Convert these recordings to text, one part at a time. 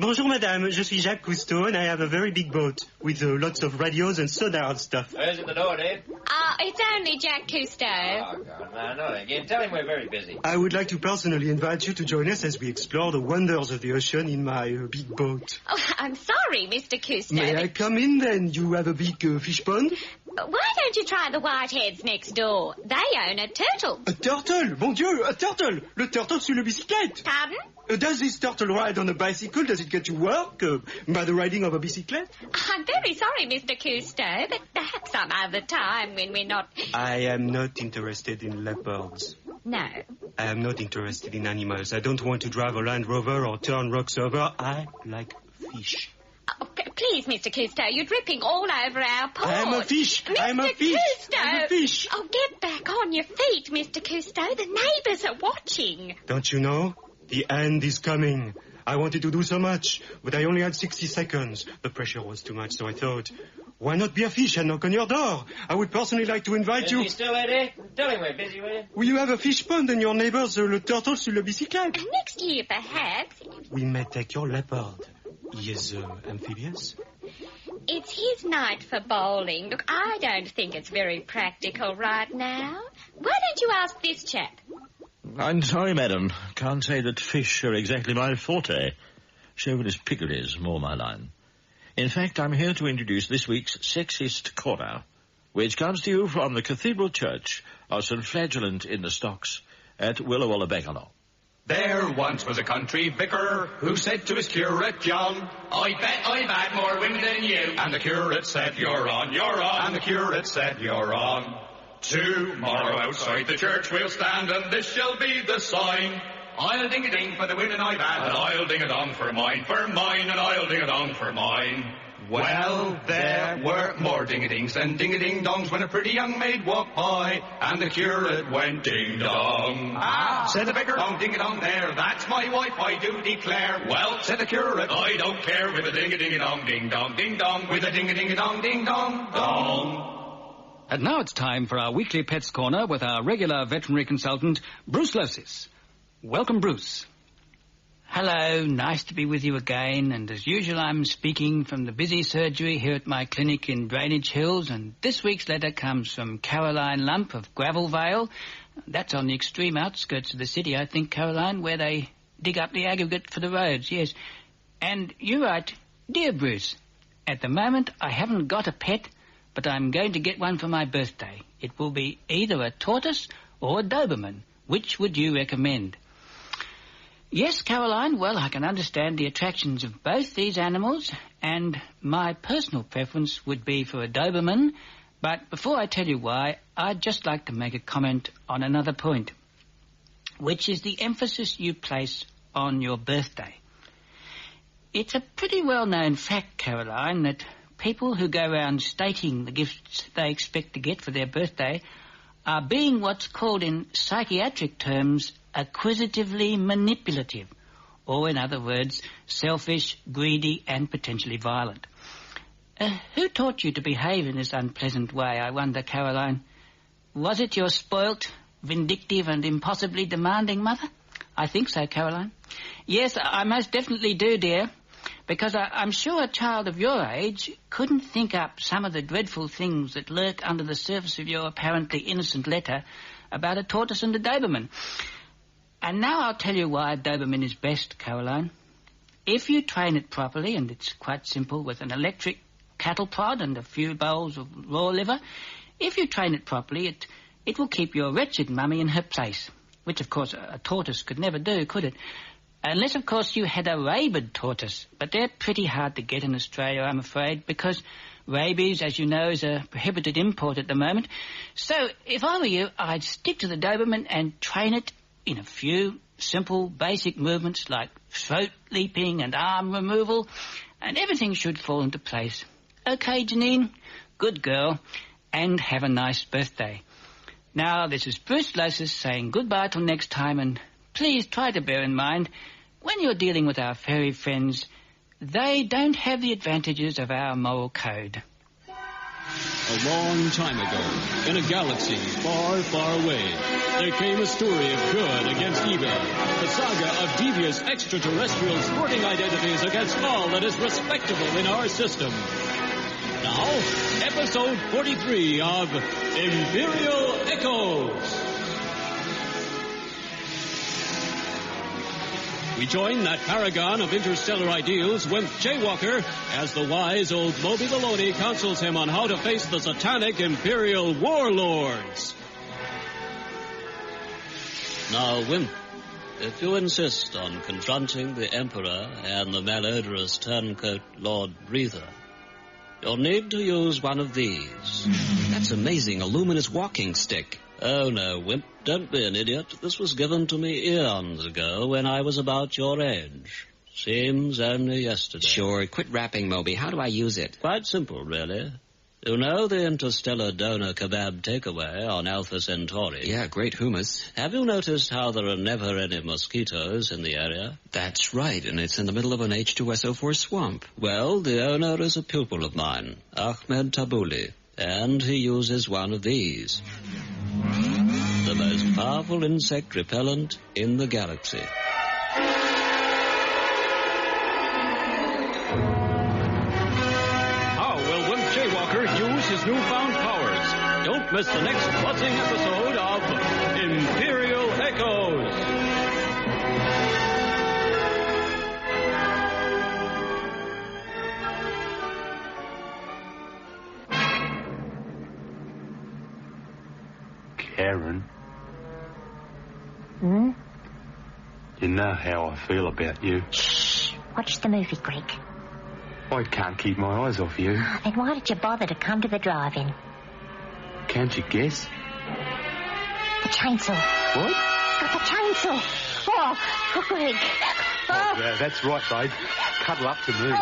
Bonjour, madame. Je suis Jacques Cousteau, and I have a very big boat with lots of radios and sonar and stuff. Where's at the door, Dave? It's only Jack Cousteau. Oh, God, no, not again. Tell him we're very busy. I would like to personally invite you to join us as we explore the wonders of the ocean in my big boat. Oh, I'm sorry, Mr. Cousteau. May I come in, then? You have a big fish pond? Why don't you try the Whiteheads next door? They own a turtle. A turtle? Mon Dieu, a turtle! Le turtle sur le bicyclette! Pardon? Does this turtle ride on a bicycle? Does it get to work by the riding of a bicyclette? I'm very sorry, Mr. Cousteau, but perhaps some other time when we're not... I am not interested in leopards. No. I am not interested in animals. I don't want to drive a Land Rover or turn rocks over. I like fish. Oh, please, Mr. Cousteau, you're dripping all over our port. I'm a fish. Mr. I'm a fish. Cousteau. I'm a fish. Oh, get back on your feet, Mr. Cousteau. The neighbours are watching. Don't you know? The end is coming. I wanted to do so much, but I only had 60 seconds. The pressure was too much, so I thought, why not be a fish and knock on your door? I would personally like to invite you... Is he still there, Dave? Tell him we're busy, will you? Will you have a fish pond and your neighbors le turtle sur le bicyclette? Next year, perhaps. We may take your leopard. He is amphibious. It's his night for bowling. Look, I don't think it's very practical right now. Why don't you ask this chap? I'm sorry, madam. Can't say that fish are exactly my forte. Chauvinist pickle is more my line. In fact, I'm here to introduce this week's Sexist Corner, which comes to you from the Cathedral Church of St. Flagellant in the Stocks at Willawalla Bangalow. There once was a country vicar who said to his curate, John, I bet I've had more women than you. And the curate said, you're on, you're on. And the curate said, you're on. Tomorrow outside the church we'll stand, and this shall be the sign. I'll ding-a-ding for the women I've had, and I'll ding-a-dong for mine, and I'll ding-a-dong for mine. Well, there were more ding-a-dings than ding-a-ding-dongs when a pretty young maid walked by, and the curate went ding-dong. Ah, said the vicar, dong, ding-a-dong there, that's my wife, I do declare. Well, said the curate, I don't care with a ding-a-ding-a-dong, ding-dong, ding-dong, with a ding-a-ding-a-dong, ding-dong, dong. And now it's time for our weekly Pets Corner with our regular veterinary consultant, Bruce Losis. Welcome, Bruce. Hello, nice to be with you again, and as usual I'm speaking from the busy surgery here at my clinic in Drainage Hills, and this week's letter comes from Caroline Lump of Gravel Vale. That's on the extreme outskirts of the city, I think, Caroline, where they dig up the aggregate for the roads, yes. And you write, Dear Bruce, at the moment I haven't got a pet, but I'm going to get one for my birthday. It will be either a tortoise or a Doberman. Which would you recommend? Yes, Caroline, well, I can understand the attractions of both these animals, and my personal preference would be for a Doberman, but before I tell you why, I'd just like to make a comment on another point, which is the emphasis you place on your birthday. It's a pretty well-known fact, Caroline, that people who go around stating the gifts they expect to get for their birthday are being what's called in psychiatric terms acquisitively manipulative, or in other words, selfish, greedy and potentially violent. Who taught you to behave in this unpleasant way, I wonder, Caroline? Was it your spoilt, vindictive and impossibly demanding mother? I think so, Caroline. Yes, I most definitely do, dear. Because I'm sure a child of your age couldn't think up some of the dreadful things that lurk under the surface of your apparently innocent letter about a tortoise and a Doberman. And now I'll tell you why a Doberman is best, Caroline. If you train it properly, and it's quite simple with an electric cattle prod and a few bowls of raw liver, if you train it properly, it will keep your wretched mummy in her place, which, of course, a tortoise could never do, could it? Unless, of course, you had a rabid tortoise. But they're pretty hard to get in Australia, I'm afraid, because rabies, as you know, is a prohibited import at the moment. So, if I were you, I'd stick to the Doberman and train it in a few simple, basic movements like throat leaping and arm removal, and everything should fall into place. OK, Janine? Good girl. And have a nice birthday. Now, this is Bruce Losis saying goodbye till next time, and please try to bear in mind, when you're dealing with our furry friends, they don't have the advantages of our moral code. A long time ago, in a galaxy far, far away, there came a story of good against evil. The saga of devious extraterrestrial sporting identities against all that is respectable in our system. Now, episode 43 of Imperial Echoes. We join that paragon of interstellar ideals, Wimp Jaywalker, as the wise old Moby Maloney counsels him on how to face the satanic Imperial warlords. Now, Wimp, if you insist on confronting the Emperor and the malodorous turncoat Lord Breather, you'll need to use one of these. That's amazing, a luminous walking stick. Oh, no, Wimp, don't be an idiot. This was given to me eons ago when I was about your age. Seems only yesterday. Sure, quit rapping, Moby. How do I use it? Quite simple, really. You know the interstellar doner kebab takeaway on Alpha Centauri? Yeah, great hummus. Have you noticed how there are never any mosquitoes in the area? That's right, and it's in the middle of an H2SO4 swamp. Well, the owner is a pupil of mine, Ahmed Tabouli, and he uses one of these. The most powerful insect repellent in the galaxy. How will Wimp Jaywalker use his newfound powers? Don't miss the next buzzing episode of Imperial Echoes. Karen. Hmm? You know how I feel about you. Shh. Watch the movie, Greg. I can't keep my eyes off you. Then why did you bother to come to the drive-in? Can't you guess? The chainsaw. What? It's got the chainsaw. Oh, Greg. Oh, yeah, that's right, babe. Cuddle up to me.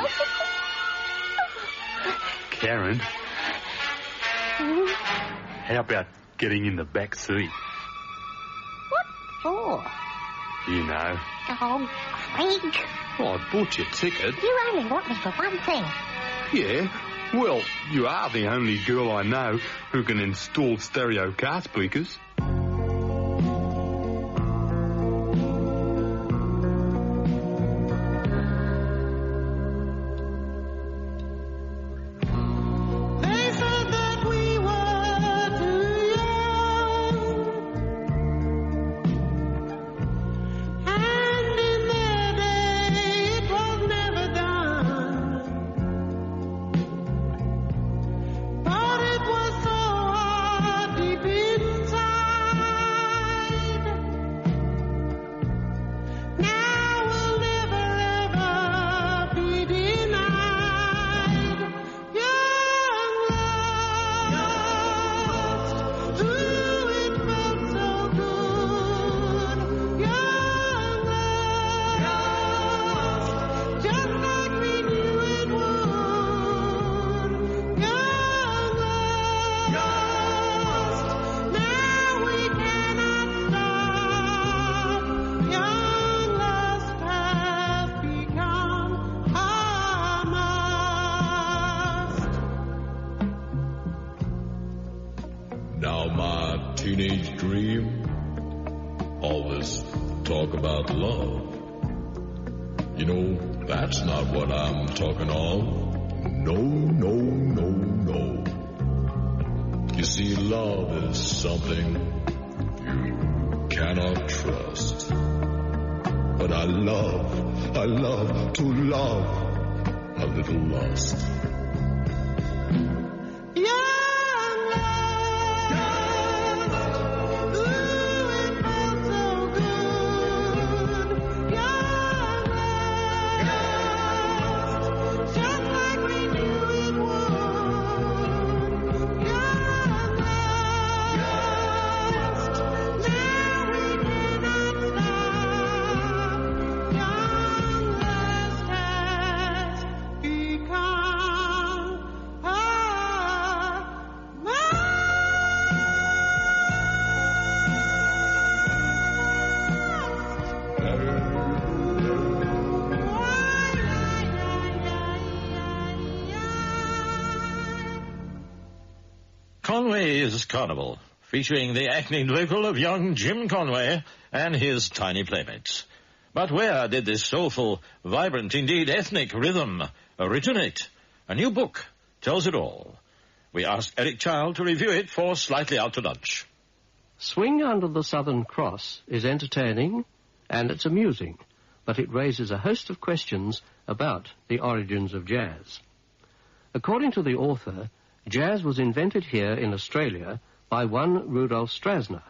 Karen. How about getting in the back seat? What for? You know. Oh, Greg. Oh, I bought you a ticket. You only want me for one thing. Yeah. Well, you are the only girl I know who can install stereo car speakers. teenage dream? All this talk about love. You know, that's not what I'm talking of. No, no, no, no. You see, love is something you cannot trust. But I love to love a little lust. Conway's Carnival, featuring the acting vocal of young Jim Conway and his tiny playmates. But where did this soulful, vibrant, indeed ethnic rhythm originate? A new book tells it all. We asked Eric Child to review it for Slightly Out to Lunch. Swing Under the Southern Cross is entertaining and it's amusing, but it raises a host of questions about the origins of jazz. According to the author, jazz was invented here in Australia by one Rudolf Strasner,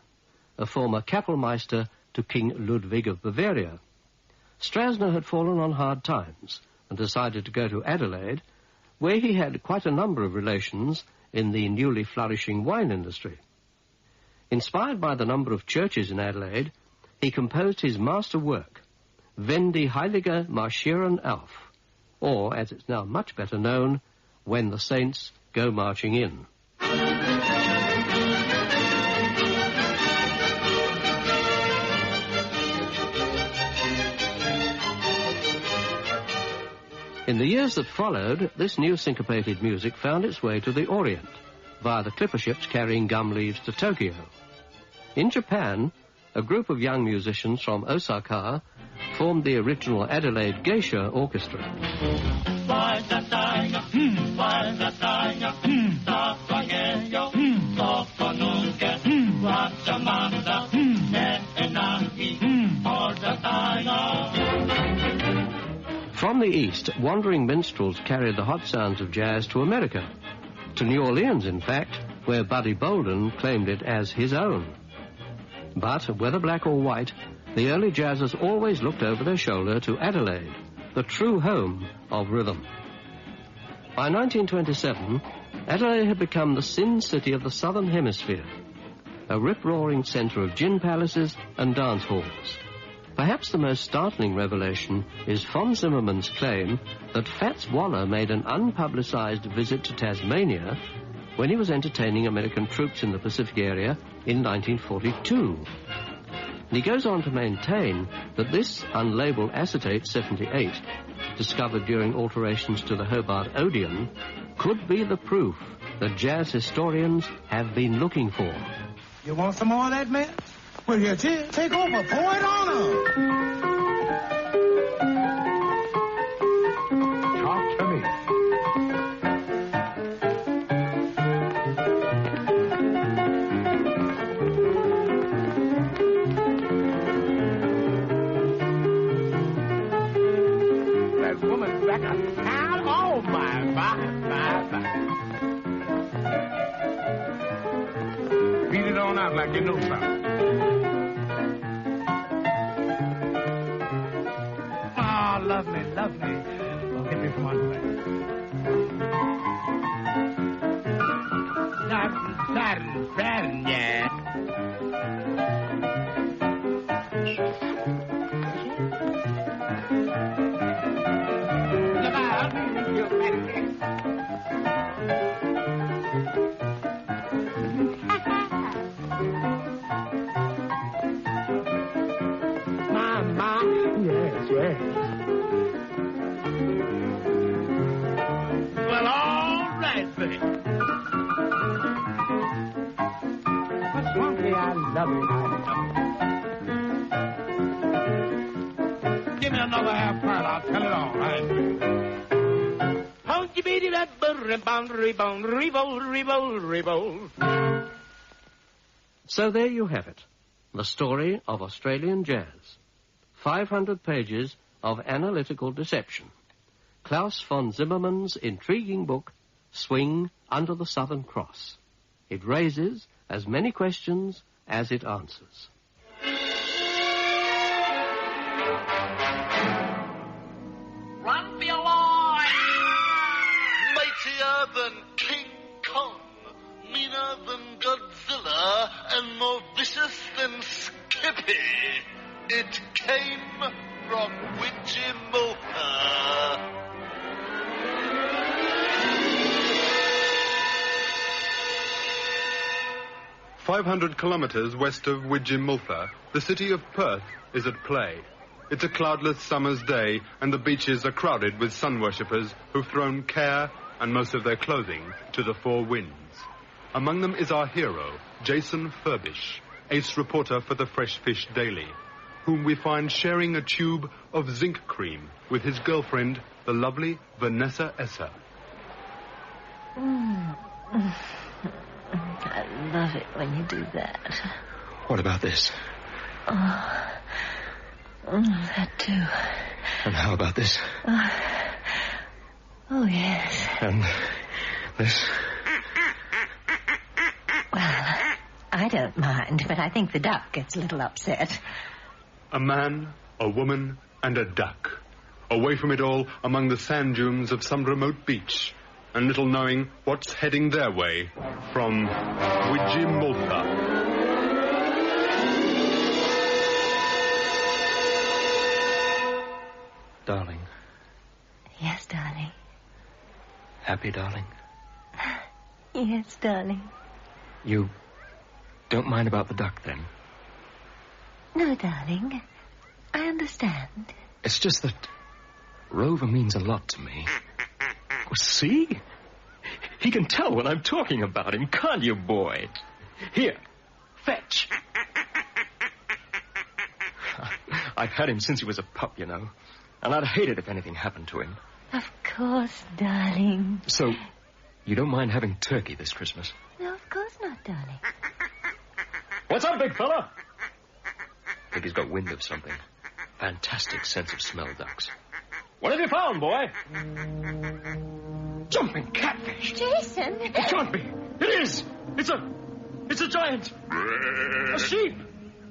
a former Kapellmeister to King Ludwig of Bavaria. Strasner had fallen on hard times and decided to go to Adelaide, where he had quite a number of relations in the newly flourishing wine industry. Inspired by the number of churches in Adelaide, he composed his master work, Wenn die Heilige marschieren auf, or, as it's now much better known, When the Saints Go Marching In. In the years that followed, this new syncopated music found its way to the Orient, via the clipper ships carrying gum leaves to Tokyo. In Japan, a group of young musicians from Osaka formed the original Adelaide Geisha Orchestra. From the East, wandering minstrels carried the hot sounds of jazz to America, to New Orleans, in fact, where Buddy Bolden claimed it as his own. But, whether black or white, the early jazzers always looked over their shoulder to Adelaide, the true home of rhythm. By 1927, Adelaide had become the Sin City of the Southern Hemisphere, a rip-roaring centre of gin palaces and dance halls. Perhaps the most startling revelation is Von Zimmerman's claim that Fats Waller made an unpublicized visit to Tasmania when he was entertaining American troops in the Pacific area in 1942. And he goes on to maintain that this unlabeled acetate 78, discovered during alterations to the Hobart Odeon, could be the proof that jazz historians have been looking for. You want some more of that, man? Well, you take over, pour it on up. Talk to me. That woman's back on town. Oh, my. Beat it on out like you know something. Love me. Oh, get me from under there. Saturn, yeah. Mama, yes. Give me another half part, I'll tell it all, right? Don't you beat it up, revolt. So there you have it, the story of Australian jazz. 500 pages of analytical deception. Klaus von Zimmermann's intriguing book, Swing Under the Southern Cross. It raises as many questions as it answers. Run for your life! Mightier than King Kong, meaner than Godzilla, and more vicious than Skippy. It came from Widgimulka. 500 kilometres west of Widgimulka, the city of Perth is at play. It's a cloudless summer's day, and the beaches are crowded with sun worshippers who've thrown care and most of their clothing to the four winds. Among them is our hero, Jason Furbish, ace reporter for the Fresh Fish Daily, whom we find sharing a tube of zinc cream with his girlfriend, the lovely Vanessa Esser. I love it when you do that. What about this? That too. And how about this? Oh, yes. And this? Well, I don't mind, but I think the duck gets a little upset. A man, a woman, and a duck. Away from it all, among the sand dunes of some remote beach, and little knowing what's heading their way from Widjimulta. Darling. Yes, darling. Happy, darling? Yes, darling. You don't mind about the duck, then? No, darling. I understand. It's just that Rover means a lot to me. Oh, see? He can tell when I'm talking about him, can't you, boy? Here, fetch. I've had him since he was a pup, you know. And I'd hate it if anything happened to him. Of course, darling. So, you don't mind having turkey this Christmas? No, of course not, darling. What's up, big fella? I think he's got wind of something. Fantastic sense of smell, ducks. What have you found, boy? Jumping catfish. Jason! It can't be. It is. It's a giant. A sheep.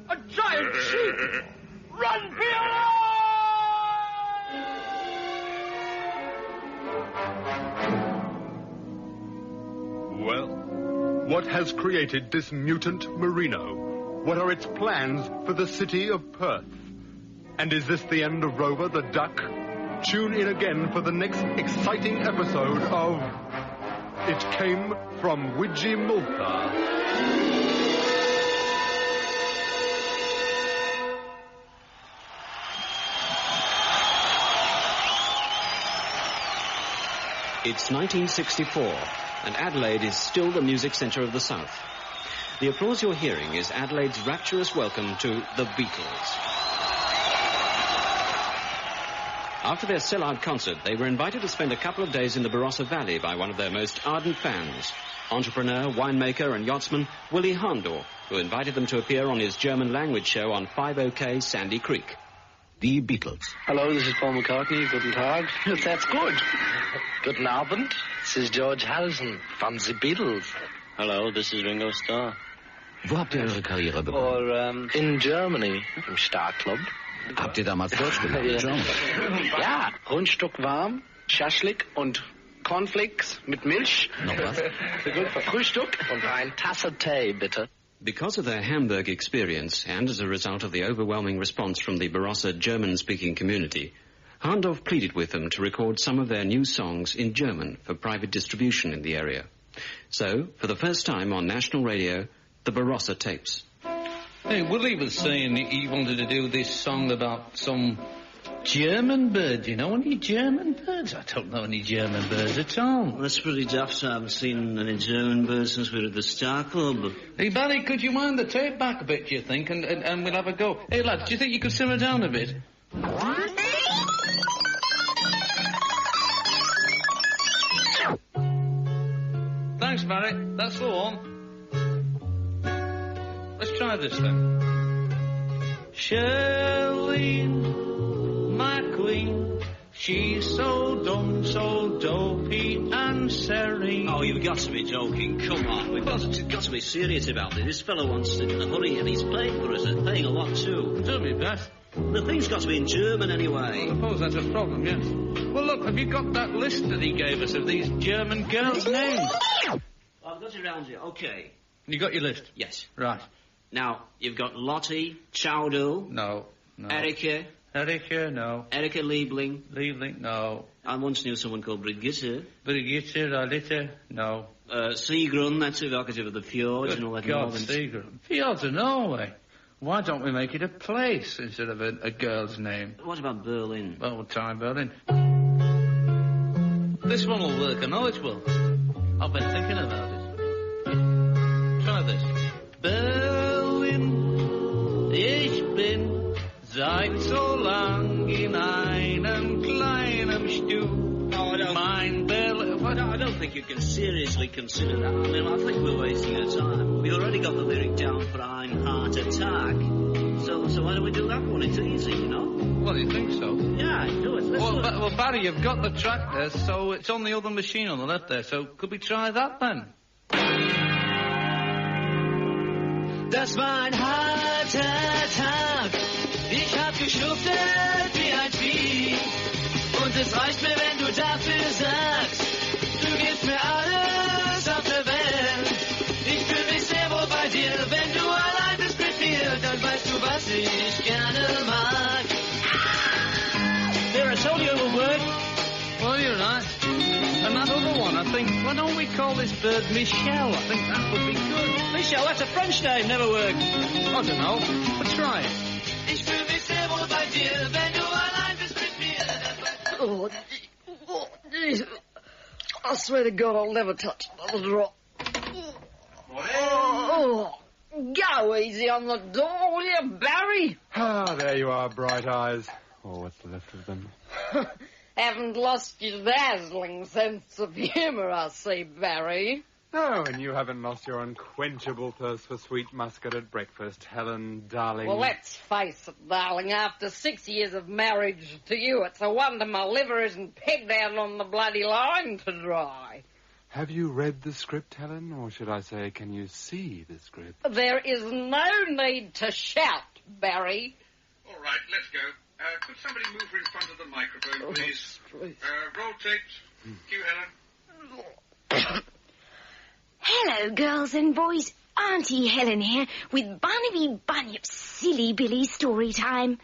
A giant sheep. Run, Fiona! Well, what has created this mutant merino? What are its plans for the city of Perth? And is this the end of Rover the Duck? Tune in again for the next exciting episode of It Came from Widjimulta. It's 1964, and Adelaide is still the music centre of the South. The applause you're hearing is Adelaide's rapturous welcome to the Beatles. After their sellout concert, they were invited to spend a couple of days in the Barossa Valley by one of their most ardent fans, entrepreneur, winemaker, and yachtsman Willie Hahndorf, who invited them to appear on his German language show on 5OK Sandy Creek. The Beatles. Hello, this is Paul McCartney. Guten Tag. That's good. Guten Abend. This is George Harrison from The Beatles. Hello, this is Ringo Starr. Wo habt ihr eure Karriere begonnen? Or, in Germany, im Star Club. Habt ihr damals Deutsch gelernt? Ja, Rundstück warm, Schaschlik und Cornflakes mit Milch. Noch was? Für gut für Frühstück und eine Tasse Tee, bitte. Because of their Hamburg experience, and as a result of the overwhelming response from the Barossa German-speaking community, Hahndorf pleaded with them to record some of their new songs in German for private distribution in the area. So, for the first time on national radio, the Barossa tapes. Hey, Willie was saying he wanted to do this song about some German bird. Do you know any German birds? I don't know any German birds at all. Well, that's pretty daft. I haven't seen any German birds since we were at the Star Club. Hey, Barry, could you wind the tape back a bit, do you think, and we'll have a go? Hey, lads, do you think you could simmer down a bit? Thanks, Barry. That's the one. Let's try this then. Charlene, my queen, she's so dumb, so dopey and serene. Oh, you've got to be joking. Come on. We've got to be serious about this. This fellow wants it in a hurry, and he's paying for it, and paying a lot, too. Do me best. The thing's got to be in German anyway. I suppose that's a problem, yes. Well, look, have you got that list that he gave us of these German girls' names? I've got it around here. Okay. You got your list? Yes. Right. Now, you've got Lottie, Chowdo. No. Erika. Erika, no. Erika Liebling. Liebling, no. I once knew someone called Brigitte. Brigitte, Alita, no. Sigrun, that's evocative of the fjords and all that. God, Sigrun. Fjords of Norway. Why don't we make it a place instead of a girl's name? What about Berlin? Well, we'll try Berlin. This one will work, I know it will. I've been thinking about it. seriously consider that. I mean, I think we're wasting our time. We've already got the lyric down for I'm Heart Attack. So why don't we do that one? It's easy, you know? Well, you think so? Yeah, do it. Let's do it. Well, Barry, you've got the track there, so it's on the other machine on the left there. So could we try that then? Das war ein harter Tag. Ich hab geschuftet wie ein Vieh. Und es reicht mir, wenn du dafür sagst, du gibst mir alles auf der Welt. Ich fühl mich sehr wohl bei dir, wenn du allein bist mit mir, dann weißt du, was ich gerne mag. There, I told you it would work. Well, you're right. And that other one, I think, why don't we call this bird Michelle? I think that would be good. Michelle, that's a French name, never worked. I don't know, but try it. Ich fühl mich sehr wohl bei dir, wenn du allein bist mit mir, dann weißt du... Oh, jeez. I swear to God I'll never touch another drop. Oh, go easy on the door, will you, Barry? Ah, there you are, Bright Eyes. Or what's left of them. Haven't lost your dazzling sense of humour, I see, Barry. No, and you haven't lost your unquenchable thirst for sweet muscat at breakfast, Helen, darling. Well, let's face it, darling, after 6 years of marriage to you, it's a wonder my liver isn't pegged out on the bloody line to dry. Have you read the script, Helen? Or should I say, can you see the script? There is no need to shout, Barry. All right, let's go. Could somebody move her in front of the microphone, please? Roll tapes. Cue Helen. Hello, girls and boys. Auntie Helen here with Barnaby Bunyip's Silly Billy story time.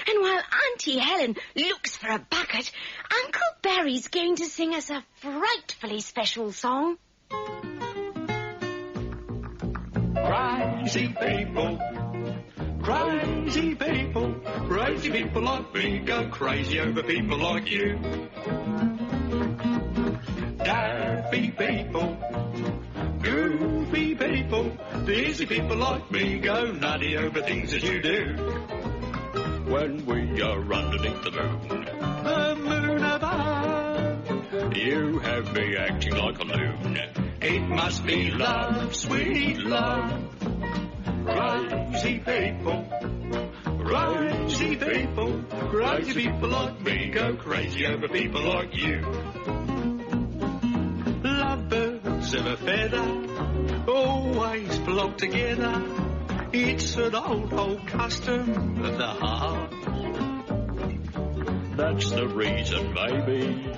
And while Auntie Helen looks for a bucket, Uncle Barry's going to sing us a frightfully special song. Crazy people. Crazy people. Crazy people like me go crazy over people like you. Daffy people. Goofy people, dizzy people like me go nutty over things that you do. When we are underneath the moon above, you have me acting like a loon. It must be love, sweet love. Crazy people, crazy people, crazy people like me go crazy over people like you. Lovebirds of a feather always flock together. It's an old custom of the heart. That's the reason, maybe,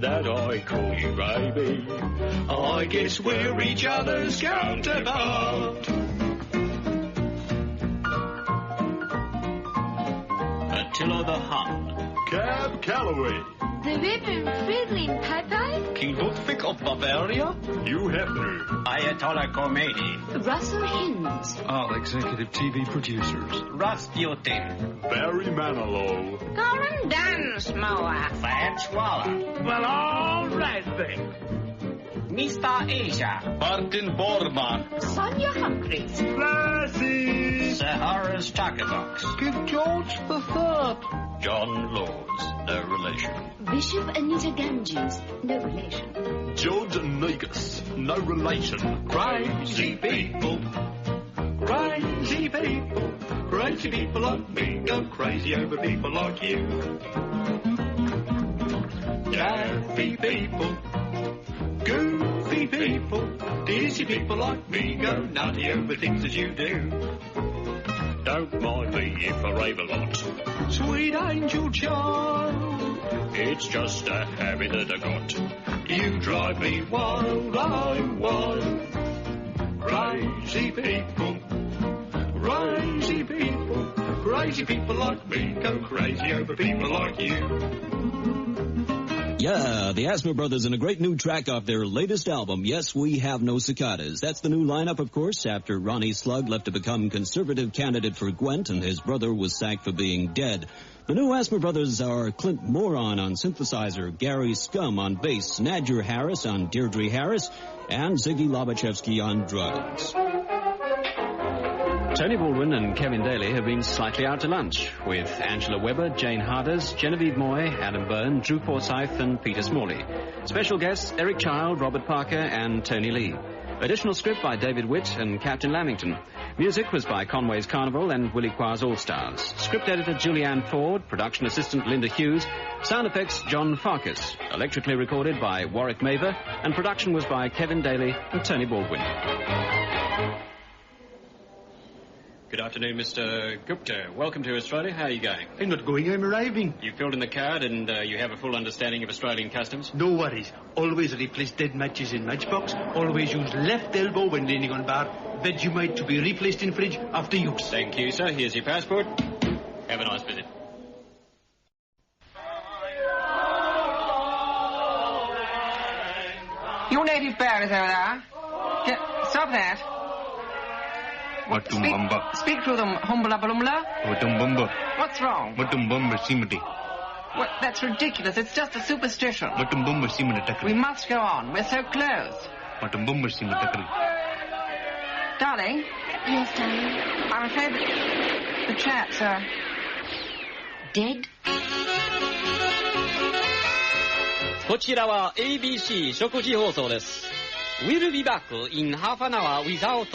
that I call you baby. I guess we're each other's counterpart. Attila the Hun. Cab Calloway. The Reverend Fridolin, Popeye. King Ludwig of Bavaria. Hugh Hefner. Ayatollah Khomeini. Russell Hins. Our executive TV producers. Rasputin. Barry Manilow. Colin Dunsmore. Fats Waller. Well, all right then. Mr. Asia. Martin Bormann. Sonia Humphreys. Lassie. Sir Horace Tuckerbox. King George III. John Lords. No relation. Bishop Anita Ganges. No relation. George Negus. No relation. Crazy people, crazy people, crazy people like me go crazy over people like you. Daffy people, goofy people, dizzy people like me go nutty over things that you do. Don't mind me if I rave a lot. Sweet angel child, it's just a habit that I got. You drive me wild, I'm wild. Crazy people, crazy people like me go crazy over people like you. Yeah, the Asthma Brothers and a great new track off their latest album, Yes, We Have No Cicadas. That's the new lineup, of course, after Ronnie Slug left to become conservative candidate for Gwent and his brother was sacked for being dead. The new Asthma Brothers are Clint Moron on synthesizer, Gary Scum on bass, Nadger Harris on Deirdre Harris, and Ziggy Lobachevsky on drums. Tony Baldwin and Kevin Daly have been slightly out to lunch with Angela Webber, Jane Harders, Genevieve Moy, Adam Byrne, Drew Forsyth and Peter Smalley. Special guests Eric Child, Robert Parker and Tony Lee. Additional script by David Witt and Captain Lamington. Music was by Conway's Carnival and Willie Qua's All-Stars. Script editor Julianne Ford, production assistant Linda Hughes, sound effects John Farkas, electrically recorded by Warwick Maver, and production was by Kevin Daly and Tony Baldwin. Good afternoon, Mr. Gupta. Welcome to Australia. How are you going? I'm not going, I'm arriving. You filled in the card and you have a full understanding of Australian customs? No worries. Always replace dead matches in matchbox. Always use left elbow when leaning on bar. Vegemite to be replaced in fridge after use. Thank you, sir. Here's your passport. Have a nice visit. You native bears over there. Stop that. Speak to them, Humbla Balumla. What's wrong? Well, that's ridiculous. It's just a superstition. We must go on. We're so close. Darling? Yes, darling? I'm afraid the chaps are dead. こちらは ABC 食事放送です。We'll be back in half an hour without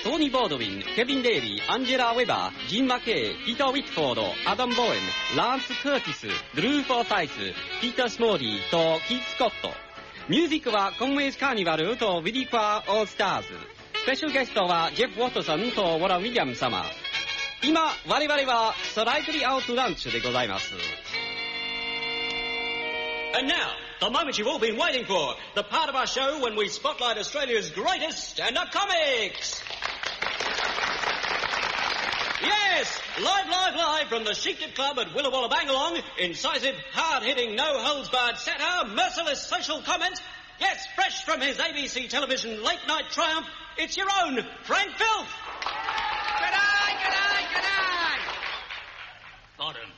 Tony Baldwin, Kevin Daly, Angela Webber, Jim McKay, Peter Whitford, Adam Bowen, Lance Curtis, Drew Forsyth, Peter Smalley と Keith Scott。ミュージックは Conway's Carnival と Willie Qua All Stars。スペシャルゲストは Jeff Watson と Warren Williams 様。今、我々は Slightly Out Lunch でございます。And now, the moment you've all been waiting for, the part of our show when we spotlight Australia's greatest stand-up comics. Yes, live from the Sheepdip Club at Willawalla Bangalore, incisive, hard-hitting, no-holds-barred satire, merciless social comment. Yes, fresh from his ABC television late-night triumph, it's your own Frank Filth. G'day! Bottom.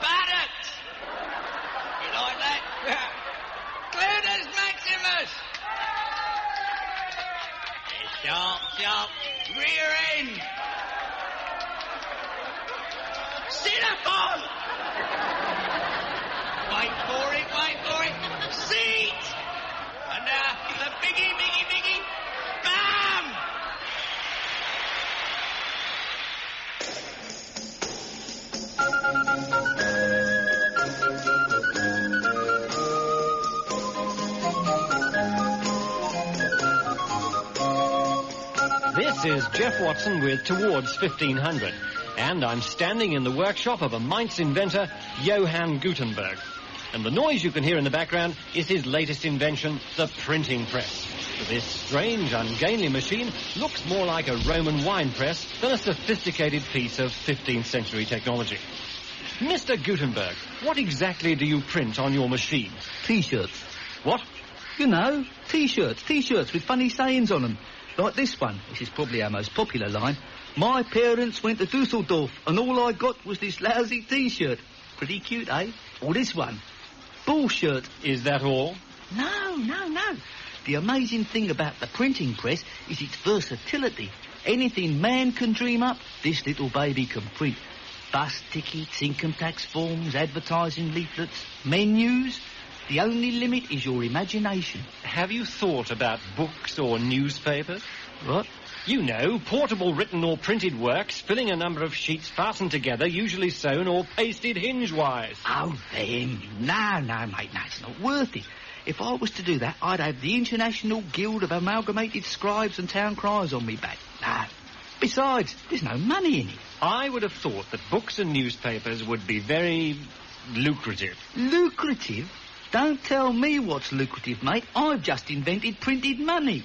Buttocks! You like that? Clunas Maximus! Sharp, rear end! Cinnabon! Wait for it! Seat! And the biggie, bam! This is Jeff Watson with Towards 1500, and I'm standing in the workshop of a Mainz inventor, Johann Gutenberg. And the noise you can hear in the background is his latest invention, the printing press. This strange, ungainly machine looks more like a Roman wine press than a sophisticated piece of 15th century technology. Mr. Gutenberg, what exactly do you print on your machine? T-shirts. What? You know, T-shirts with funny sayings on them. Like this one, which is probably our most popular line. My parents went to Dusseldorf and all I got was this lousy T-shirt. Pretty cute, eh? Or this one. Bullshirt. Is that all? No. The amazing thing about the printing press is its versatility. Anything man can dream up, this little baby can print. Bus tickets, income tax forms, advertising leaflets, menus. The only limit is your imagination. Have you thought about books or newspapers? What? You know, portable written or printed works, filling a number of sheets fastened together, usually sewn or pasted hinge-wise. Oh, them. No, mate, no, it's not worth it. If I was to do that, I'd have the International Guild of Amalgamated Scribes and Town Criers on me back. No. Besides, there's no money in it. I would have thought that books and newspapers would be very lucrative. Lucrative? Don't tell me what's lucrative, mate. I've just invented printed money.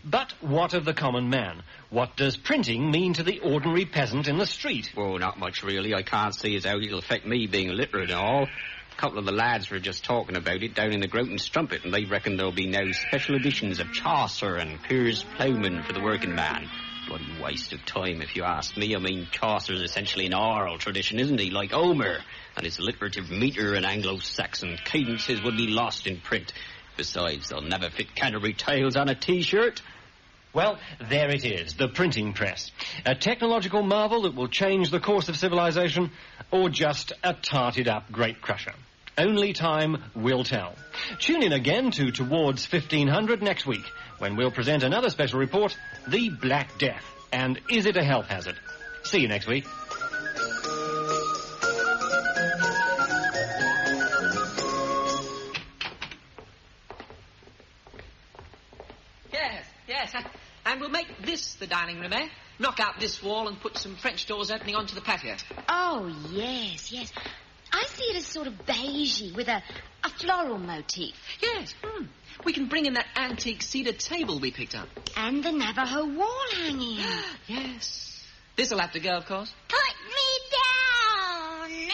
But what of the common man? What does printing mean to the ordinary peasant in the street? Well, not much, really. I can't see as how it'll affect me being illiterate and all. A couple of the lads were just talking about it down in the Groton Strumpet, and they reckon there'll be now special editions of Chaucer and Piers Plowman for the working man. Bloody waste of time, if you ask me. I mean, Chaucer's essentially an oral tradition, isn't he? Like Homer. And his alliterative metre and Anglo-Saxon cadences would be lost in print. Besides, they'll never fit Canterbury Tales on a T-shirt. Well, there it is, the printing press. A technological marvel that will change the course of civilization, or just a tarted-up grape crusher. Only time will tell. Tune in again to Towards 1500 next week, when we'll present another special report, The Black Death, and Is It a Health Hazard? See you next week. Yes, and we'll make this the dining room, eh? Knock out this wall and put some French doors opening onto the patio. Oh, yes. I see it as sort of beigey with a floral motif. Yes. We can bring in that antique cedar table we picked up. And the Navajo wall hanging. Yes. This'll have to go, of course. Put me down.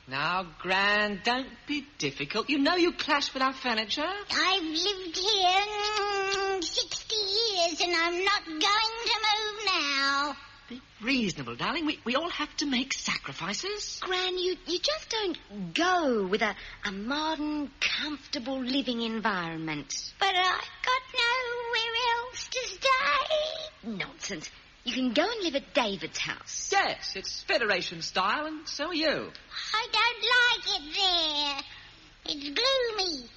Now, Gran, don't be difficult. You know you clash with our furniture. I've lived here 60 years and I'm not going to move now. Be reasonable, darling. We all have to make sacrifices. Gran, you just don't go with a modern, comfortable living environment. But I've got nowhere else to stay. Nonsense. You can go and live at David's house. Yes, it's Federation style, and so are you. I don't like it there. It's gloomy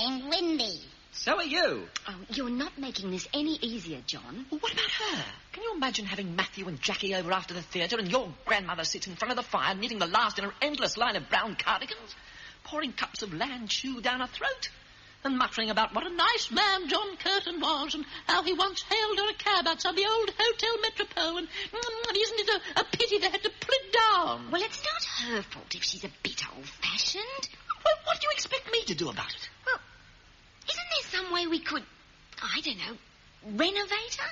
and windy. So are you. Oh, you're not making this any easier, John. Well, what about her? Can you imagine having Matthew and Jackie over after the theatre and your grandmother sits in front of the fire knitting the last in an endless line of brown cardigans, pouring cups of land chew down her throat, and muttering about what a nice man John Curtin was and how he once hailed her a cab outside the old Hotel Metropole and isn't it a pity they had to pull it down? Well, it's not her fault if she's a bit old-fashioned. Well, what do you expect me to do about it? Well, isn't there some way we could, I don't know, renovate her?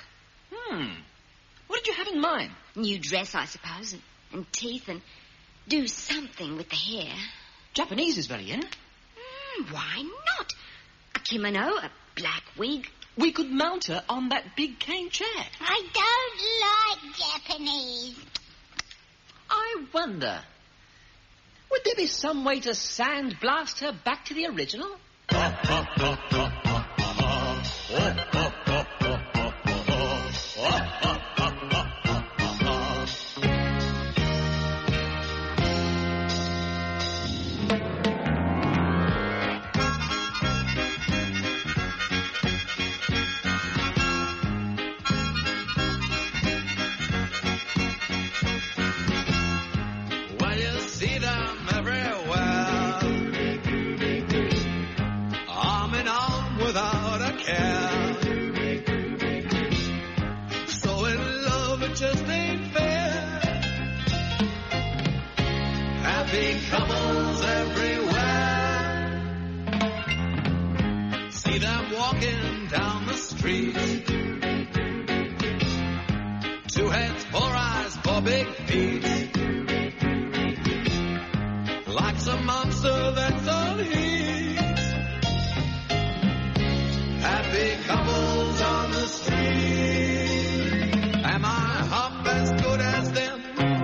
What did you have in mind? New dress, I suppose, and teeth, and do something with the hair. Japanese is very in. Why not? A kimono, a black wig. We could mount her on that big cane chair. I don't like Japanese. I wonder, would there be some way to sandblast her back to the original? Couples everywhere. See them walking down the street. Two heads, four eyes, four big feet. Like some monster that's on heat. Happy couples on the street. Am I half as good as them?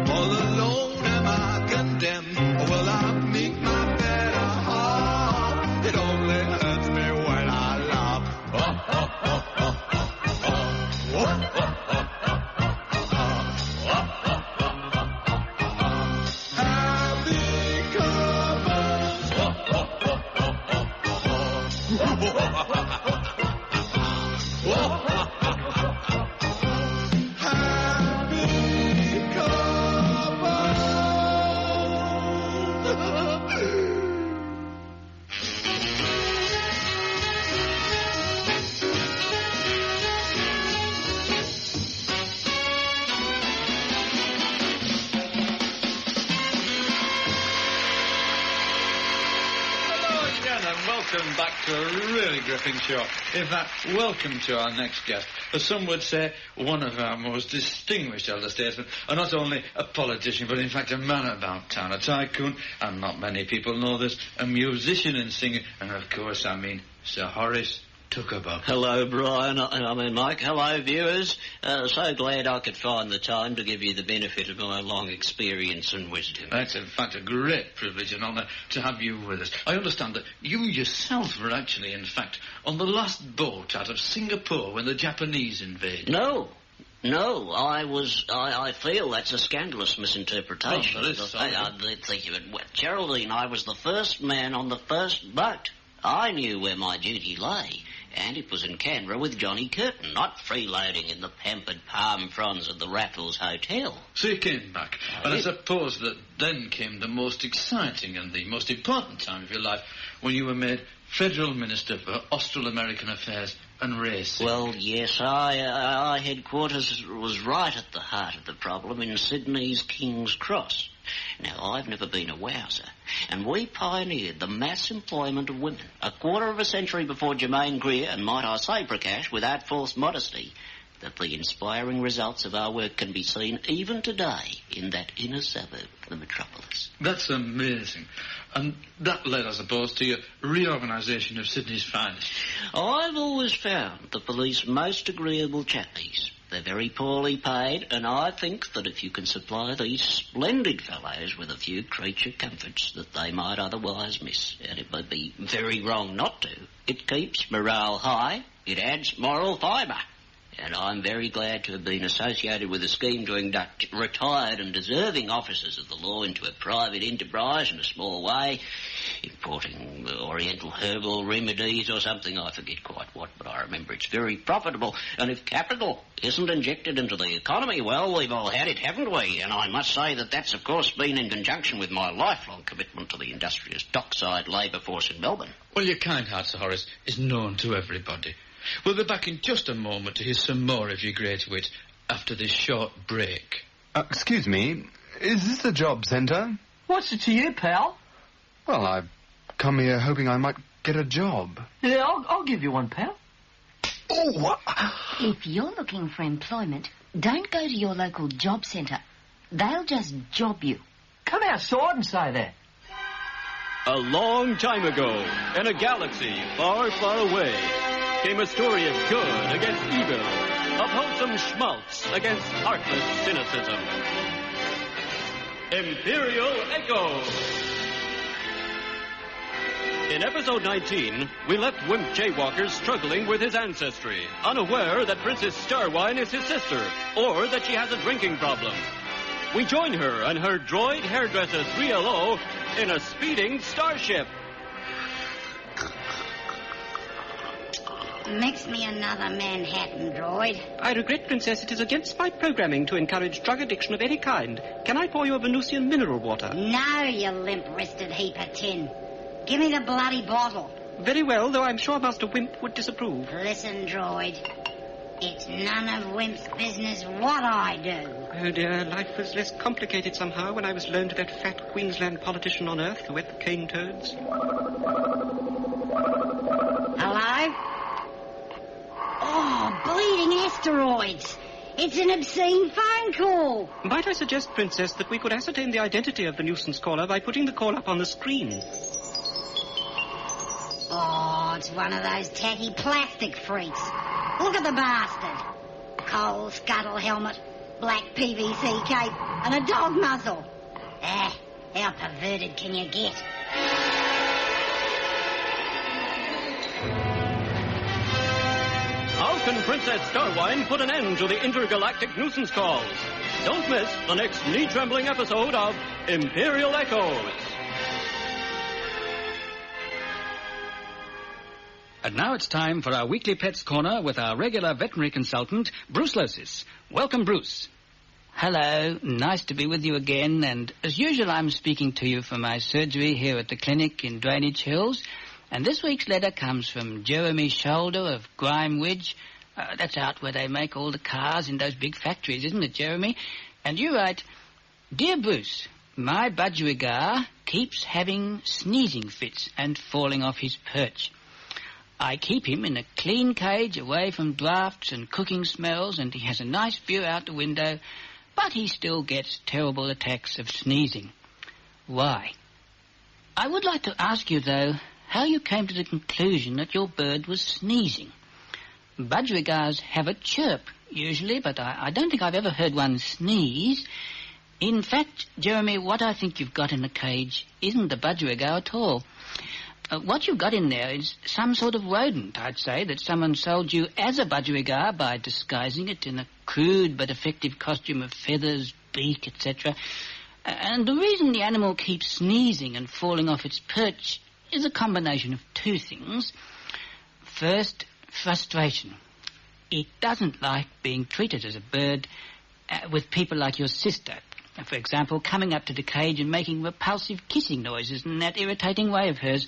All alone am I condemned? Or will I meet my better half? It only hurts me when I laugh. Happy Welcome back to a really gripping show. In fact, welcome to our next guest. As some would say, one of our most distinguished elder statesmen, and not only a politician, but in fact a man about town, a tycoon, and not many people know this, a musician and singer, and of course I mean Sir Horace took about. Hello, Brian. I mean, Mike. Hello, viewers. So glad I could find the time to give you the benefit of my long experience and wisdom. That's, in fact, a great privilege and honour to have you with us. I understand that you yourself were actually, in fact, on the last boat out of Singapore when the Japanese invaded. No, I feel that's a scandalous misinterpretation. Oh, there is, Geraldine, I was the first man on the first boat. I knew where my duty lay, and it was in Canberra with Johnny Curtin, not freeloading in the pampered palm fronds of the Raffles Hotel. So you came back, and I suppose that then came the most exciting and the most important time of your life, when you were made Federal Minister for Austral-American Affairs and Racing. Well, yes, our headquarters was right at the heart of the problem in Sydney's King's Cross. Now, I've never been a wowser, and we pioneered the mass employment of women a quarter of a century before Germaine Greer, and might I say, Prakash, without false modesty, that the inspiring results of our work can be seen even today in that inner suburb of the metropolis. That's amazing. And that led, I suppose, to your reorganisation of Sydney's finest. I've always found the police most agreeable chappies. They're very poorly paid, and I think that if you can supply these splendid fellows with a few creature comforts that they might otherwise miss, and it would be very wrong not to, it keeps morale high, it adds moral fibre. And I'm very glad to have been associated with a scheme to induct retired and deserving officers of the law into a private enterprise in a small way, importing oriental herbal remedies or something. I forget quite what, but I remember it's very profitable. And if capital isn't injected into the economy, well, we've all had it, haven't we? And I must say that that's, of course, been in conjunction with my lifelong commitment to the industrious dockside labour force in Melbourne. Well, your kind heart, Sir Horace, is known to everybody. We'll be back in just a moment to hear some more of your great wit after this short break. Excuse me, is this a job centre? What's it to you, pal? Well, I've come here hoping I might get a job. Yeah, I'll give you one, pal. Oh, what? If you're looking for employment, don't go to your local job centre. They'll just job you. Come outside and say that. A long time ago, in a galaxy far, far away, came a story of good against evil, of wholesome schmaltz against heartless cynicism. Imperial Echo! In episode 19, we left Wimp Jaywalker struggling with his ancestry, unaware that Princess Starwine is his sister, or that she has a drinking problem. We join her and her droid hairdresser 3LO in a speeding starship. Mix me another Manhattan droid. I regret, Princess, it is against my programming to encourage drug addiction of any kind. Can I pour you a Venusian mineral water? No, you limp-wristed heap of tin. Give me the bloody bottle. Very well, though I'm sure Master Wimp would disapprove. Listen, droid. It's none of Wimp's business what I do. Oh, dear, life was less complicated somehow when I was loaned to that fat Queensland politician on Earth who ate the cane toads. Hello? Oh, bleeding asteroids. It's an obscene phone call. Might I suggest, Princess, that we could ascertain the identity of the nuisance caller by putting the call up on the screen? Oh, it's one of those tacky plastic freaks. Look at the bastard. Coal scuttle helmet, black PVC cape, and a dog muzzle. How perverted can you get? How can Princess Starwine put an end to the intergalactic nuisance calls? Don't miss the next knee-trembling episode of Imperial Echoes. And now it's time for our weekly Pets Corner with our regular veterinary consultant, Bruce Losis. Welcome, Bruce. Hello, nice to be with you again, and as usual I'm speaking to you from my surgery here at the clinic in Drainage Hills, and this week's letter comes from Jeremy Shoulder of Grime Ridge. That's out where they make all the cars in those big factories, isn't it, Jeremy? And you write, Dear Bruce, my budgerigar keeps having sneezing fits and falling off his perch. I keep him in a clean cage away from drafts and cooking smells, and he has a nice view out the window, but he still gets terrible attacks of sneezing. Why? I would like to ask you, though, how you came to the conclusion that your bird was sneezing. Budgerigars have a chirp, usually, but I don't think I've ever heard one sneeze. In fact, Jeremy, what I think you've got in the cage isn't a budgerigar at all. What you've got in there is some sort of rodent, I'd say, that someone sold you as a budgerigar by disguising it in a crude but effective costume of feathers, beak, etc. And the reason the animal keeps sneezing and falling off its perch is a combination of two things. First, frustration. It doesn't like being treated as a bird with people like your sister. For example, coming up to the cage and making repulsive kissing noises in that irritating way of hers.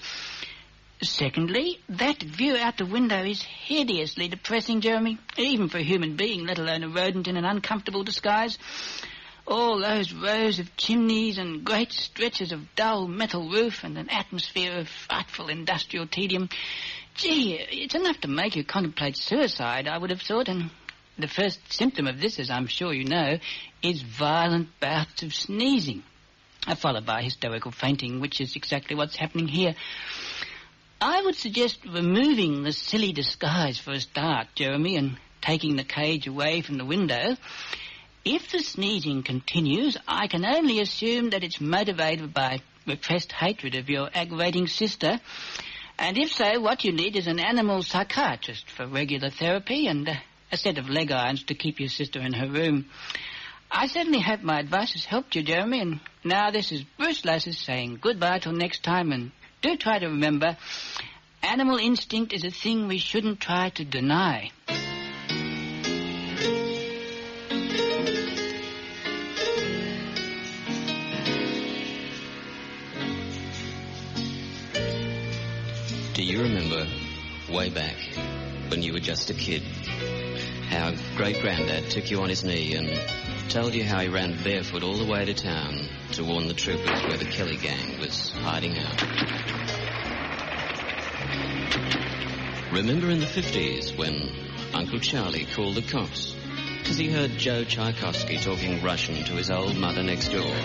Secondly, that view out the window is hideously depressing, Jeremy, even for a human being, let alone a rodent in an uncomfortable disguise. All those rows of chimneys and great stretches of dull metal roof and an atmosphere of frightful industrial tedium. Gee, it's enough to make you contemplate suicide, I would have thought, and the first symptom of this, as I'm sure you know, is violent bouts of sneezing, followed by hysterical fainting, which is exactly what's happening here. I would suggest removing the silly disguise for a start, Jeremy, and taking the cage away from the window. If the sneezing continues, I can only assume that it's motivated by repressed hatred of your aggravating sister. And if so, what you need is an animal psychiatrist for regular therapy and a set of leg irons to keep your sister in her room. I certainly hope my advice has helped you, Jeremy, and now this is Bruce Losis saying goodbye till next time, and do try to remember, animal instinct is a thing we shouldn't try to deny. Do you remember, way back, when you were just a kid, how great-granddad took you on his knee and told you how he ran barefoot all the way to town to warn the troopers where the Kelly gang was hiding out? Remember in the 50s when Uncle Charlie called the cops because he heard Joe Tchaikovsky talking Russian to his old mother next door?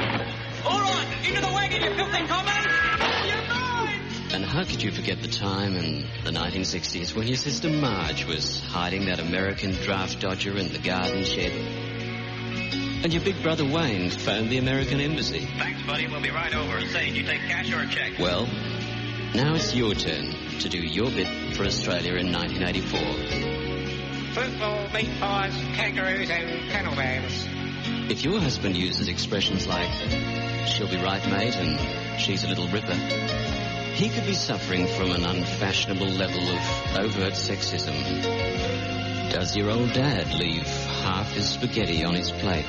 All right, into the wagon, you filthy common! And how could you forget the time in the 1960s when your sister Marge was hiding that American draft dodger in the garden shed? And your big brother Wayne phoned the American embassy. Thanks, buddy. We'll be right over. Say, do you take cash or a check? Well, now it's your turn to do your bit for Australia in 1984. Football, meat pies, kangaroos and panel bears. If your husband uses expressions like, she'll be right, mate, and she's a little ripper, he could be suffering from an unfashionable level of overt sexism. Does your old dad leave half his spaghetti on his plate?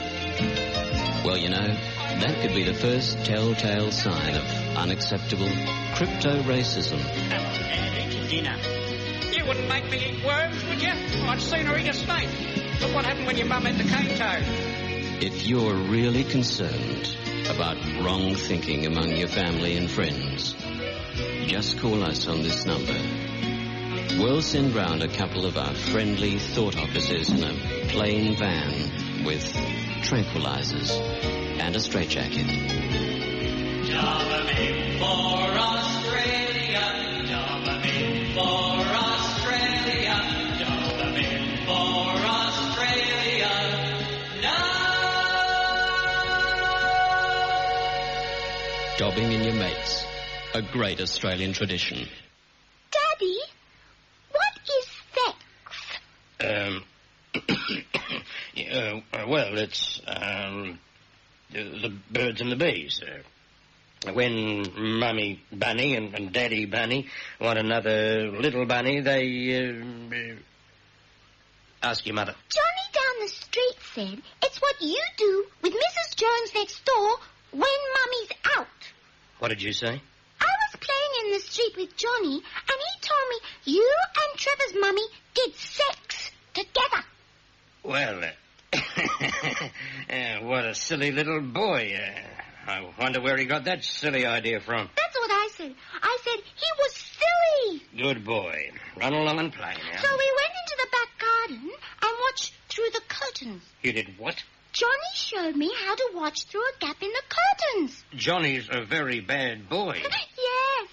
Well, you know, that could be the first telltale sign of unacceptable crypto-racism. Hello, Dad, eat your dinner. You wouldn't make me eat worms, would you? I'd sooner eat a snake. Look what happened when your mum ate the cane toad. If you're really concerned about wrong thinking among your family and friends, just call us on this number. We'll send round a couple of our friendly thought officers in a plain van with tranquilizers and a straitjacket. Jobberman for Australia, Jobberman for Australia, Jobberman for Australia. Dobbing in your mates. A great Australian tradition. Daddy, what is sex? Well, it's the birds and the bees. When Mummy Bunny and Daddy Bunny want another little bunny, they ask your mother. Johnny down the street said it's what you do with Mrs. Jones next door when Mummy's out. What did you say? Playing in the street with Johnny, and he told me you and Trevor's mummy did sex together. Well, what a silly little boy. I wonder where he got that silly idea from. That's what I said. I said he was silly. Good boy. Run along and play now. So we went into the back garden and watched through the curtains. You did what? Johnny showed me how to watch through a gap in the curtains. Johnny's a very bad boy. Yes.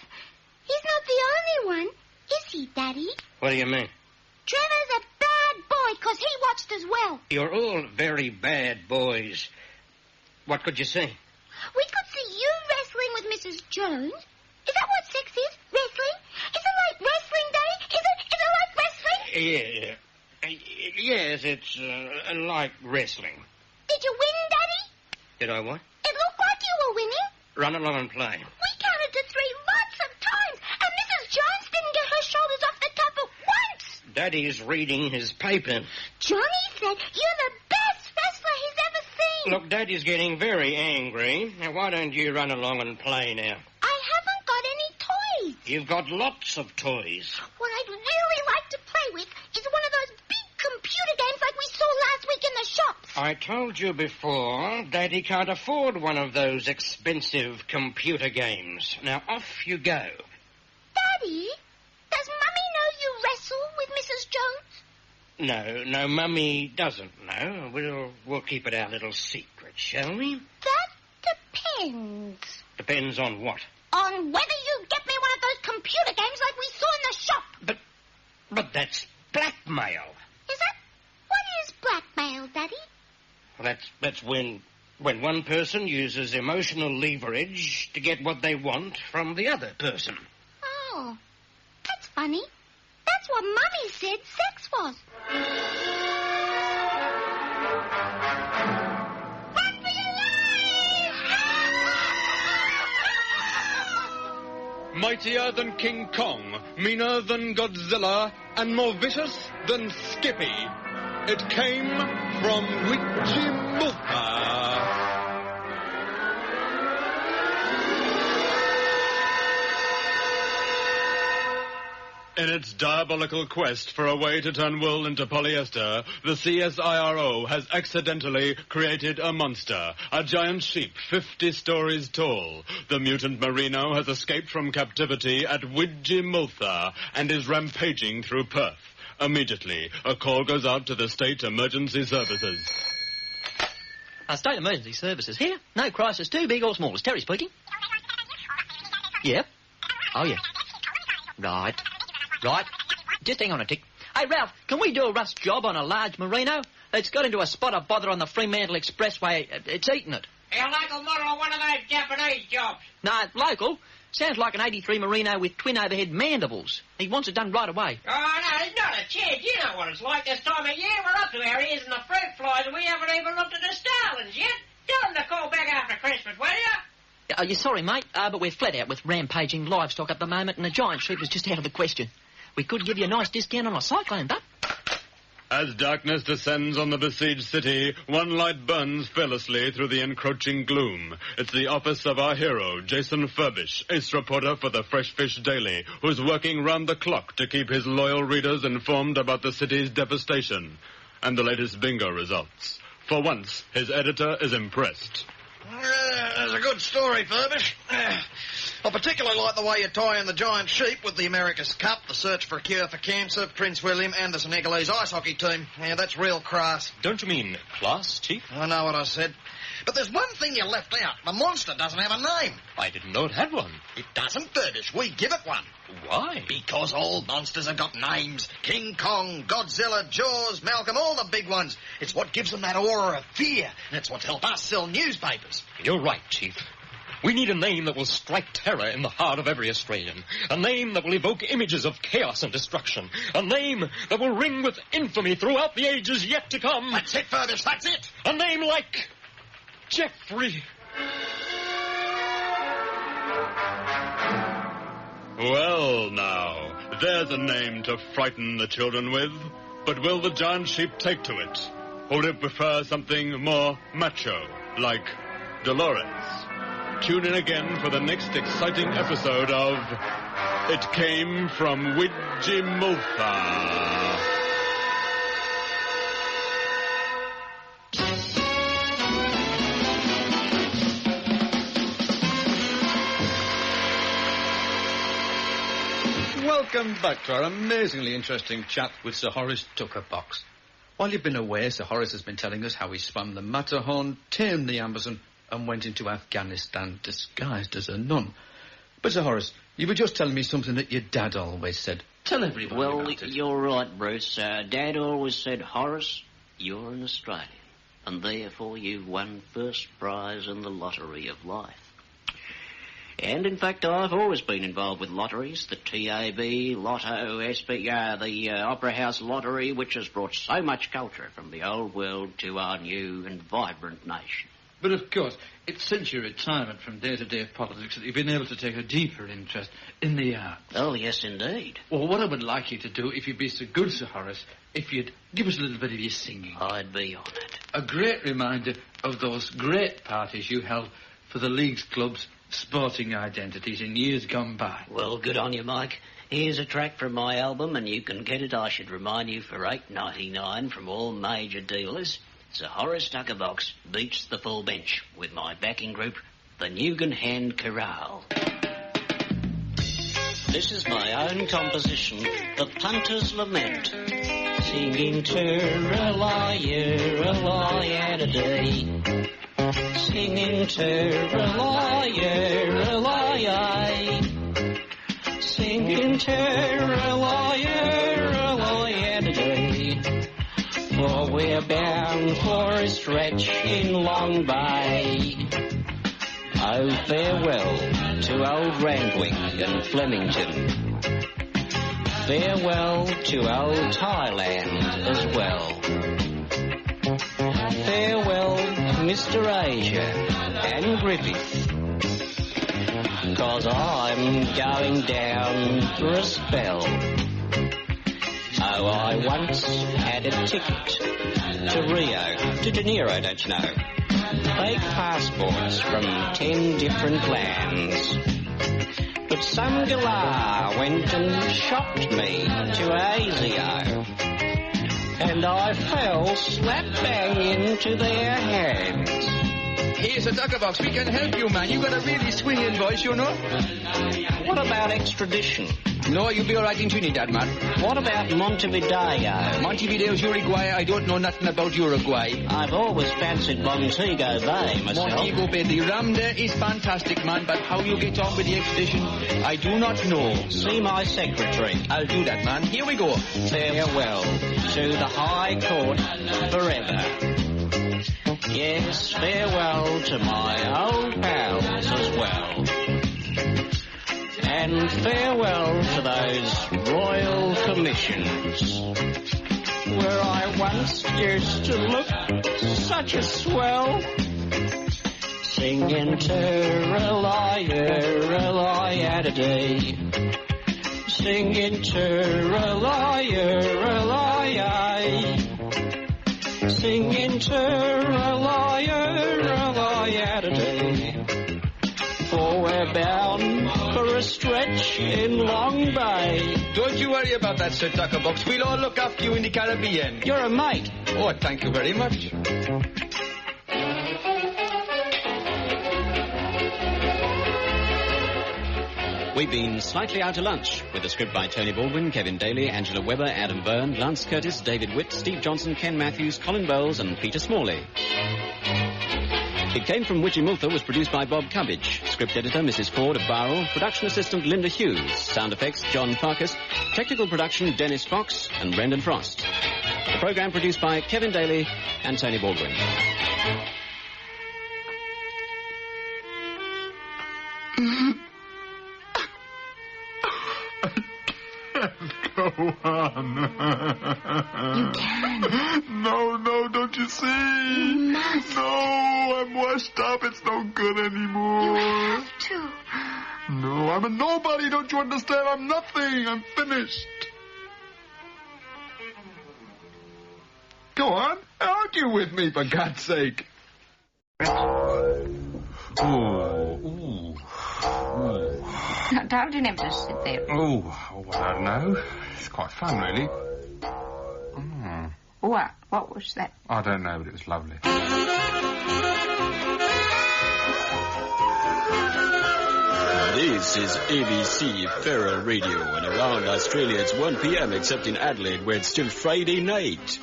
He's not the one, is he, Daddy? What do you mean? Trevor's a bad boy, 'cause he watched as well. You're all very bad boys. What could you see? We could see you wrestling with Mrs. Jones. Is that what sex is? Wrestling? Is it like wrestling, Daddy? Is it like wrestling? Yeah. Yes, it's like wrestling. Did you win, Daddy? Did I what? It looked like you were winning. Run along and play. We counted to 3 lots of times, and Mrs. Jones didn't get her shoulders off the top at once. Daddy's reading his paper. Johnny said you're the best wrestler he's ever seen. Look, Daddy's getting very angry. Now, why don't you run along and play now? I haven't got any toys. You've got lots of toys. What I'd really like to play with is one of those big computer games like we saw last week in the shops. I told you before, Daddy can't afford one of those expensive computer games. Now, off you go. Daddy, does Mummy know you wrestle with Mrs. Jones? No, Mummy doesn't know. We'll keep it our little secret, shall we? That depends. Depends on what? On whether you get me one of those computer games like we saw in the shop. But that's blackmail. Is that? What is blackmail, Daddy? Well, that's when one person uses emotional leverage to get what they want from the other person. Oh, that's funny. That's what Mummy said sex was. Run for your life! Mightier than King Kong, meaner than Godzilla, and more vicious than Skippy. It came from Witchimulpa. In its diabolical quest for a way to turn wool into polyester, the CSIRO has accidentally created a monster, a giant sheep 50 stories tall. The mutant merino has escaped from captivity at Witchimulpa and is rampaging through Perth. Immediately, a call goes out to the State Emergency Services. State Emergency Services here. No crisis too big or small. It's Terry speaking. Yep. Oh, yeah. Right. Just hang on a tick. Hey, Ralph, can we do a rust job on a large merino? It's got into a spot of bother on the Fremantle Expressway. It's eaten it. A local model of one of those Japanese jobs. No, local. Sounds like an 83 merino with twin overhead mandibles. He wants it done right away. Oh, no, there's not a chance. You know what it's like this time of year. We're up to our ears in the fruit flies and we haven't even looked at the starlings yet. Tell them to call back after Christmas, will you? You're sorry, mate, but we're flat out with rampaging livestock at the moment and a giant sheep is just out of the question. We could give you a nice discount on a cyclone, but... As darkness descends on the besieged city, one light burns fearlessly through the encroaching gloom. It's the office of our hero, Jason Furbish, ace reporter for the Fresh Fish Daily, who's working round the clock to keep his loyal readers informed about the city's devastation and the latest bingo results. For once, his editor is impressed. That's a good story, Furbish. I particularly like the way you tie in the giant sheep with the America's Cup, the search for a cure for cancer, Prince William, and the Senegalese ice hockey team. Yeah, that's real crass. Don't you mean class, Chief? I know what I said. But there's one thing you left out. The monster doesn't have a name. I didn't know it had one. It doesn't, Furbish. We give it one. Why? Because all monsters have got names. King Kong, Godzilla, Jaws, Malcolm, all the big ones. It's what gives them that aura of fear. And it's what's helped us sell newspapers. You're right, Chief. We need a name that will strike terror in the heart of every Australian. A name that will evoke images of chaos and destruction. A name that will ring with infamy throughout the ages yet to come. That's it, Furbish, that's it. A name like... Jeffrey. Well, now, there's a name to frighten the children with. But will the giant sheep take to it? Or would it prefer something more macho, like Dolores? Tune in again for the next exciting episode of It Came from Witchimulpa. Welcome back to our amazingly interesting chat with Sir Horace Tuckerbox. While you've been away, Sir Horace has been telling us how he swam the Matterhorn, tamed the Amazon, and went into Afghanistan disguised as a nun. But, Sir Horace, You were just telling me something that your dad always said. Tell everybody about it. You're right, Bruce. Dad always said, Horace, you're an Australian, and therefore you've won first prize in the lottery of life. And, in fact, I've always been involved with lotteries, the TAB, Lotto, SPR, the Opera House Lottery, which has brought so much culture from the old world to our new and vibrant nation. But, of course, it's since your retirement from day-to-day politics that you've been able to take a deeper interest in the arts. Oh, yes, indeed. Well, what I would like you to do, if you'd be so good, Sir Horace, if you'd give us a little bit of your singing. I'd be honoured. A great reminder of those great parties you held for the League's club's sporting identities in years gone by. Well, good on you, Mike. Here's a track from my album, and you can get it, I should remind you, for $8.99 from all major dealers. Sir Horace Tuckerbox beats the full bench with my backing group, the Newgan Hand Chorale. This is my own composition, The Punter's Lament. Singing Ter-a-lie-a-lie-a-day. Singing Ter-a-lie-a-lie-a. Singing Ter-a-lie-a-lie-a-day. For we're bound for a stretch in Long Bay. Oh, farewell to old Randwick and Flemington. Farewell to old Thailand as well. Farewell, Mr. Asia and Griffith. 'Cause I'm going down for a spell. Oh, I once had a ticket to Rio, to De Niro, don't you know? Fake passports from 10 different lands. But some galah went and shopped me to ASIO. And I fell slap bang into their hands. Here's a Tuckerbox. We can help you, man. You got a really swinging voice, you know. What about extradition? No, you'll be all right in Trinidad, man. What about Montevideo? Montevideo's Uruguay. I don't know nothing about Uruguay. I've always fancied Montego Bay myself. Montego Bay. The rum there is fantastic, man, but how you get on with the expedition, I do not know. See my secretary. I'll do that, man. Here we go. Farewell to the High Court forever. Yes, farewell to my old pals as well. And farewell to those royal commissions, where I once used to look such a swell. Singing Ter-a-lie-a-lie-a-day. Singing Ter-a-lie-a-lie-a. Singing Ter-a-lie-a-lie-a-day. For we're bound for a stretch in Long Bay. Don't you worry about that, Sir Tuckerbox. We'll all look after you in the Caribbean. You're a mate. Oh, thank you very much. We've been slightly out to lunch with a script by Tony Baldwin, Kevin Daly, Angela Webber, Adam Byrne, Lance Curtis, David Witt, Steve Johnson, Ken Matthews, Colin Bowles and Peter Smalley. It Came From Witchy-Multha was produced by Bob Cubbage. Script editor Mrs. Ford of Barrel. Production assistant Linda Hughes. Sound effects John Farkas. Technical production Dennis Fox and Brendan Frost. The programme produced by Kevin Daly and Tony Baldwin. Go on. You can. No, don't you see? You must. No, I'm washed up. It's no good anymore. You have to. No, I'm a nobody. Don't you understand? I'm nothing. I'm finished. Go on. Argue with me, for God's sake. Now, don't you never just sit there. Oh, well, I don't know. It's quite fun, really. What? What was that? I don't know, but it was lovely. This is ABC Feral Radio, and around Australia it's 1 p.m. except in Adelaide where it's still Friday night.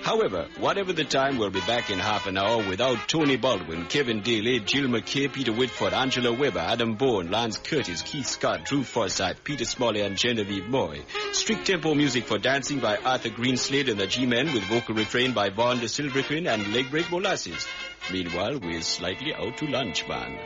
However, whatever the time, we'll be back in half an hour without Tony Baldwin, Kevin Daly, Jill McKay, Peter Whitford, Angela Weber, Adam Bourne, Lance Curtis, Keith Scott, Drew Forsyth, Peter Smalley and Genevieve Moy. Strict tempo music for dancing by Arthur Greenslade and the G-Men with vocal refrain by Vaughn de Silverquin and Leg Break Molasses. Meanwhile, we're slightly out to lunch, man.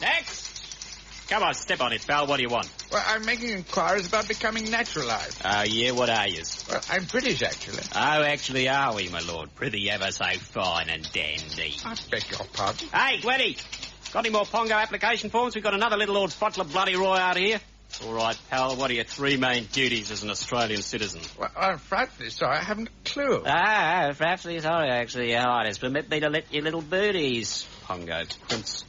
Next! Come on, step on it, pal. What do you want? Well, I'm making inquiries about becoming naturalized. Oh, yeah? What are you? Well, I'm British, actually. Oh, actually are we, my lord? Prithee ever so fine and dandy. I beg your pardon? Hey, Gwenny! Got any more Pongo application forms? We've got another little Lord Frottler Bloody Roy out here. All right, pal, what are your three main duties as an Australian citizen? Well, I'm frightfully sorry. I haven't a clue. Frightfully sorry, actually, Your Highness. Permit me to let your little birdies. Pongo Prince.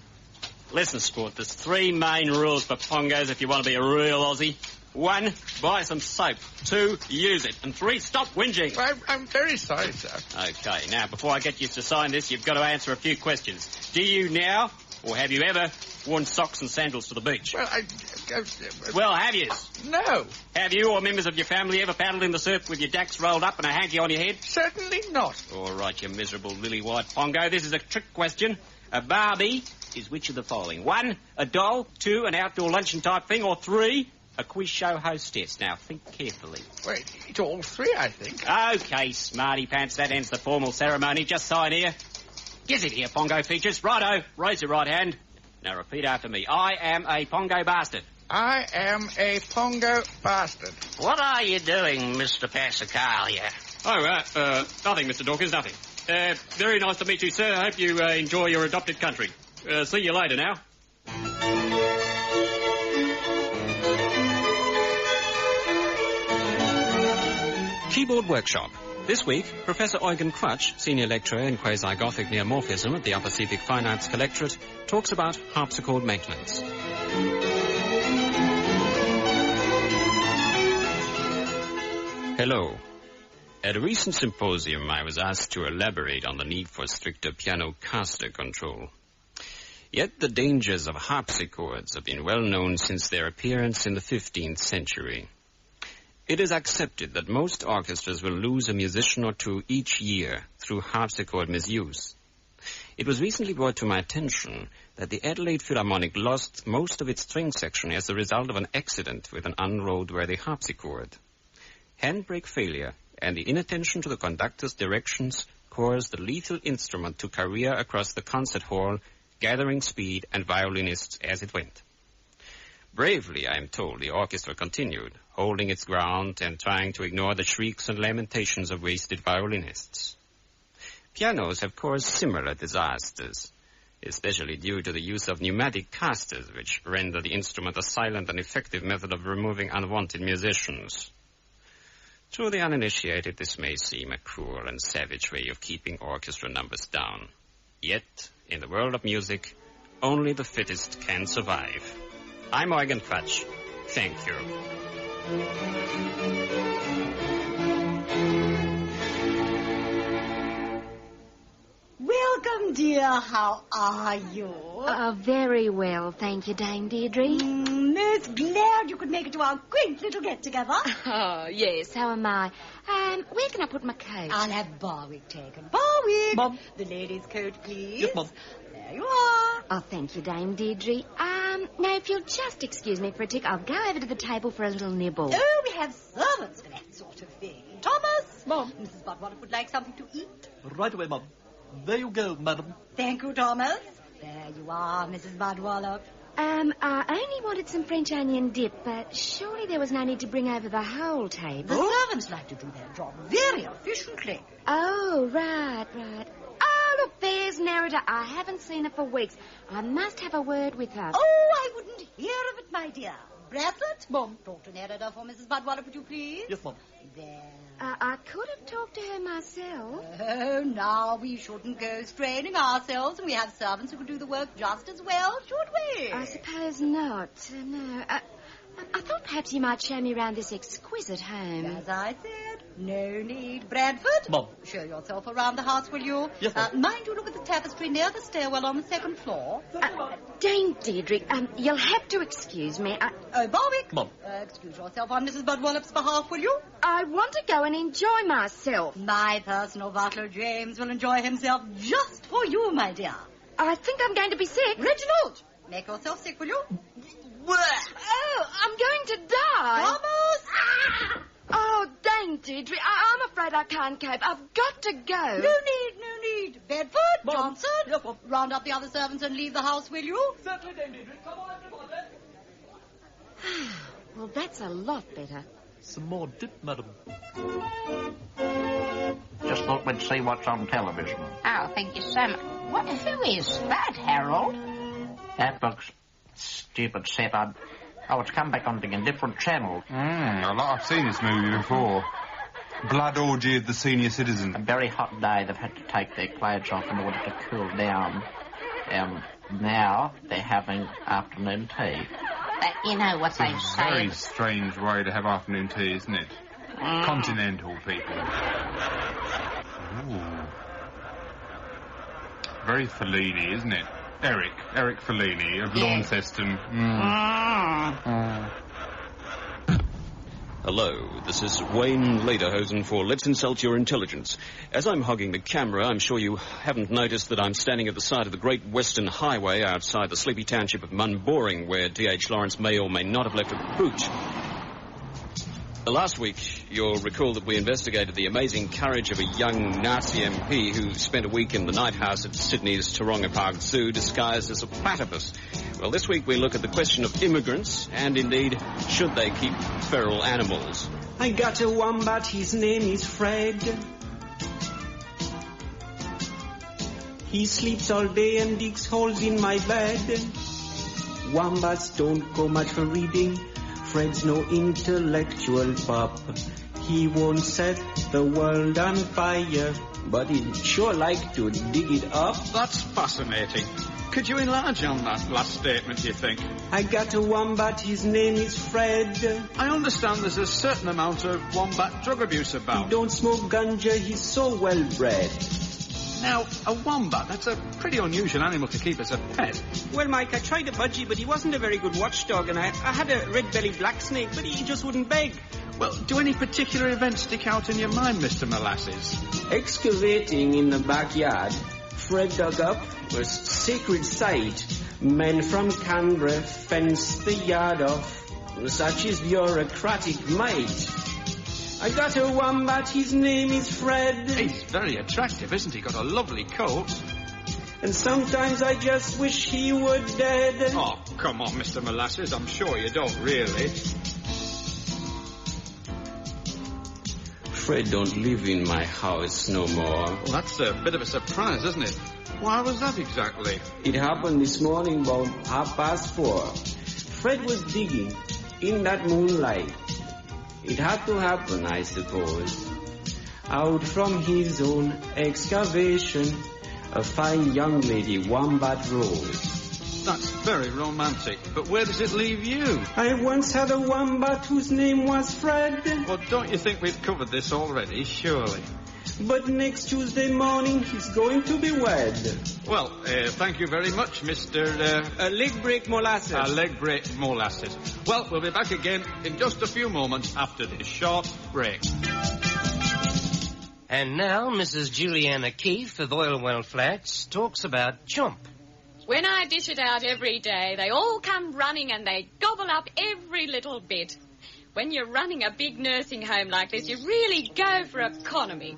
Listen, sport, there's three main rules for Pongos if you want to be a real Aussie. 1, buy some soap. 2, use it. And 3, stop whinging. Well, I'm very sorry, sir. Okay, now, before I get you to sign this, you've got to answer a few questions. Do you now, or have you ever, worn socks and sandals to the beach? Well, Well, have you? No. Have you or members of your family ever paddled in the surf with your dacks rolled up and a hanky on your head? Certainly not. All right, you miserable lily-white Pongo. This is a trick question. A Barbie is which of the following? 1, a doll. 2, an outdoor luncheon type thing. Or 3, a quiz show hostess. Now, think carefully. Wait, it's all 3, I think. Okay, smarty pants, that ends the formal ceremony. Just sign here. Get it here, Pongo features. Righto, raise your right hand. Now repeat after me. I am a Pongo bastard. I am a Pongo bastard. What are you doing, Mr. Passacalia? Oh, nothing, Mr. Dawkins, nothing. Very nice to meet you, sir. I hope you enjoy your adopted country. See you later now. Keyboard Workshop. This week, Professor Eugen Crutch, Senior Lecturer in Quasi-Gothic Neomorphism at the Upper Pacific Fine Arts Collectorate, talks about harpsichord maintenance. Hello. At a recent symposium, I was asked to elaborate on the need for stricter piano caster control. Yet the dangers of harpsichords have been well known since their appearance in the 15th century. It is accepted that most orchestras will lose a musician or two each year through harpsichord misuse. It was recently brought to my attention that the Adelaide Philharmonic lost most of its string section as a result of an accident with an unroadworthy harpsichord. Handbrake failure and the inattention to the conductor's directions caused the lethal instrument to career across the concert hall, gathering speed and violinists as it went. Bravely, I am told, the orchestra continued, holding its ground and trying to ignore the shrieks and lamentations of wasted violinists. Pianos have caused similar disasters, especially due to the use of pneumatic casters, which render the instrument a silent and effective method of removing unwanted musicians. To the uninitiated, this may seem a cruel and savage way of keeping orchestra numbers down. Yet, in the world of music, only the fittest can survive. I'm Eugen Crutch. Thank you. Welcome, dear. How are you? Very well, thank you, Dame Deirdre. Most glad you could make it to our quaint little get-together. Oh, yes, how am I? Where can I put my coat? I'll have Barwick taken. Barwick! Mum. The lady's coat, please. Yes, Mum. There you are. Oh, thank you, Dame Deirdre. Now, if you'll just excuse me for a tick, I'll go over to the table for a little nibble. Oh, we have servants for that sort of thing. Thomas! Mum. Mrs. Budwallop would like something to eat. Right away, Mum. There you go, madam. Thank you, Thomas. There you are, Mrs. Budwallop. I only wanted some French onion dip, but surely there was no need to bring over the whole table. The servants like to do their job very efficiently. Oh, right. Oh, look, there's Nerida. I haven't seen her for weeks. I must have a word with her. Oh, I wouldn't hear of it, my dear. Brassett? Mum. Talk to Nerida for Mrs. Budwallop, would you please? Yes, Mum. There. I could have talked to her myself. Oh, now we shouldn't go straining ourselves, and we have servants who can do the work just as well, should we? I suppose not. No. I thought perhaps you might show me around this exquisite home. As I said, No need. Bradford? Mum. Show yourself around the house, will you? Yes, Mum. Mind you look at the tapestry near the stairwell on the second floor. Dame Deirdre, you'll have to excuse me. Barwick? Mum. Excuse yourself on Mrs. Budwallop's behalf, will you? I want to go and enjoy myself. My personal butler, James, will enjoy himself just for you, my dear. I think I'm going to be sick. Reginald! Make yourself sick, will you? Oh, I'm going to die. Thomas! Oh, Dame Deirdre, I'm afraid I can't cope. I've got to go. No need. Bedford, Mom. Johnson, look, round up the other servants and leave the house, will you? Certainly, Dame Deirdre. Come on, everybody. Well, that's a lot better. Some more dip, madam. Just thought we'd see what's on television. Oh, thank you so much. Who is that, Harold? That looks stupid set. It's come back on a different channel. I've seen this movie before. Blood Orgy of the Senior Citizen. A very hot day, they've had to take their clothes off in order to cool down. Now they're having afternoon tea. You know what they say. Very strange way to have afternoon tea, isn't it? Continental people. Ooh. Very Fellini, isn't it? Eric Fellini of Launceston. Hello, this is Wayne Lederhosen for Let's Insult Your Intelligence. As I'm hogging the camera, I'm sure you haven't noticed that I'm standing at the side of the Great Western Highway outside the sleepy township of Munboring, where D.H. Lawrence may or may not have left a pooch. Last week, you'll recall that we investigated the amazing courage of a young Nazi MP who spent a week in the night house at Sydney's Taronga Park Zoo disguised as a platypus. Well, this week we look at the question of immigrants and, indeed, should they keep feral animals. I got a wombat, his name is Fred. He sleeps all day and digs holes in my bed. Wombats don't go much for reading. Fred's no intellectual pup. He won't set the world on fire, but he'd sure like to dig it up. That's fascinating. Could you enlarge on that last statement, do you think? I got a wombat, his name is Fred. I understand there's a certain amount of wombat drug abuse about. He don't smoke ganja, he's so well bred. Now, a wombat, that's a pretty unusual animal to keep as a pet. Well, Mike, I tried a budgie, but he wasn't a very good watchdog, and I had a red-bellied black snake, but he just wouldn't beg. Well, do any particular events stick out in your mind, Mr. Molasses? Excavating in the backyard, Fred dug up a sacred site. Men from Canberra fenced the yard off. Such is bureaucratic might. I got a wombat, his name is Fred. He's very attractive, isn't he? Got a lovely coat. And sometimes I just wish he were dead. Oh, come on, Mr. Molasses, I'm sure you don't really. Fred don't live in my house no more. Well, that's a bit of a surprise, isn't it? Why was that exactly? It happened this morning about 4:30. Fred was digging in that moonlight. It had to happen, I suppose. Out from his own excavation, a fine young lady wombat rose. That's very romantic, but where does it leave you? I once had a wombat whose name was Fred. Well, don't you think we've covered this already, surely? But next Tuesday morning, he's going to be wed. Well, thank you very much, Mr. Leg break molasses. Leg break molasses. Well, we'll be back again in just a few moments after this short break. And now, Mrs. Juliana Keefe of Oilwell Flats talks about chomp. When I dish it out every day, they all come running and they gobble up every little bit. When you're running a big nursing home like this, you really go for economy.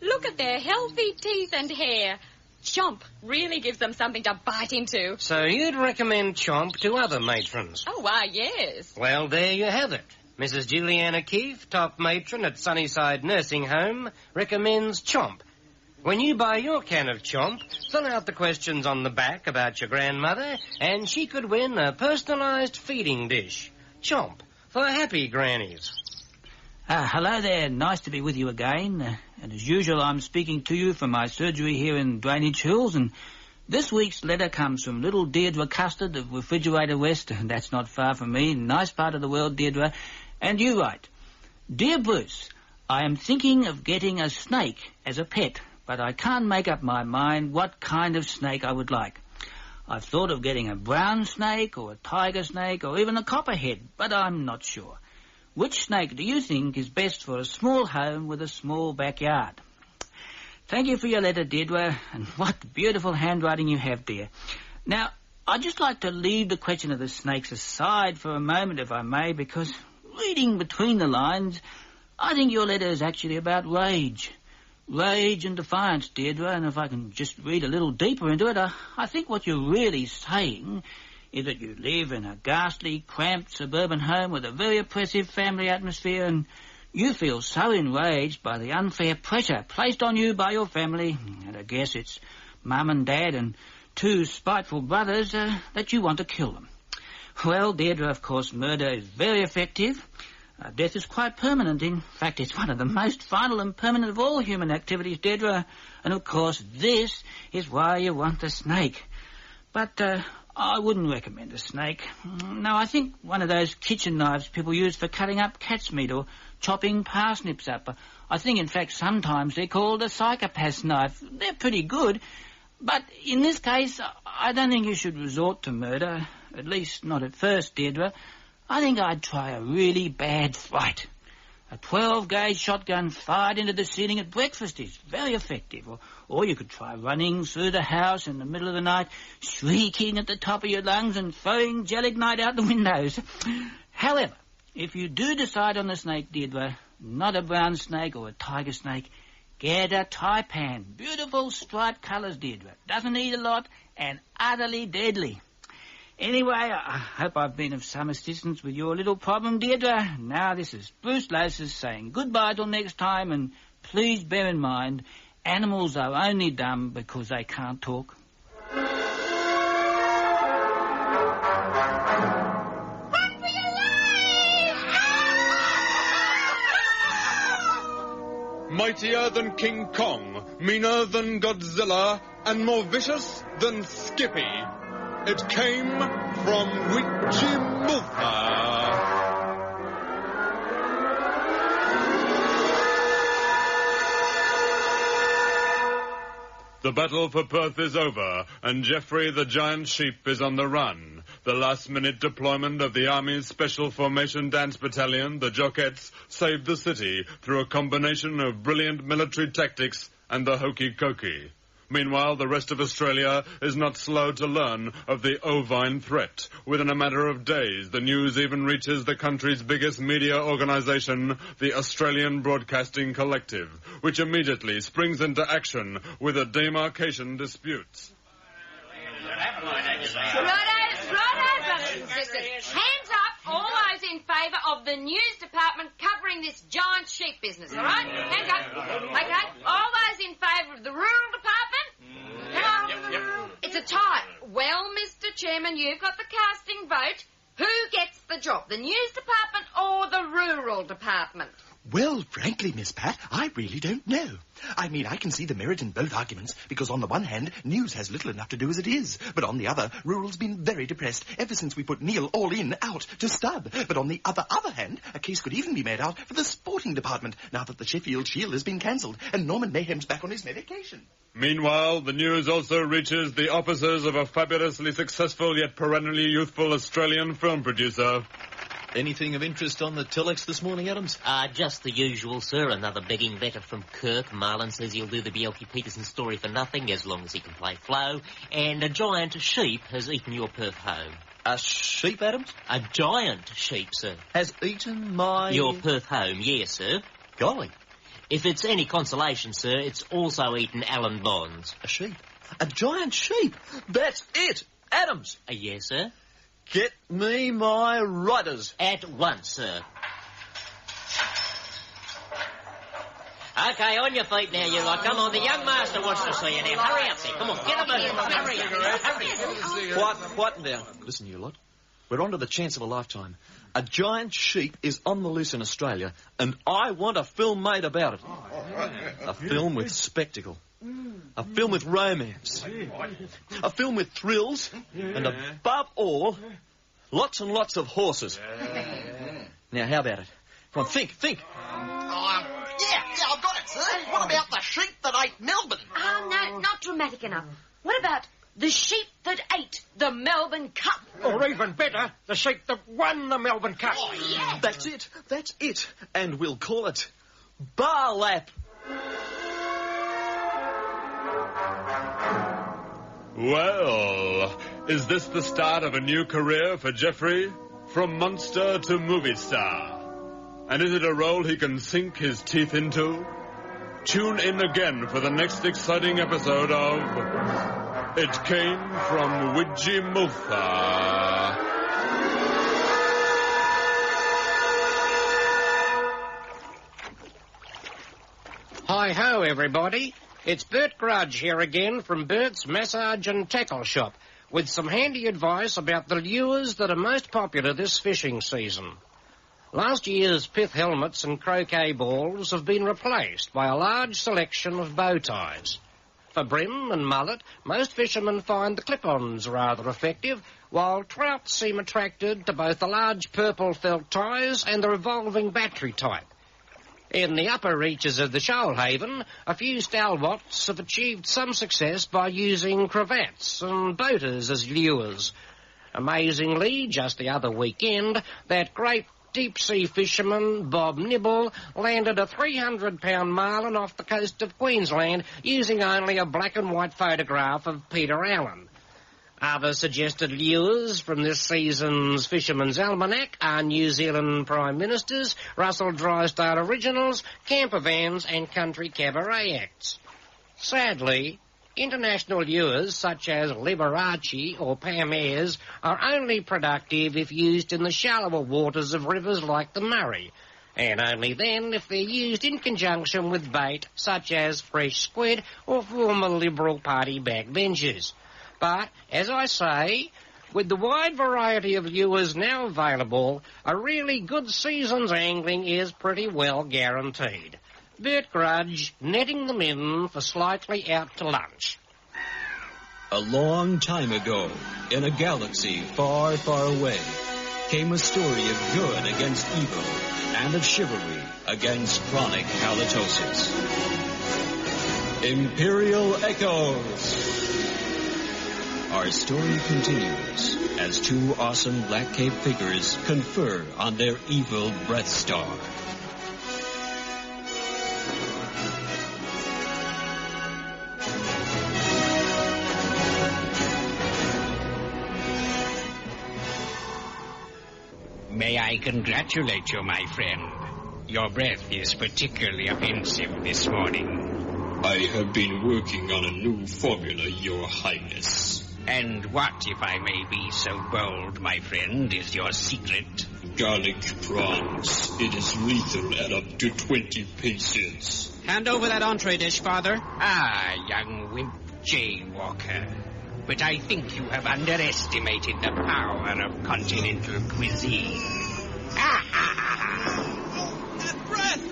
Look at their healthy teeth and hair. Chomp really gives them something to bite into. So you'd recommend chomp to other matrons? Oh, why, yes. Well, there you have it. Mrs. Juliana Keefe, top matron at Sunnyside Nursing Home, recommends chomp. When you buy your can of chomp, fill out the questions on the back about your grandmother, and she could win a personalised feeding dish. Chomp, for happy grannies. Hello there. Nice to be with you again. And as usual, I'm speaking to you from my surgery here in Drainage Hills, and this week's letter comes from little Deirdre Custard of Refrigerator West, and that's not far from me. Nice part of the world, Deirdre. And you write, Dear Bruce, I am thinking of getting a snake as a pet, but I can't make up my mind what kind of snake I would like. I've thought of getting a brown snake or a tiger snake or even a copperhead, but I'm not sure. Which snake do you think is best for a small home with a small backyard? Thank you for your letter, Deirdre, and what beautiful handwriting you have, dear. Now, I'd just like to leave the question of the snakes aside for a moment, if I may, because reading between the lines, I think your letter is actually about rage. Rage and defiance, Deirdre, and if I can just read a little deeper into it, I think what you're really saying is that you live in a ghastly, cramped suburban home with a very oppressive family atmosphere, and you feel so enraged by the unfair pressure placed on you by your family, and I guess it's Mum and Dad and 2 spiteful brothers, that you want to kill them. Well, Deirdre, of course, murder is very effective. Death is quite permanent. In fact, it's one of the most final and permanent of all human activities, Deirdre. And, of course, this is why you want the snake. But I wouldn't recommend a snake. No, I think one of those kitchen knives people use for cutting up cat's meat or chopping parsnips up. I think, in fact, sometimes they're called a psychopath's knife. They're pretty good. But in this case, I don't think you should resort to murder. At least not at first, Deirdre. I think I'd try a really bad fright. A 12-gauge shotgun fired into the ceiling at breakfast is very effective. Or you could try running through the house in the middle of the night, shrieking at the top of your lungs and throwing gelignite out the windows. However, if you do decide on the snake, Deirdre, not a brown snake or a tiger snake, get a taipan. Beautiful striped colours, Deirdre. Doesn't eat a lot and utterly deadly. Anyway, I hope I've been of some assistance with your little problem, Deirdre. Now, this is Bruce Loses saying goodbye till next time, and please bear in mind, animals are only dumb because they can't talk. Mightier than King Kong, meaner than Godzilla, and more vicious than Skippy. It came from Witchy-Multha. The battle for Perth is over, and Geoffrey the Giant Sheep is on the run. The last-minute deployment of the Army's Special Formation Dance Battalion, the Jockettes, saved the city through a combination of brilliant military tactics and the hokey-cokey. Meanwhile, the rest of Australia is not slow to learn of the ovine threat. Within a matter of days, the news even reaches the country's biggest media organisation, the Australian Broadcasting Collective, which immediately springs into action with a demarcation dispute. Righto, brothers and sisters. Hands up, all those in favour of the news department covering this giant sheep business, all right? Hands up. Okay, all those in favour of the rural department? Come on. It's a tie. Well, Mr. Chairman, you've got the casting vote. Who gets the job, the news department or the rural department? Well, frankly, Miss Pat, I really don't know. I mean, I can see the merit in both arguments, because on the one hand, news has little enough to do as it is. But on the other, rural's been very depressed ever since we put Neil all in out to Stubb. But on the other hand, a case could even be made out for the sporting department, now that the Sheffield Shield has been cancelled and Norman Mayhem's back on his medication. Meanwhile, the news also reaches the offices of a fabulously successful yet perennially youthful Australian film producer. Anything of interest on the telex this morning, Adams? Just the usual, sir. Another begging letter from Kirk. Marlon says he'll do the Bjelke Peterson story for nothing, as long as he can play Flo. And a giant sheep has eaten your Perth home. A sheep, Adams? A giant sheep, sir. Has eaten my... Your Perth home, yes, sir. Golly. If it's any consolation, sir, it's also eaten Alan Bonds. A sheep? A giant sheep? That's it! Adams! Yes, sir. Get me my riders. At once, sir. Okay, on your feet now, you lot. Come on, the young master wants to see you now. Hurry up there. Come on, get up there. Hurry. Quieten down. Listen, you lot. We're on to the chance of a lifetime. A giant sheep is on the loose in Australia, and I want a film made about it. A film with spectacle. A film with romance. A film with thrills. And above all, lots and lots of horses. Now, how about it? Come on, think. Yeah, What about the sheep that ate Melbourne? Oh, no, not dramatic enough. What about the sheep that ate the Melbourne Cup? Or even better, the sheep that won the Melbourne Cup. Oh, yeah. That's it. And we'll call it Bar Lap. Well, is this the start of a new career for Geoffrey? From monster to movie star. And is it a role he can sink his teeth into? Tune in again for the next exciting episode of It Came from Widgymutha. Hi-ho, everybody. It's Bert Grudge here again from Bert's Massage and Tackle Shop with some handy advice about the lures that are most popular this fishing season. Last year's pith helmets and croquet balls have been replaced by a large selection of bow ties. For brim and mullet, most fishermen find the clip-ons rather effective, while trout seem attracted to both the large purple felt ties and the revolving battery type. In the upper reaches of the Shoalhaven, a few stalwarts have achieved some success by using cravats and boaters as lures. Amazingly, just the other weekend, that great deep-sea fisherman, Bob Nibble, landed a 300-pound marlin off the coast of Queensland using only a black-and-white photograph of Peter Allen. Other suggested lures from this season's Fisherman's Almanac are New Zealand Prime Ministers, Russell Drysdale Originals, camper vans and country cabaret acts. Sadly, international lures such as Liberace or Pam Ayres are only productive if used in the shallower waters of rivers like the Murray, and only then if they're used in conjunction with bait such as fresh squid or former Liberal Party backbenchers. But, as I say, with the wide variety of lures now available, a really good season's angling is pretty well guaranteed. Bert Grudge, netting them in for slightly out to lunch. A long time ago, in a galaxy far, far away, came a story of good against evil and of chivalry against chronic halitosis. Imperial Echoes. Our story continues as two awesome Black Cape figures confer on their evil Breath Star. May I congratulate you, my friend. Your breath is particularly offensive this morning. I have been working on a new formula, Your Highness. And what, if I may be so bold, my friend, is your secret? Garlic prawns. It is lethal at up to 20 paces. Hand over that entree dish, Father. Ah, young wimp Jaywalker. But I think you have underestimated the power of continental cuisine. Ah, ha, ha, ha. That breath!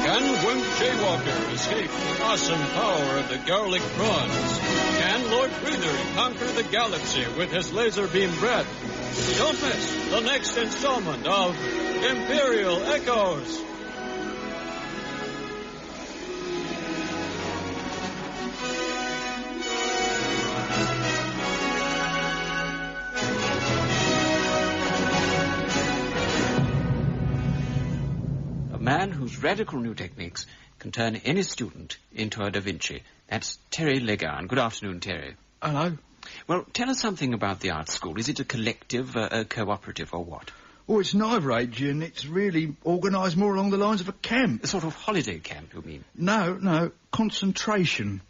Can Wimp Jaywalker escape the awesome power of the garlic prawns? Can Lord Breather conquer the galaxy with his laser beam breath? Don't miss the next installment of Imperial Echoes. A man whose radical new techniques can turn any student into a Da Vinci. That's Terry Legan. Good afternoon, Terry. Hello. Well, tell us something about the art school. Is it a collective, a cooperative, or what? Oh, it's neither, Adrian. It's really organised more along the lines of a camp. A sort of holiday camp, you mean? No, concentration.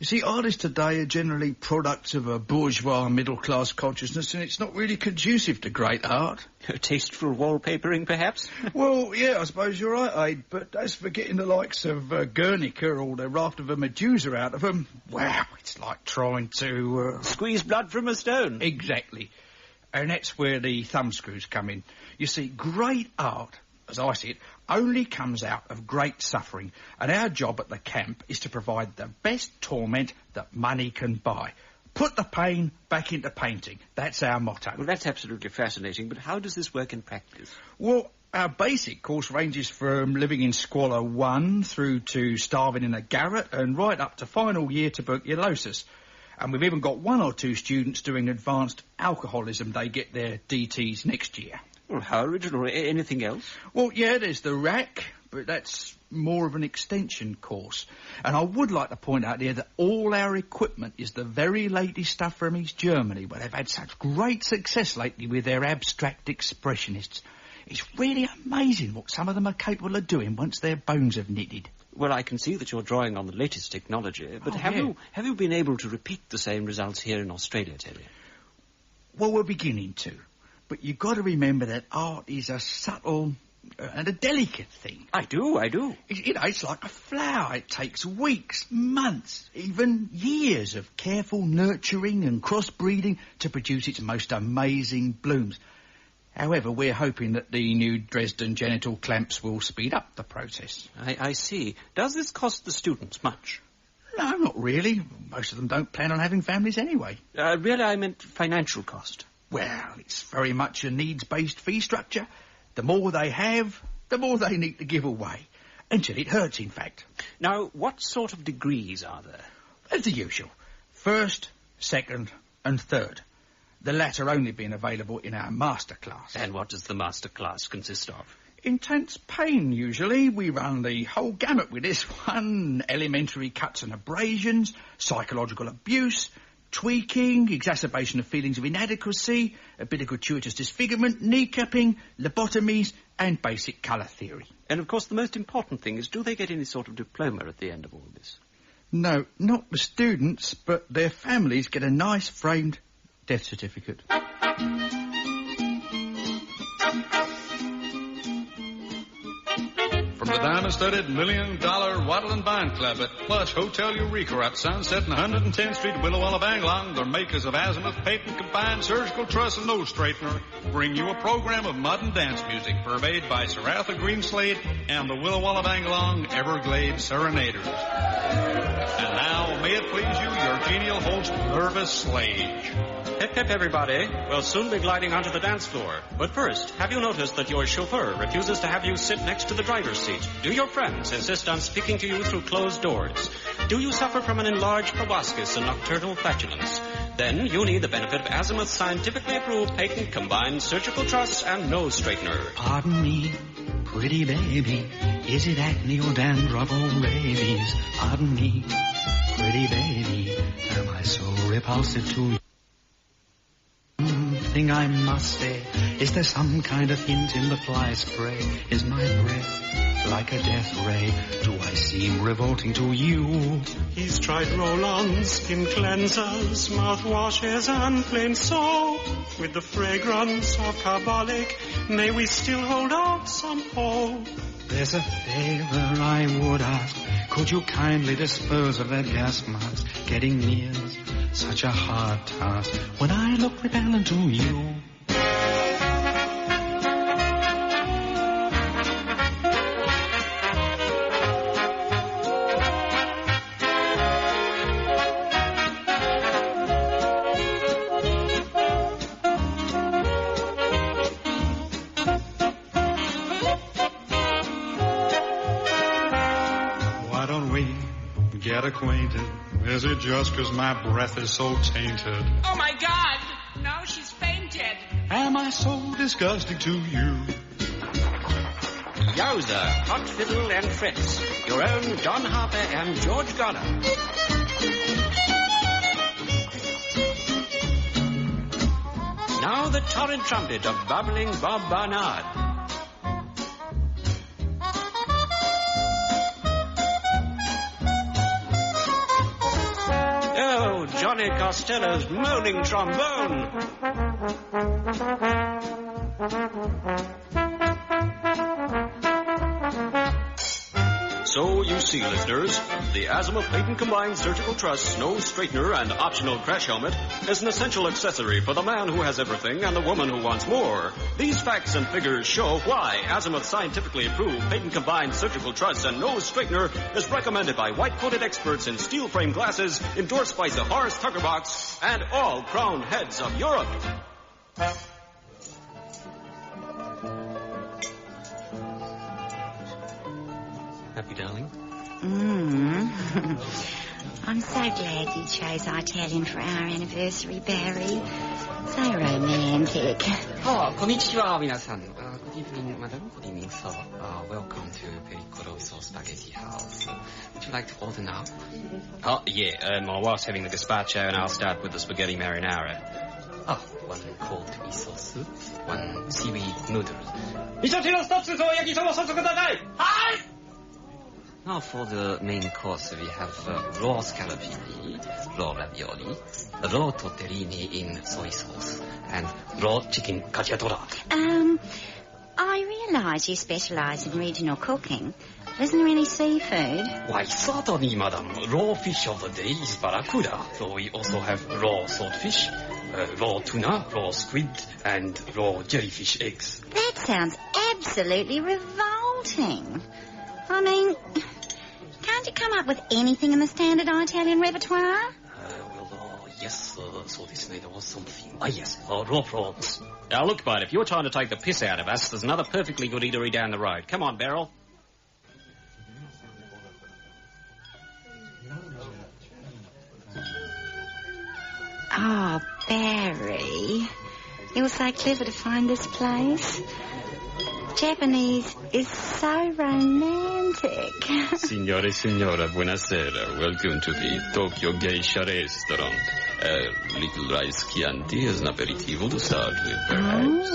You see, artists today are generally products of a bourgeois middle-class consciousness, and it's not really conducive to great art. Tasteful wallpapering, perhaps? Well, yeah, I suppose you're right, Aid, but as for getting the likes of Guernica or the raft of a Medusa out of them, wow, it's like trying to... Squeeze blood from a stone. Exactly. And that's where the thumbscrews come in. You see, great art, as I see it, only comes out of great suffering, and our job at the camp is to provide the best torment that money can buy. Put the pain back into painting. That's our motto. Well, that's absolutely fascinating, but how does this work in practice? Well, our basic course ranges from living in squalor 1 through to starving in a garret and right up to final year tuberculosis. And we've even got 1 or 2 students doing advanced alcoholism. They get their DTs next year. Well, how original. Anything else? Well, yeah, there's the rack, but that's more of an extension course. And I would like to point out here that all our equipment is the very latest stuff from East Germany, where they've had such great success lately with their abstract expressionists. It's really amazing what some of them are capable of doing once their bones have knitted. Well, I can see that you're drawing on the latest technology, but have you been able to repeat the same results here in Australia, Terry? Well, we're beginning to. But you've got to remember that art is a subtle and a delicate thing. I do. It's like a flower. It takes weeks, months, even years of careful nurturing and crossbreeding to produce its most amazing blooms. However, we're hoping that the new Dresden genital clamps will speed up the process. I see. Does this cost the students much? No, not really. Most of them don't plan on having families anyway. Really, I meant financial cost. Well, it's very much a needs-based fee structure. The more they have, the more they need to give away. Until it hurts, in fact. Now, what sort of degrees are there? As the usual. 1st, 2nd and 3rd. The latter only being available in our master class. And what does the master class consist of? Intense pain, usually. We run the whole gamut with this one. Elementary cuts and abrasions, psychological abuse, tweaking, exacerbation of feelings of inadequacy, a bit of gratuitous disfigurement, kneecapping, lobotomies, and basic colour theory. And, of course, the most important thing is, do they get any sort of diploma at the end of all this? No, not the students, but their families get a nice framed death certificate. From the diamond-studded $1 million Wattle and Vine Club at Plush Hotel Eureka at Sunset and 110th Street, Willowalla, Banglong, the makers of Azimuth Patent Combined Surgical Truss and Nose Straightener bring you a program of modern dance music purveyed by Sir Arthur Greenslade and the Willowalla, Banglong Everglades Serenaders. And now, may it please you, your genial host, Nervous Slade. Hip, hip, everybody. We'll soon be gliding onto the dance floor. But first, have you noticed that your chauffeur refuses to have you sit next to the driver's seat? Do your friends insist on speaking to you through closed doors? Do you suffer from an enlarged proboscis and nocturnal flatulence? Then you need the benefit of Azimuth's scientifically approved patent combined surgical truss and nose straightener. Pardon me, pretty baby. Is it acne or dandruff or rabies? Pardon me, pretty baby. Am I so repulsive to you? Thing I must say, is there some kind of hint in the fly spray? Is my breath like a death ray? Do I seem revolting to you? He's tried roll-ons, skin cleansers, mouthwashes and plain soap. With the fragrance of carbolic, may we still hold out some hope? There's a favor I would ask. Could you kindly dispose of that gas mask? Getting near's such a hard task when I look repellent to you. Why don't we get acquainted? Is it just 'cause my breath is so tainted? Oh, my God! No, she's fainted. Am I so disgusting to you? Yowza, Hot Fiddle and Fritz. Your own Don Harper and George Goddard. Now the torrid trumpet of bubbling Bob Barnard. Oh, Johnny Costello's moaning trombone. So you you see, listeners, the Azimuth Patent Combined Surgical Truss Nose Straightener and Optional Crash Helmet is an essential accessory for the man who has everything and the woman who wants more. These facts and figures show why Azimuth scientifically approved Patent Combined Surgical Truss and Nose Straightener is recommended by white-coated experts in steel frame glasses, endorsed by Sir Horace Tuckerbox and all crowned heads of Europe. Happy, darling? I'm so glad you chose Italian for our anniversary, Barry. So romantic. Oh, konnichiwa, minasan. Good evening, madam. Good evening, sir. Welcome to Pericolo Spaghetti House. Would you like to order now? Oh, yeah. My wife's having the gazpacho, and I'll start with the spaghetti marinara. Oh, one cold miso soup, one seaweed noodles. Now for the main course, we have raw scallopini, raw ravioli, raw tortellini in soy sauce, and raw chicken cacciatora. I realise you specialise in regional cooking. Isn't there any seafood? Why, certainly, madam. Raw fish of the day is barracuda, though we also have raw saltfish, raw tuna, raw squid, and raw jellyfish eggs. That sounds absolutely revolting. I mean, can't you come up with anything in the standard Italian repertoire? Yes, so this night there was something. Yes, raw prawns. Now, look, bud, if you're trying to take the piss out of us, there's another perfectly good eatery down the road. Come on, Beryl. Oh, Barry. You were so clever to find this place. Japanese is so romantic. Signore, signora, buonasera. Welcome to the Tokyo Geisha restaurant. Little rice chianti as an aperitivo to start with, perhaps.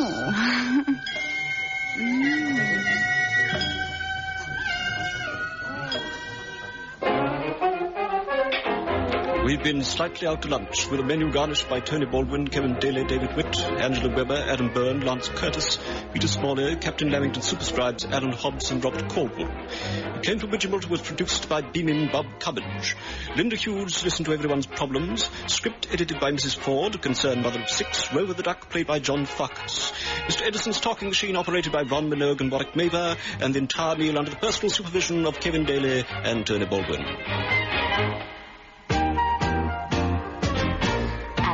We've been slightly out to lunch with a menu garnished by Tony Baldwin, Kevin Daly, David Witt, Angela Weber, Adam Byrne, Lance Curtis, Peter Smalley, Captain Lamington Superscribes, Alan Hobbs and Robert Caldwell. It Came to Bridgemoor was produced by Beamin Bob Cubbage. Linda Hughes listened to everyone's problems. Script edited by Mrs. Ford, concerned mother of 6, Rover the Duck played by John Fox. Mr. Edison's talking machine operated by Ron Minogue and Warwick Maver, and the entire meal under the personal supervision of Kevin Daly and Tony Baldwin.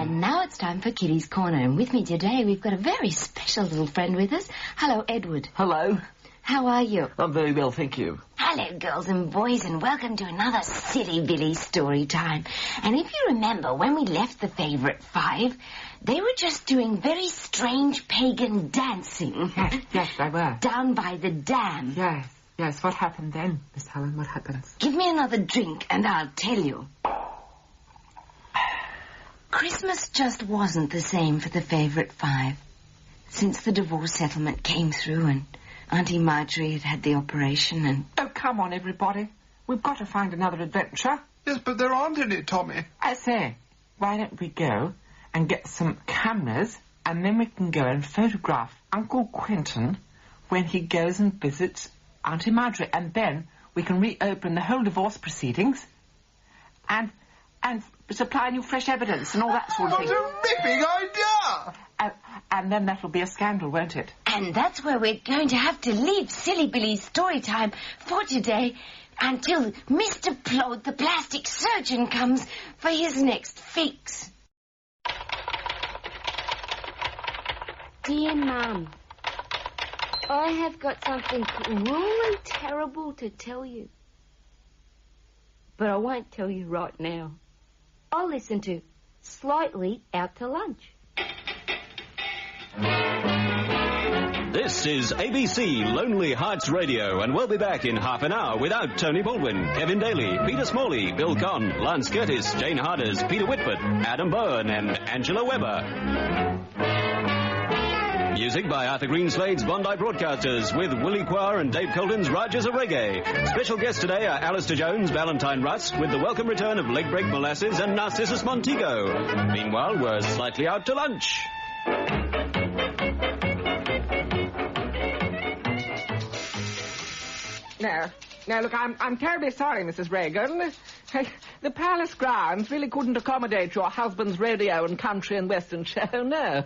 Now it's time for Kitty's Corner, and with me today we've got a very special little friend with us. Hello, Edward. Hello. How are you? I'm very well, thank you. Hello, girls and boys, and welcome to another Silly Billy story time. And if you remember, when we left the favourite 5, they were just doing very strange pagan dancing. Yes, they were. Down by the dam. Yes, what happened then, Miss Helen? What happens? Give me another drink and I'll tell you. Christmas just wasn't the same for the favourite 5. Since the divorce settlement came through and Auntie Marjorie had the operation and... Oh, come on, everybody. We've got to find another adventure. Yes, but there aren't any, Tommy. I say, why don't we go and get some cameras and then we can go and photograph Uncle Quentin when he goes and visits Auntie Marjorie, and then we can reopen the whole divorce proceedings and supply new fresh evidence and all that sort of thing. What a ripping idea! And then that'll be a scandal, won't it? And that's where we're going to have to leave Silly Billy's story time for today until Mr. Plod, the plastic surgeon, comes for his next fix. Dear Mum, I have got something cruel and terrible to tell you. But I won't tell you right now. I'll listen to Slightly Out to Lunch. This is ABC Lonely Hearts Radio, and we'll be back in half an hour without Tony Baldwin, Kevin Daly, Peter Smalley, Bill Conn, Lance Curtis, Jane Harders, Peter Whitford, Adam Byrne, and Angela Weber. Music by Arthur Greenslade's Bondi Broadcasters, with Willie Quar and Dave Colton's Rogers of Reggae. Special guests today are Alistair Jones, Valentine Rusk, with the welcome return of Leg Break Molasses and Narcissus Montego. Meanwhile, we're slightly out to lunch. Now, look, I'm terribly sorry, Mrs. Reagan. The palace grounds really couldn't accommodate your husband's rodeo and country and western show, no.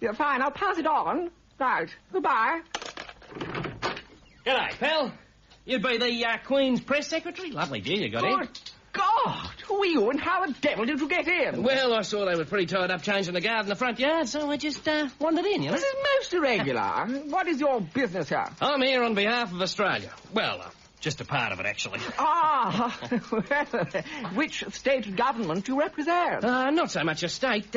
You're fine, I'll pass it on. Right, goodbye. G'day, pal. You'd be the Queen's press secretary? Lovely deal you got in. Good God! Who are you and how the devil did you get in? Well, I saw they were pretty tied up changing the guard in the front yard, so I just wandered in, you know. This is most irregular. What is your business here? I'm here on behalf of Australia. Well, just a part of it, actually. Ah, well, which state government do you represent? Not so much a state,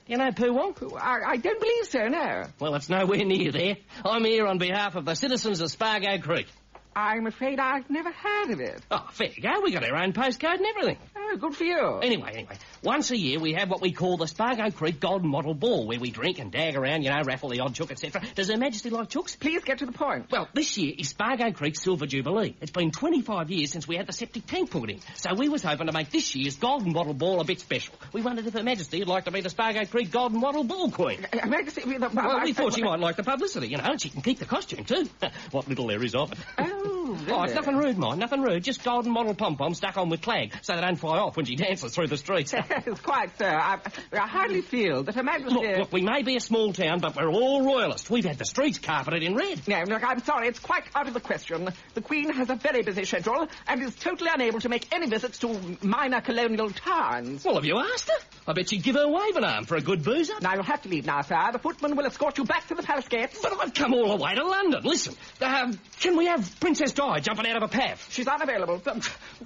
you know Poo Wong? I don't believe so, no. Well, it's nowhere near there. I'm here on behalf of the citizens of Spargo Creek. I'm afraid I've never heard of it. Oh, fair go. We got our own postcode and everything. Oh, good for you. Anyway, once a year we have what we call the Spargo Creek Golden Model Ball, where we drink and dag around, you know, raffle the odd chook, etc. Does Her Majesty like chooks? Please get to the point. Well, this year is Spargo Creek's Silver Jubilee. It's been 25 years since we had the septic tank put in, so we was hoping to make this year's Golden Model Ball a bit special. We wondered if Her Majesty would like to be the Spargo Creek Golden Model Ball Queen. Her Majesty... Well, we thought she might like the publicity, you know, and she can keep the costume, too. What little there is of it. Oh, really? Oh, it's nothing rude, mind, nothing rude. Just golden model pom-poms stuck on with clag so they don't fly off when she dances through the streets. Yes, quite, sir. I hardly feel that Her Majesty... Look, we may be a small town, but we're all royalists. We've had the streets carpeted in red. No, look, I'm sorry. It's quite out of the question. The Queen has a very busy schedule and is totally unable to make any visits to minor colonial towns. Well, have you asked her? I bet she'd give her waving arm for a good boozer. Now, you'll have to leave now, sir. The footman will escort you back to the palace gates. But I've come all the way to London. Listen, can we have Princess Di jumping out of a pav? She's unavailable.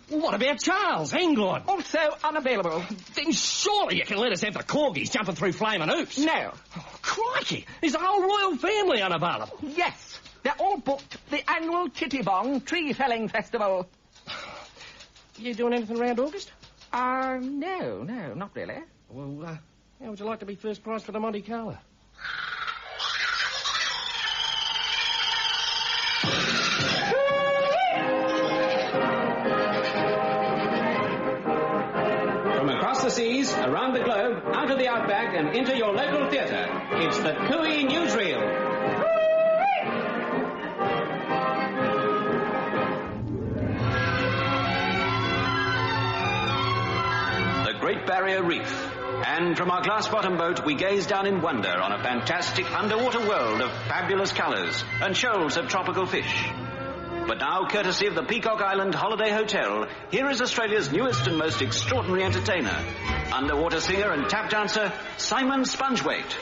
What about Charles, England? Also unavailable. Then surely you can let us have the corgis jumping through flaming hoops. No. Oh, crikey, is the whole royal family unavailable? Yes. They're all booked. The annual Tittybong Tree Felling Festival. You doing anything around August? No, not really. Well, how would you like to be first prize for the Monte Carlo? From across the seas, around the globe, out of the outback and into your local theatre, it's the Cooey Newsreel. Great Barrier Reef. And from our glass-bottom boat, we gaze down in wonder on a fantastic underwater world of fabulous colours and shoals of tropical fish. But now, courtesy of the Peacock Island Holiday Hotel, here is Australia's newest and most extraordinary entertainer, underwater singer and tap dancer, Simon Spongewaite.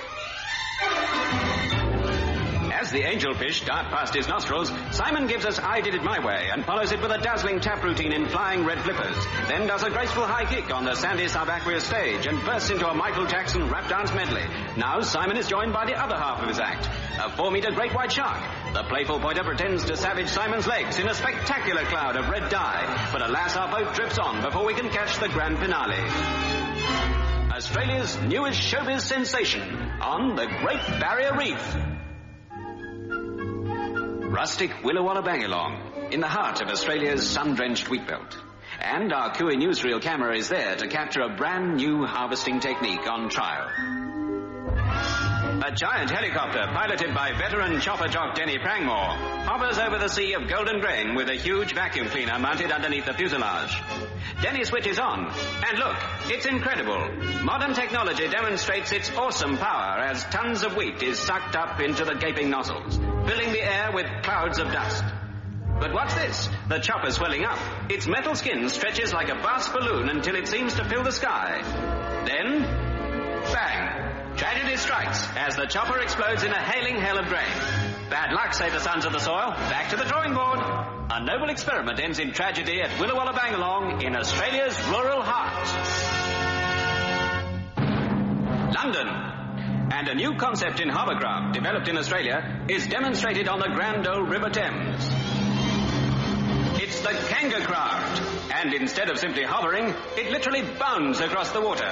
As the angelfish dart past his nostrils, Simon gives us I Did It My Way and follows it with a dazzling tap routine in flying red flippers, then does a graceful high kick on the sandy subaqueous stage and bursts into a Michael Jackson rap dance medley. Now Simon is joined by the other half of his act, a 4-metre great white shark. The playful pointer pretends to savage Simon's legs in a spectacular cloud of red dye, but alas, our boat drifts on before we can catch the grand finale. Australia's newest showbiz sensation on the Great Barrier Reef. Rustic Willawalla Bangalong, in the heart of Australia's sun-drenched wheatbelt. And our Cooey Newsreel camera is there to capture a brand new harvesting technique on trial. A giant helicopter piloted by veteran chopper jock Denny Prangmore hovers over the sea of golden grain with a huge vacuum cleaner mounted underneath the fuselage. Denny switches on, and look, it's incredible. Modern technology demonstrates its awesome power as tons of wheat is sucked up into the gaping nozzles, filling the air with clouds of dust. But what's this? The chopper's swelling up. Its metal skin stretches like a vast balloon until it seems to fill the sky. Then, bang! Tragedy strikes as the chopper explodes in a hailing hell of grain. Bad luck, say the sons of the soil. Back to the drawing board. A noble experiment ends in tragedy at Willawalla Bangalong in Australia's rural heart. London. And a new concept in hovercraft developed in Australia is demonstrated on the grand old River Thames. It's the Kangarcraft, and instead of simply hovering, it literally bounds across the water.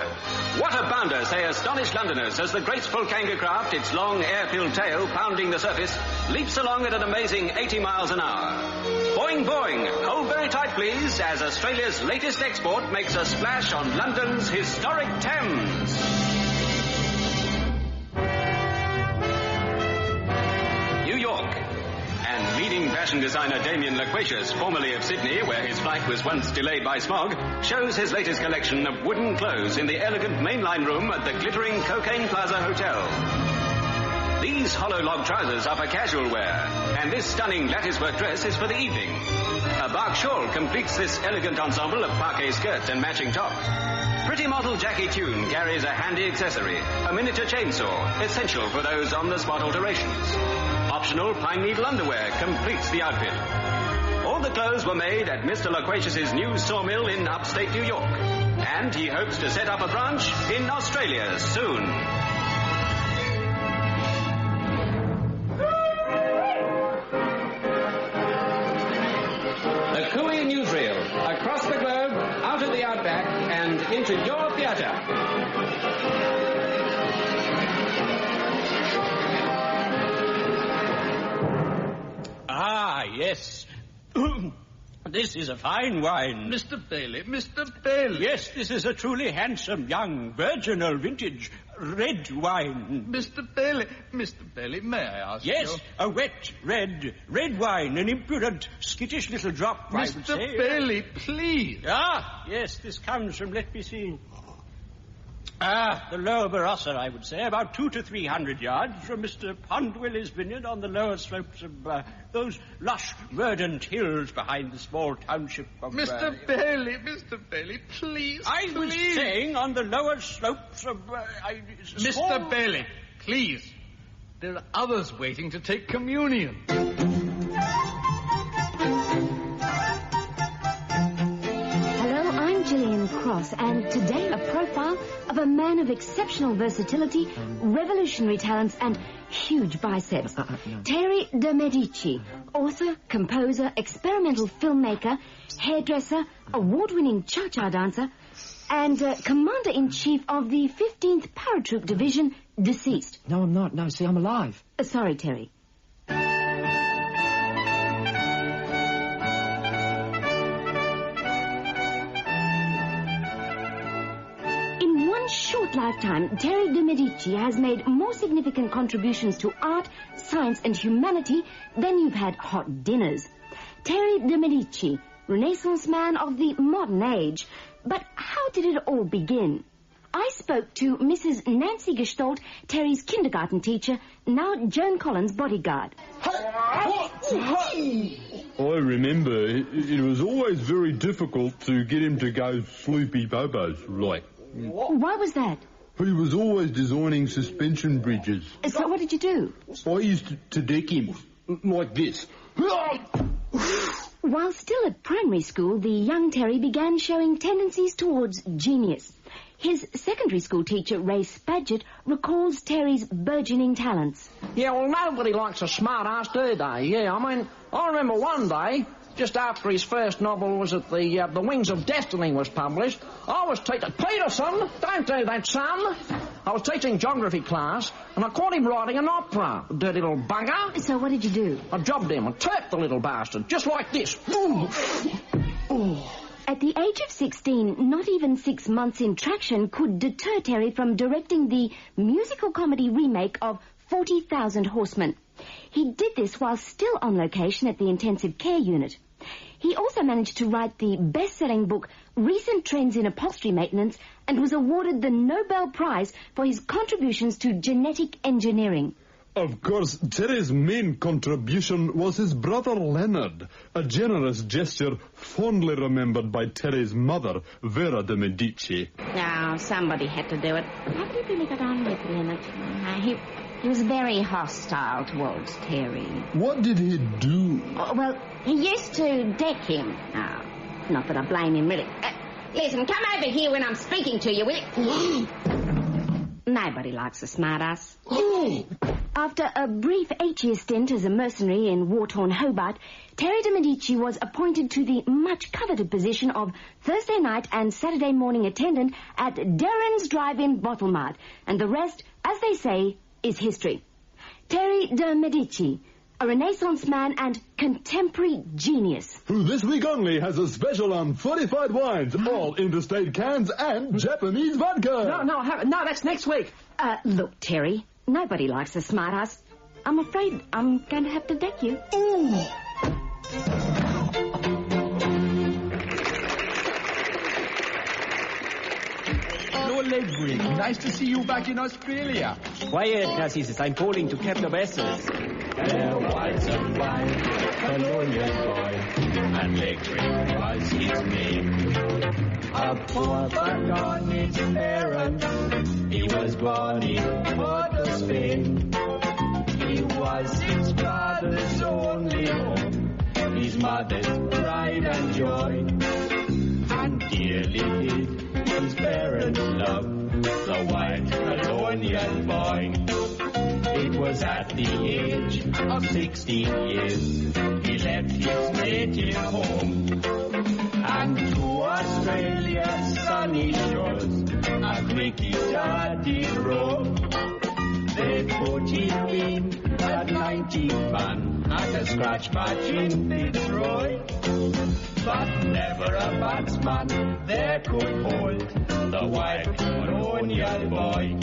What a bounder, say astonished Londoners, as the graceful Kangarcraft, its long air-filled tail pounding the surface, leaps along at an amazing 80 miles an hour. Boing, boing, hold very tight please, as Australia's latest export makes a splash on London's historic Thames. New York. And leading fashion designer Damien Loquacious, formerly of Sydney, where his flight was once delayed by smog, shows his latest collection of wooden clothes in the elegant mainline room at the glittering Cocaine Plaza Hotel. These hollow log trousers are for casual wear, and this stunning latticework dress is for the evening. A bark shawl completes this elegant ensemble of parquet skirts and matching top. Pretty model Jackie Tune carries a handy accessory, a miniature chainsaw, essential for those on-the-spot alterations. Optional pine needle underwear completes the outfit. All the clothes were made at Mr. Loquacious's new sawmill in upstate New York, and he hopes to set up a branch in Australia soon. The Cooey Newsreel, across the globe, out of the outback, and into your theatre. Ah, yes. This is a fine wine. Mr. Bailey, Mr. Bailey. Yes, this is a truly handsome, young, virginal vintage red wine. Mr. Bailey, may I ask you? Yes, a wet, red wine, an impudent, skittish little drop, I would say. Mr. Bailey, please. Ah, yes, this comes from, let me see. The lower Barossa, I would say, about 200 to 300 yards from Mr. Pondwilly's vineyard on the lower slopes of those lush, verdant hills behind the small township of... Mr. Bailey, please. I was saying on the lower slopes of... Mr. Bailey, please. There are others waiting to take communion. Gillian Cross, and today a profile of a man of exceptional versatility, revolutionary talents, and huge biceps. Terry de Medici, author, composer, experimental filmmaker, hairdresser, award-winning cha-cha dancer, and Commander-in-Chief of the 15th Paratroop Division, deceased. No, I'm not. No, see, I'm alive. Sorry, Terry. Short lifetime, Terry de Medici has made more significant contributions to art, science, and humanity than you've had hot dinners. Terry de Medici, Renaissance man of the modern age. But how did it all begin? I spoke to Mrs. Nancy Gestalt, Terry's kindergarten teacher, now Joan Collins' bodyguard. I remember it was always very difficult to get him to go sloopy bobos, like. Why was that? He was always designing suspension bridges. So what did you do? I used to deck him, like this. While still at primary school, the young Terry began showing tendencies towards genius. His secondary school teacher, Ray Spadgett, recalls Terry's burgeoning talents. Yeah, well, nobody likes a smart ass, do they? Yeah, I mean, I remember one day, just after his first novel was at the Wings of Destiny was published, I was teaching... Peterson, don't do that, son. I was teaching geography class, and I caught him writing an opera, dirty little bugger. So what did you do? I jobbed him and turped the little bastard, just like this. At the age of 16, not even 6 months in traction could deter Terry from directing the musical comedy remake of 40,000 Horsemen. He did this while still on location at the intensive care unit. He also managed to write the best-selling book Recent Trends in Upholstery Maintenance and was awarded the Nobel Prize for his contributions to genetic engineering. Of course, Terry's main contribution was his brother Leonard, a generous gesture fondly remembered by Terry's mother, Vera de Medici. No, somebody had to do it. How did you really get on with Leonard? He was very hostile towards Terry. What did he do? Oh, well, he used to deck him. Oh, not that I blame him, really. Listen, come over here when I'm speaking to you, will you? Nobody likes a smart-ass. After a brief 8-year stint as a mercenary in war-torn Hobart, Terry de Medici was appointed to the much-coveted position of Thursday night and Saturday morning attendant at Darren's Drive-In Bottle Mart, and the rest, as they say, is history. Terry de Medici, a Renaissance man and contemporary genius. Who this week only has a special on fortified wines, all interstate cans and Japanese vodka. No, that's next week. Look, Terry, nobody likes a smart-ass. I'm afraid I'm going to have to deck you. Ooh! Lord Ledbury, nice to see you back in Australia. Quiet, Narcissus. I'm calling to Captain Bessus. There was a fine colonial boy, and Ledbury was his name. A poor forgotten his parents, he was born in Port of Spain. He was his father's only home, his mother's pride and joy, and dearly did his parents love the white colonial boy. It was at the age of 16 years he left his native home, and to Australia's sunny shores a cricketer did roam. They put him in at 19 man at a scratch match in Fitzroy, but never a batsman there could hold the white colonial boy.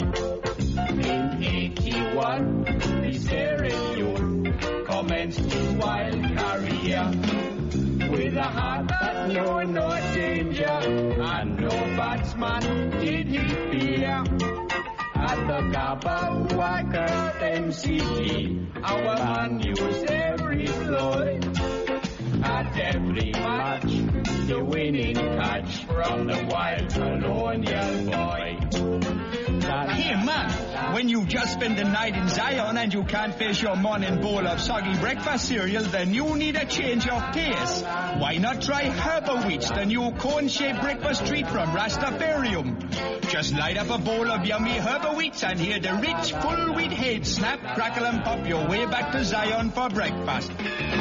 In 81, the Sierra Leone commenced his wild career, with a heart that knew no danger, and no batsman did he fear. At the Kabawaka MCG, our man used every ploy. At every match, the winning catch from the wild colonial boy. Hey, man, when you just spent the night in Zion and you can't face your morning bowl of soggy breakfast cereal, then you need a change of pace. Why not try Herbal-Wheats, the new cone-shaped breakfast treat from Rastafarium? Just light up a bowl of yummy Herbal-Wheats and hear the rich, full wheat head snap, crackle and pop your way back to Zion for breakfast.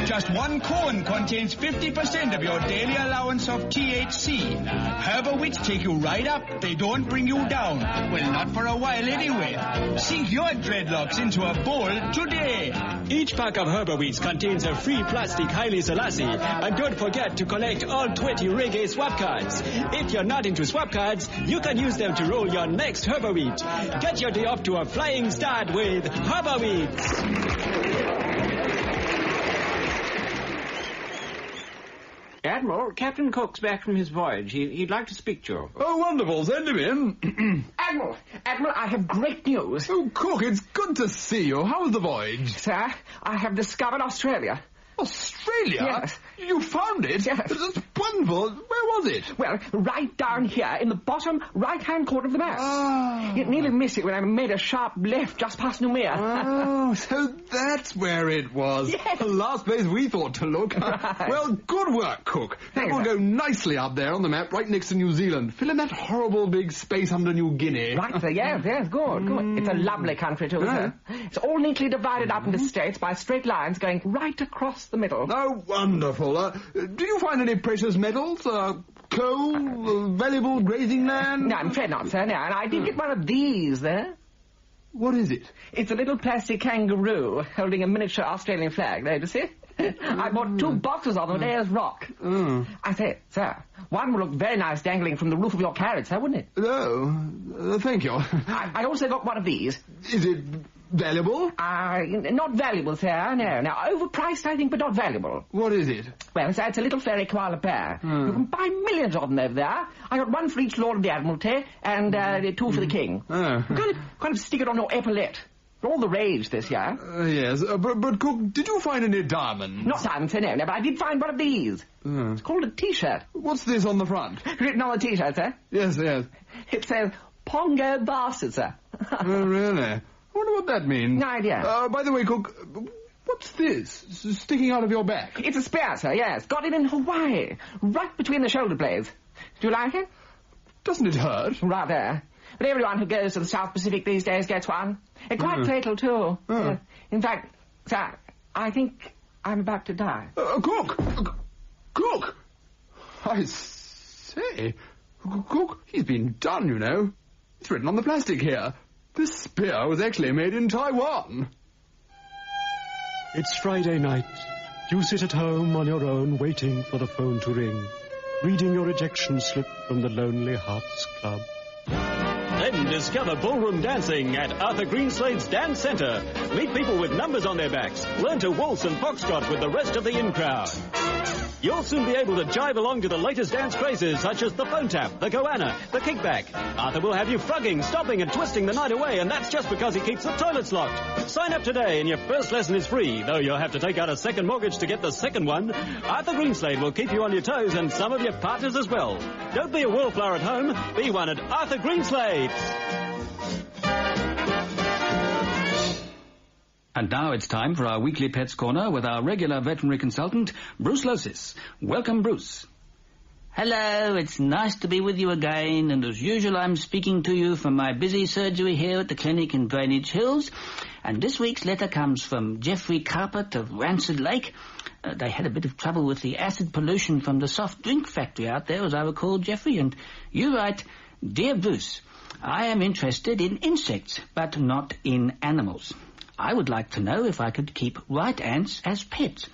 Just one cone contains 50% of your daily allowance of THC. Herbal-Wheats take you right up. They don't bring you down. Well, not for a while anyway. Sink your dreadlocks into a bowl today. Each pack of Herbal-Wheats contains a free plastic Haile Selassie. And don't forget to collect all 20 reggae swap cards. If you're not into swap cards, you can use them to roll your next Herbal-Wheat. Get your day off to a flying start with Herbal-Wheats. Admiral, Captain Cook's back from his voyage. He'd like to speak to you. Oh, wonderful. Send him in. Admiral, I have great news. Oh, Cook, it's good to see you. How was the voyage? Sir, I have discovered Australia. Australia? Yes. You found it? Yes. That's wonderful. Where was it? Well, right down here in the bottom right-hand corner of the map. Ah. You nearly missed it when I made a sharp left just past Noumea. Oh, so that's where it was. Yes. The last place we thought to look. Right. Well, good work, Cook. That will go nicely up there on the map right next to New Zealand. Fill in that horrible big space under New Guinea. Right there, yes, good. It's a lovely country too, sir. It's all neatly divided up into states by straight lines going right across the middle. Oh, wonderful. Do you find any precious metals? Coal? Valuable grazing land? No, I'm afraid not, sir, no. And I did get one of these there. What is it? It's a little plastic kangaroo holding a miniature Australian flag. There, do you see? I bought 2 boxes of them at Ayers Rock. I say, sir, one would look very nice dangling from the roof of your carriage, sir, wouldn't it? Oh, thank you. I also got one of these. Is it valuable? Not valuable, sir, no. Now, overpriced, I think, but not valuable. What is it? Well, sir, it's a little fairy koala bear. You can buy millions of them over there. I got one for each Lord of the Admiralty and 2 for the King. Oh. Kind of stick it on your epaulette. All the rage this year. Yes, but Cook, did you find any diamonds? Not diamonds, no, but I did find one of these. It's called a T-shirt. What's this on the front? Written on the T-shirt, sir? Yes. It says, Pongo Bastard, sir. Oh, really? I wonder what that means. No idea. By the way, Cook, what's this sticking out of your back? It's a spear, sir, yes. Got it in Hawaii, right between the shoulder blades. Do you like it? Doesn't it hurt? Rather. But everyone who goes to the South Pacific these days gets one. It's quite fatal, too. In fact, sir, I think I'm about to die. Cook! I say, Cook, he's been done, you know. It's written on the plastic here. This spear was actually made in Taiwan. It's Friday night. You sit at home on your own waiting for the phone to ring, reading your ejection slip from the Lonely Hearts Club. Then discover ballroom dancing at Arthur Greenslade's Dance Centre. Meet people with numbers on their backs. Learn to waltz and foxtrot with the rest of the in-crowd. You'll soon be able to jive along to the latest dance crazes such as the phone tap, the goanna, the kickback. Arthur will have you frogging, stomping and twisting the night away, and that's just because he keeps the toilets locked. Sign up today and your first lesson is free, though you'll have to take out a second mortgage to get the second one. Arthur Greenslade will keep you on your toes and some of your partners as well. Don't be a wallflower at home, be one at Arthur Greenslade's. And now it's time for our weekly Pets Corner with our regular veterinary consultant, Bruce Losis. Welcome, Bruce. Hello, it's nice to be with you again, and as usual I'm speaking to you from my busy surgery here at the clinic in Drainage Hills. And this week's letter comes from Jeffrey Carpet of Rancid Lake. They had a bit of trouble with the acid pollution from the soft drink factory out there, as I recall, Jeffrey, and you write, Dear Bruce, I am interested in insects, but not in animals. I would like to know if I could keep white ants as pets.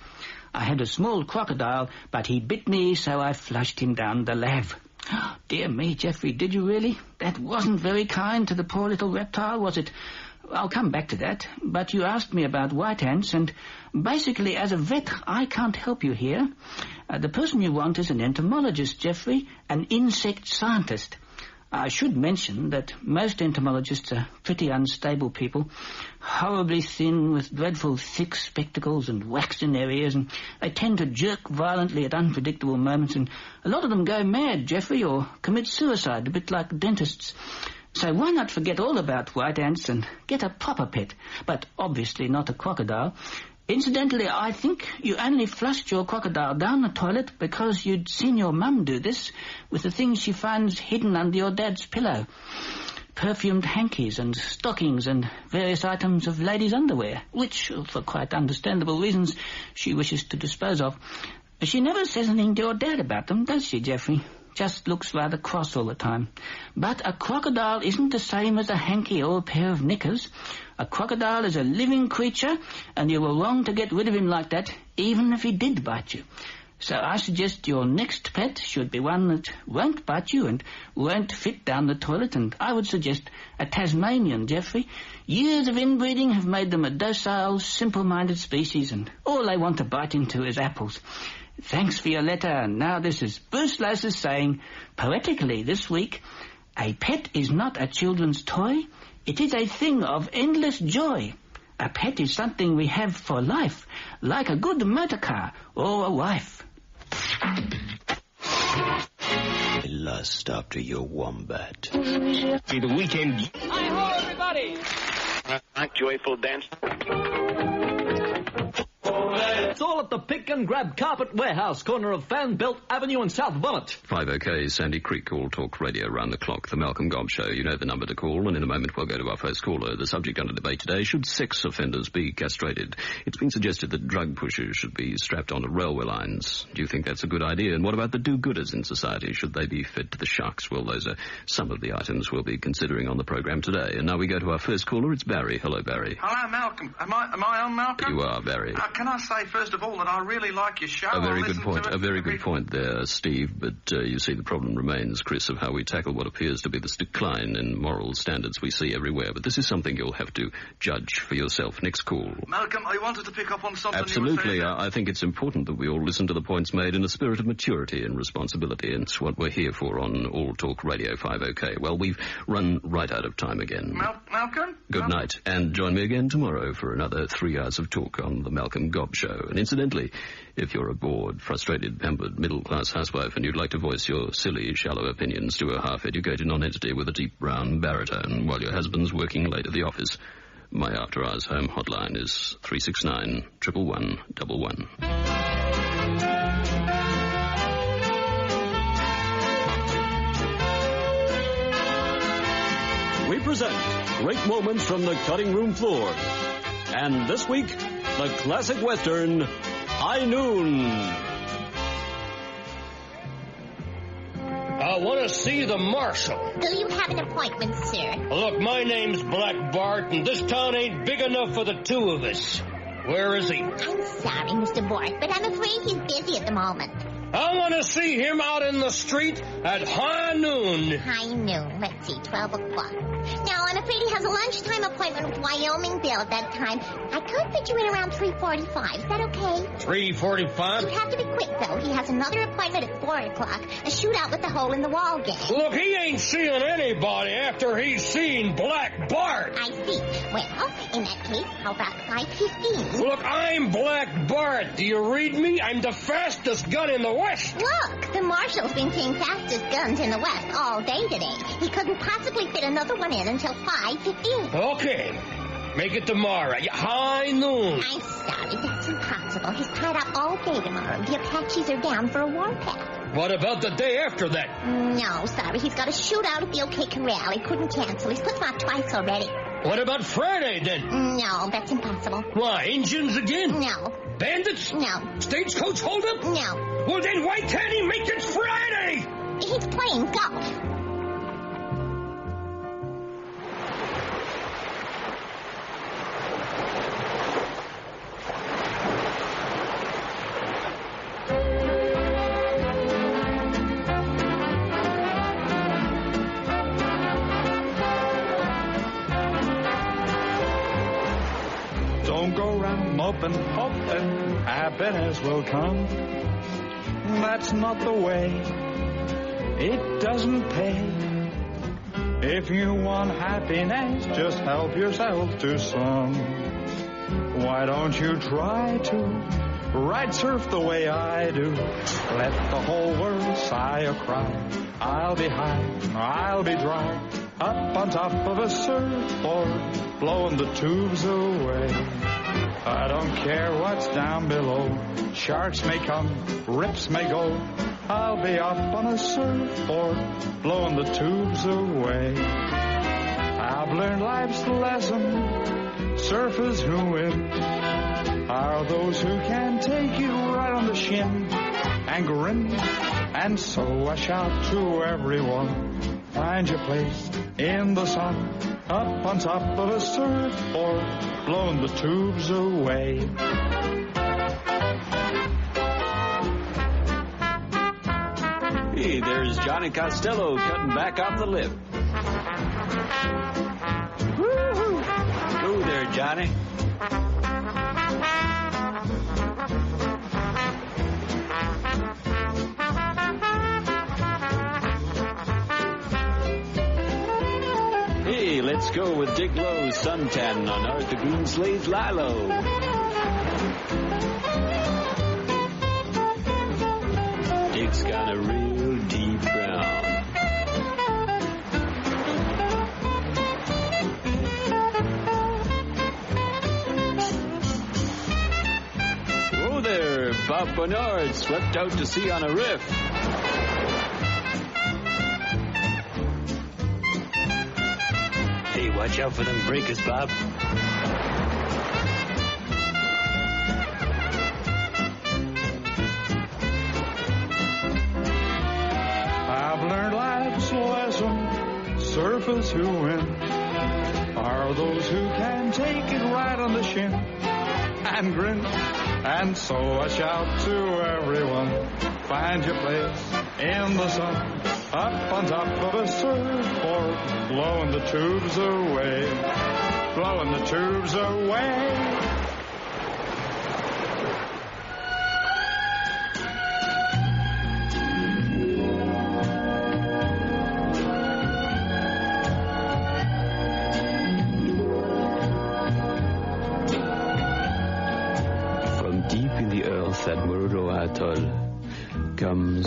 I had a small crocodile, but he bit me, so I flushed him down the lav. Dear me, Jeffrey, did you really? That wasn't very kind to the poor little reptile, was it? I'll come back to that, but you asked me about white ants, and basically, as a vet, I can't help you here. The person you want is an entomologist, Jeffrey, an insect scientist. I should mention that most entomologists are pretty unstable people, horribly thin with dreadful thick spectacles and waxed in their ears, and they tend to jerk violently at unpredictable moments, and a lot of them go mad, Jeffrey, or commit suicide, a bit like dentists. So why not forget all about white ants and get a proper pet, but obviously not a crocodile. Incidentally, I think you only flushed your crocodile down the toilet because you'd seen your mum do this with the things she finds hidden under your dad's pillow. Perfumed hankies and stockings and various items of ladies' underwear, which, for quite understandable reasons, she wishes to dispose of. She never says anything to your dad about them, does she, Jeffrey? Just looks rather cross all the time. But a crocodile isn't the same as a hanky or a pair of knickers. A crocodile is a living creature, and you were wrong to get rid of him like that, even if he did bite you. So I suggest your next pet should be one that won't bite you and won't fit down the toilet, and I would suggest a Tasmanian, Jeffrey. Years of inbreeding have made them a docile, simple-minded species, and all they want to bite into is apples. Thanks for your letter. Now this is Bruce Losis saying, poetically this week, a pet is not a children's toy. It is a thing of endless joy. A pet is something we have for life, like a good motor car or a wife. I lust after your wombat. See the weekend. Hi-ho, everybody! Joyful dance. It's all at the Pick and Grab Carpet Warehouse, corner of Fan Belt Avenue and South Bonnet. 5 OK, Sandy Creek, All Talk Radio round the clock. The Malcolm Gobb Show. You know the number to call, and in a moment we'll go to our first caller. The subject under debate today, should sex offenders be castrated? It's been suggested that drug pushers should be strapped onto railway lines. Do you think that's a good idea? And what about the do-gooders in society? Should they be fed to the sharks? Well, those are some of the items we'll be considering on the programme today. And now we go to our first caller. It's Barry. Hello, Barry. Hello, Malcolm. Am I on, Malcolm? You are, Barry. Can I say, first of all, that I really like your show. A very good point there, Steve, but you see the problem remains, Chris, of how we tackle what appears to be this decline in moral standards we see everywhere. But this is something you'll have to judge for yourself. Next call. Malcolm, I wanted to pick up on something Absolutely. you were saying. I think it's important that we all listen to the points made in a spirit of maturity and responsibility, and it's what we're here for on All Talk Radio 5 OK. Well, we've run right out of time again. Malcolm? Good night, and join me again tomorrow for another 3 hours of talk on the Malcolm Gobb Show. And incidentally, if you're a bored, frustrated, pampered, middle-class housewife and you'd like to voice your silly, shallow opinions to a half-educated non-entity with a deep brown baritone while your husband's working late at the office, my after-hours home hotline is 369 111 11. We present great moments from the cutting room floor. And this week, the classic Western, High Noon. I want to see the marshal. Do you have an appointment, sir? Look, my name's Black Bart, and this town ain't big enough for the two of us. Where is he? I'm sorry, Mr. Bork, but I'm afraid he's busy at the moment. I want to see him out in the street at high noon. High noon. Let's see, 12 o'clock. Now, I'm afraid he has a lunchtime appointment with Wyoming Bill at that time. I could fit you in around 3:45. Is that okay? 3:45? You have to be quick, though. He has another appointment at 4 o'clock. A shootout with the hole-in-the-wall gang. Look, he ain't seeing anybody after he's seen Black Bart. I see. Well, in that case, how about 5:15? Look, I'm Black Bart. Do you read me? I'm the fastest gun in the West. Look, the marshal's been seeing fastest guns in the West all day today. He couldn't possibly fit another one in until 5:15. Okay. Make it tomorrow. High noon. I'm sorry, that's impossible. He's tied up all day tomorrow. The Apaches are down for a warpath. What about the day after that? No, sorry. He's got a shootout at the OK Corral. He couldn't cancel. He's put him out twice already. What about Friday, then? No, that's impossible. Why, Indians again? No. Bandits? No. Stagecoach holdup? No. Well, then why can't he make it Friday? He's playing golf. Hoping happiness will come. That's not the way. It doesn't pay. If you want happiness, just help yourself to some. Why don't you try to ride surf the way I do? Let the whole world sigh or cry. I'll be high, I'll be dry, up on top of a surfboard, blowing the tubes away. I don't care what's down below. Sharks may come, rips may go. I'll be up on a surfboard, blowing the tubes away. I've learned life's lesson. Surfers who win are those who can take you right on the shin and grin. And so I shout to everyone, find your place in the sun, up on top of a surfboard, blowing the tubes away. Hey, there's Johnny Costello cutting back off the lip. Woo-hoo! Go there, Johnny. Hey, let's go with Dick Lowe's suntan on Arthur Greenslade's Lilo. Dick's got a real deep brown. Oh there, Bob Bernard swept out to sea on a riff. Hey, watch out for them breakers, Bob. I've learned life's lesson. Surfers who win are those who can take it right on the shin and grin. And so I shout to everyone, find your place in the sun, up on top of a surfboard, blowing the tubes away, blowing the tubes away. At Mururoa Atoll comes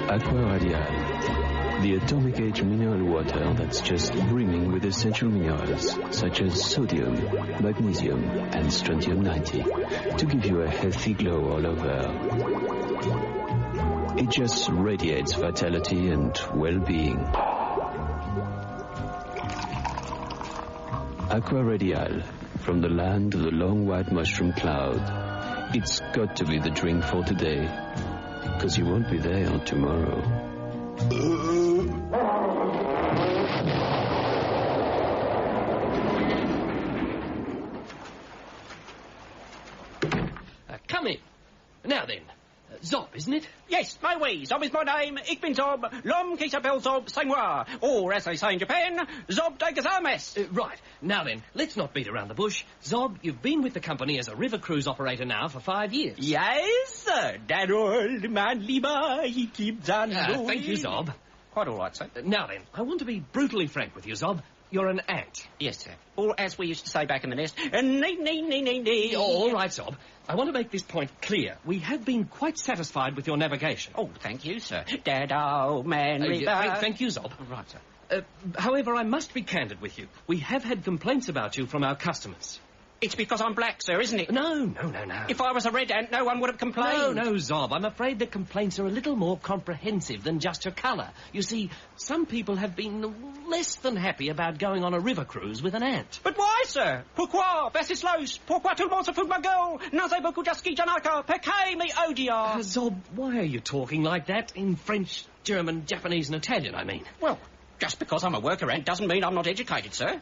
Aqua Radial, the atomic age mineral water that's just brimming with essential minerals such as sodium, magnesium, and strontium-90 to give you a healthy glow all over. It just radiates vitality and well-being. Aqua Radial, from the land of the long white mushroom cloud. It's got to be the drink for today, because you won't be there tomorrow. Come in. Now then, Zob, isn't it? Yes, my way. Zob is my name. Ich bin Zob. Lom Kisabel Zob, c'est moi. Or, as they say in Japan, Zob Dagazames. Right. Now then, let's not beat around the bush. Zob, you've been with the company as a river cruise operator now for 5 years. Yes, sir. That old man Lima, he keeps on going. Thank you, Zob. Quite all right, sir. Now then, I want to be brutally frank with you, Zob. You're an ant. Yes, sir. Or, as we used to say back in the nest, nee. All right, Zob. I want to make this point clear. We have been quite satisfied with your navigation. Oh, thank you, sir. That old man River. Thank you, Zob. Right, sir. However, I must be candid with you. We have had complaints about you from our customers. It's because I'm black, sir, isn't it? No. If I was a red ant, no one would have complained. No, Zob. I'm afraid the complaints are a little more comprehensive than just your colour. You see, some people have been less than happy about going on a river cruise with an ant. But why, sir? Pourquoi? Versislos? Pourquoi tout le monde se fout de ma gueule? N'osez beaucoup d'asky janaka? Perché me odia? Zob, why are you talking like that? In French, German, Japanese and Italian, I mean. Well, just because I'm a worker ant doesn't mean I'm not educated, sir.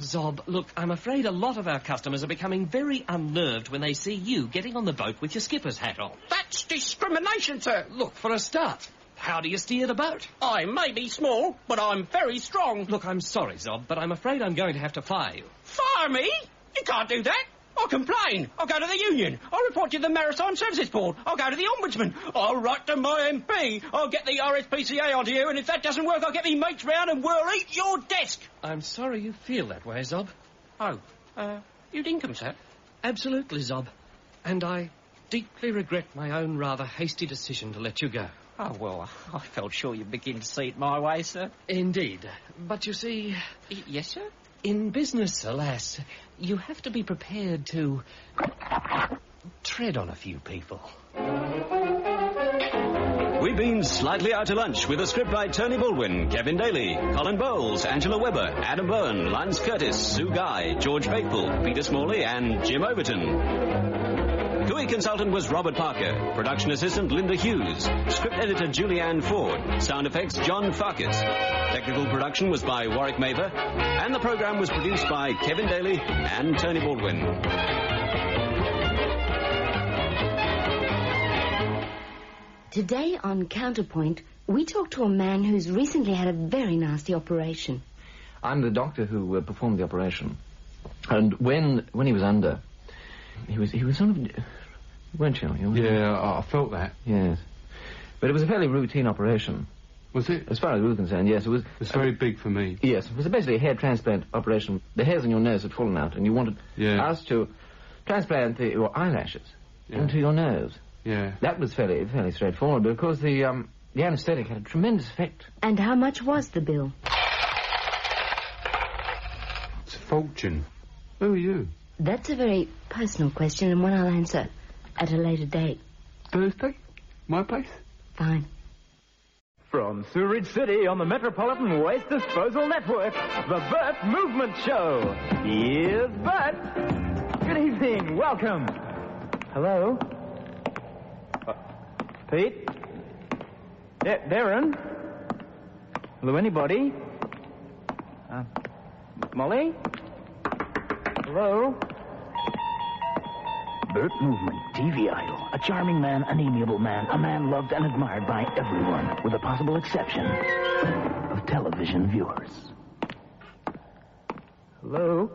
Zob, look, I'm afraid a lot of our customers are becoming very unnerved when they see you getting on the boat with your skipper's hat on. That's discrimination, sir. Look, for a start, how do you steer the boat? I may be small, but I'm very strong. Look, I'm sorry, Zob, but I'm afraid I'm going to have to fire you. Fire me? You can't do that. I'll complain. I'll go to the union. I'll report to the Maritime Services Board. I'll go to the Ombudsman. I'll write to my MP. I'll get the RSPCA onto you, and if that doesn't work, I'll get me mates round and we'll eat your desk. I'm sorry you feel that way, Zob. Oh, you dinkum, sir? Absolutely, Zob. And I deeply regret my own rather hasty decision to let you go. Oh, well, I felt sure you'd begin to see it my way, sir. Indeed. But you see... Yes, sir? In business, alas, you have to be prepared to tread on a few people. We've been slightly out to lunch with a script by Tony Baldwin, Kevin Daly, Colin Bowles, Angela Webber, Adam Byrne, Lance Curtis, Sue Guy, George Faithful, Peter Smalley and Jim Overton. GUI consultant was Robert Parker, production assistant Linda Hughes, script editor Julianne Ford, sound effects John Farkas. Technical production was by Warwick Mather, and the program was produced by Kevin Daly and Tony Baldwin. Today on Counterpoint, we talk to a man who's recently had a very nasty operation. I'm the doctor who performed the operation. And when he was under, he was sort of... weren't you? Yeah, I felt that. Yes. But it was a fairly routine operation. Was it? As far as we were concerned, yes. It was... It's very big for me. Yes. It was basically a hair transplant operation. The hairs on your nose had fallen out, and you wanted us to transplant your eyelashes into your nose. Yeah. That was fairly straightforward, but of course the anaesthetic had a tremendous effect. And how much was the bill? It's a fortune. Who are you? That's a very personal question, and one I'll answer at a later date. Thursday? My place? Fine. From Sewerage City on the Metropolitan Waste Disposal Network, the Bert Movement Show. Here's Bert. Good evening. Welcome. Hello? Pete? Darren? Hello, anybody? Molly? Hello? Bert Movement, TV idol, a charming man, an amiable man, a man loved and admired by everyone, with the possible exception of television viewers. Hello?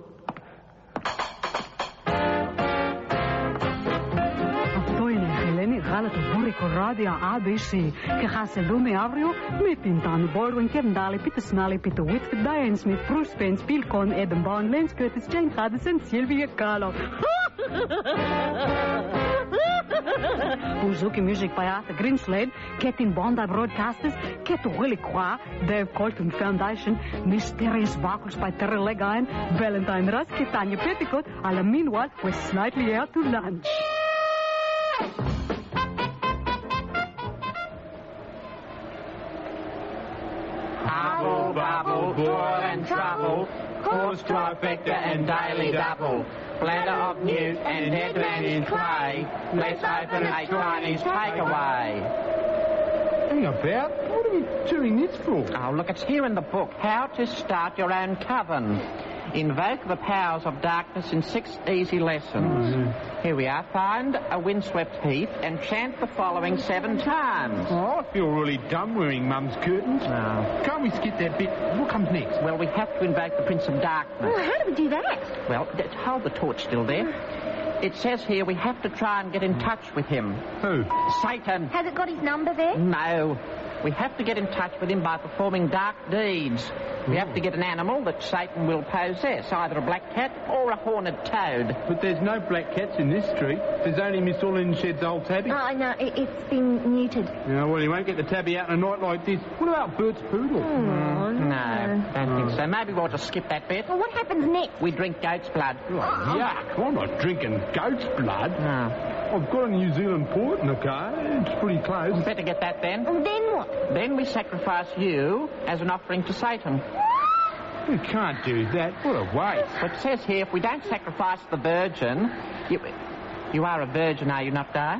Γάλα του Βούρικο Ράδιο ABC και χάσελούμε αύριο με την Τάνη Baldwin, Kevin Daly, Peter Smalley, Peter Whitford, Diane Smith, Bruce Spence, Bill Conn, Adam Bond, Lance Curtis, Jane Hudson, Sylvia Kahlo. Uzuki music by Arthur Grimslade, Ketin Bondi Broadcasters, Ket Willie Qua, Dave Colton Foundation, Mysterious Vocals by Terry Legine, Valentine Rusk, Tanya Petticoat, and meanwhile we're slightly out to lunch. Apple, babble, boil and trouble, cause trifecta and daily double. Bladder of news and headland in play. Let's open a Chinese takeaway. Hang about. What are we doing this for? Oh, look, it's here in the book. How to start your own coven. Invoke the powers of darkness in 6 easy lessons. Here we are. Find a windswept heath and chant the following 7 times. Oh, I feel really dumb wearing Mum's curtains. No. Can't we skip that bit? What comes next? Well, we have to invoke the Prince of Darkness. Well, how do we do that? Well, hold the torch still there. It says here we have to try and get in touch with him. Who? Satan. Has it got his number there? No. We have to get in touch with him by performing dark deeds. We have to get an animal that Satan will possess, either a black cat or a horned toad. But there's no black cats in this street. There's only Miss Ullinshed's old tabby. Oh, no, it's been neutered. Yeah, well, he won't get the tabby out in a night like this. What about Bert's poodle? No, don't think so. Maybe we'll just skip that bit. Well, what happens next? We drink goat's blood. Oh, yuck. I'm not drinking goat's blood. No. I've got a New Zealand port in the car. It's pretty close. We better get that then. And then what? Then we sacrifice you as an offering to Satan. You can't do that. What a waste. But it says here, if we don't sacrifice the virgin... You are a virgin, are you not, Di?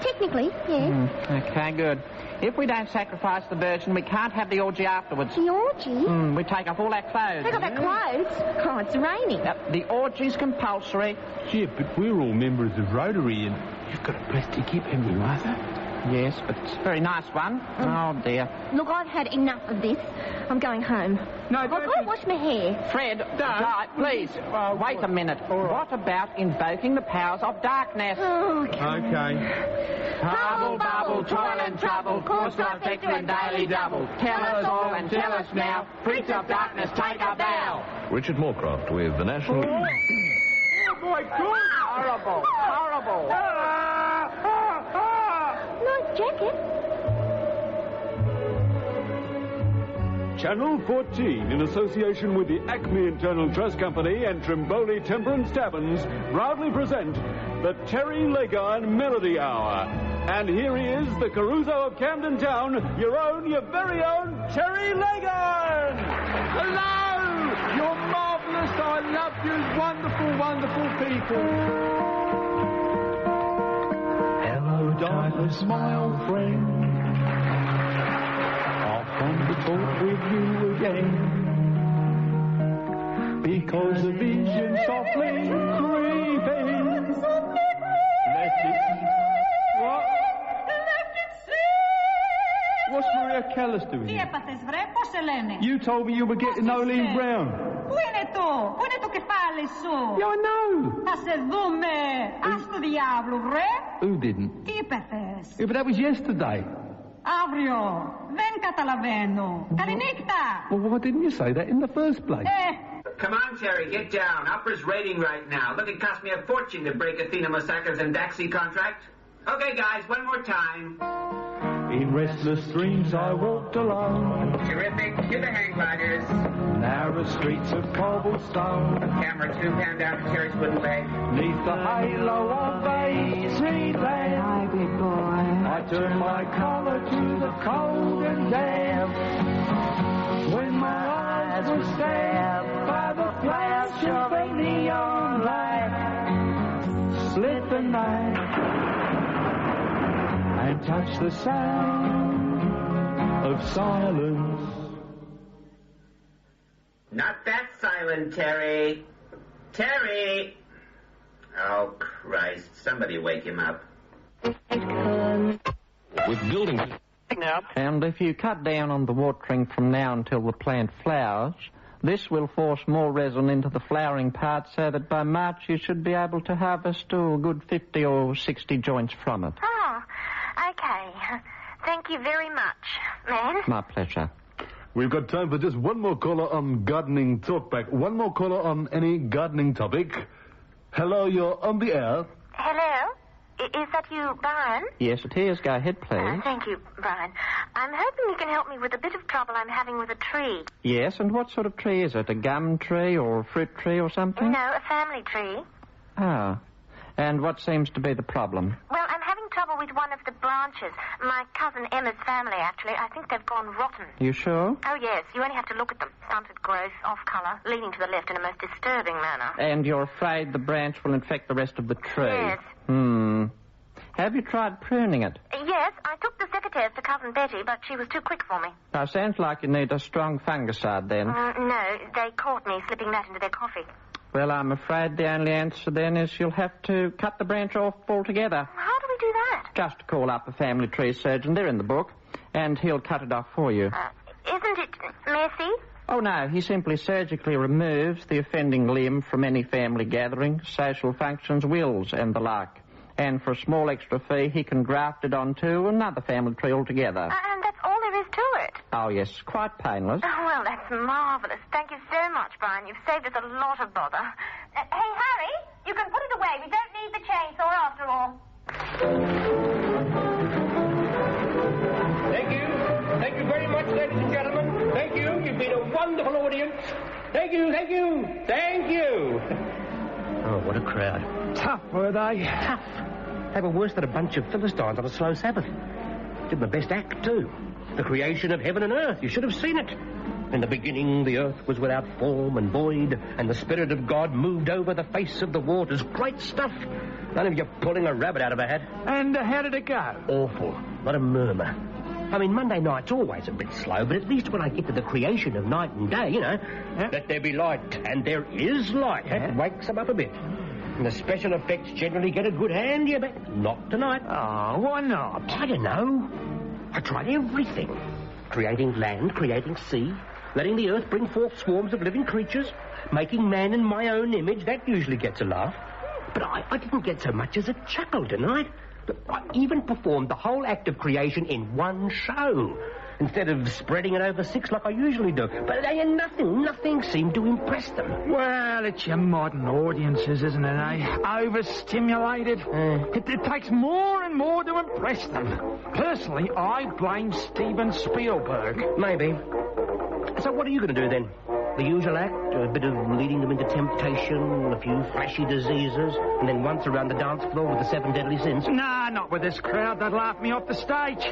Technically, yes. Okay, good. If we don't sacrifice the virgin, we can't have the orgy afterwards. The orgy? We take off all our clothes. Take off our clothes? Oh, it's raining. The orgy's compulsory. Yeah, but we're all members of Rotary and you've got a plastic hip, haven't you, Martha? Yes, but it's a very nice one. Oh, dear. Look, I've had enough of this. I'm going home. No, I've got to wash my hair. Fred, Di, please, wait a minute. What about invoking the powers of darkness? Oh, okay. Hubble, bubble, toil and trouble, cause trifecta and daily double. Tell us all and tell us now, Prince of Darkness, take our bow. Richard Moorcroft with the National... Oh, my God! Horrible, horrible. Nice jacket. Channel 14, in association with the Acme Internal Trust Company and Trimboli Temperance Taverns, proudly present the Terry Legine Melody Hour. And here he is, the Caruso of Camden Town, your very own Terry Legine! Hello! You're marvellous. I love you. Wonderful, wonderful people. Hello, darkness, my old friend. I've come to talk with you again. Because the vision softly creeping. What? What's Maria Callas doing Τι here? έπαθες βρε, πώς σε λένε? You told me you were getting Nolene Brown. Πού είναι το κεφάλι σου? Yeah, I know. Θα σε δούμε. Ας του διάβλου βρε. Who didn't? Τι έπαθες? Yeah, but that was yesterday. Αύριο. Δεν καταλαβαίνω. Καληνύχτα. Well, why didn't you say that in the first place? Come on, Terry, get down. Opera's rating right now. Look, it cost me a fortune to break Athena Mosaka's and Daxi contract. Okay, guys, one more time. In restless dreams I walked alone. Terrific. Get the hang gliders. Narrow streets of cobblestone. Camera 2, pan down to Terry's wooden leg. Neath the halo of a street lamp. Hi, big boy. I turned my collar to the cold and damp. When my eyes were stabbed by the flash of a neon light, split the night and touch the sound of silence. Not that silent, Terry. Terry! Oh, Christ. Somebody wake him up. With building... And if you cut down on the watering from now until the plant flowers, this will force more resin into the flowering part so that by March you should be able to harvest a good 50 or 60 joints from it. Oh, okay. Thank you very much, man. My pleasure. We've got time for just one more caller on gardening talkback. One more caller on any gardening topic. Hello, you're on the air. Hello? Is that you, Brian? Yes, it is. Go ahead, please. Thank you, Brian. I'm hoping you can help me with a bit of trouble I'm having with a tree. Yes, and what sort of tree is it? A gum tree or a fruit tree or something? No, a family tree. Ah. And what seems to be the problem? Well, I'm having trouble with one of the branches. My cousin Emma's family, actually. I think they've gone rotten. You sure? Oh, yes. You only have to look at them. Stunted growth, off colour, leaning to the left in a most disturbing manner. And you're afraid the branch will infect the rest of the tree? Yes. Have you tried pruning it? Yes, I took the secateurs details to Cousin Betty, but she was too quick for me. Now, sounds like you need a strong fungicide, then. No, they caught me slipping that into their coffee. Well, I'm afraid the only answer, then, is you'll have to cut the branch off altogether. How do we do that? Just call up a family tree surgeon. They're in the book. And he'll cut it off for you. Isn't it messy? Oh, no. He simply surgically removes the offending limb from any family gathering, social functions, wills, and the like. And for a small extra fee, he can graft it onto another family tree altogether. And that's all there is to it? Oh, yes. Quite painless. Oh, well, that's marvellous. Thank you so much, Brian. You've saved us a lot of bother. Hey, Harry, you can put it away. We don't need the chainsaw after all. Thank you. Thank you very much, ladies and gentlemen. Thank you. You've been a wonderful audience. Thank you, thank you, thank you. Oh, what a crowd. Tough, were they? Tough. They were worse than a bunch of Philistines on a slow Sabbath. Did my best act, too. The creation of heaven and earth. You should have seen it. In the beginning, the earth was without form and void, and the Spirit of God moved over the face of the waters. Great stuff. None of you pulling a rabbit out of a hat. And how did it go? Awful. Not a murmur. I mean, Monday night's always a bit slow, but at least when I get to the creation of night and day, you know, let there be light, and there is light. That wakes them up a bit. And the special effects generally get a good hand, you bet. Not tonight. Oh, why not? I don't know. I tried everything. Creating land, creating sea, letting the earth bring forth swarms of living creatures, making man in my own image. That usually gets a laugh. But I didn't get so much as a chuckle tonight. I even performed the whole act of creation in one show, instead of spreading it over 6 like I usually do. But nothing seemed to impress them. Well, it's your modern audiences, isn't it, eh? Overstimulated. It takes more and more to impress them. Personally, I blame Steven Spielberg. Maybe. So what are you going to do, then? The usual act, a bit of leading them into temptation, a few flashy diseases, and then once around the dance floor with the 7 deadly sins? Nah, not with this crowd. They'd laugh me off the stage.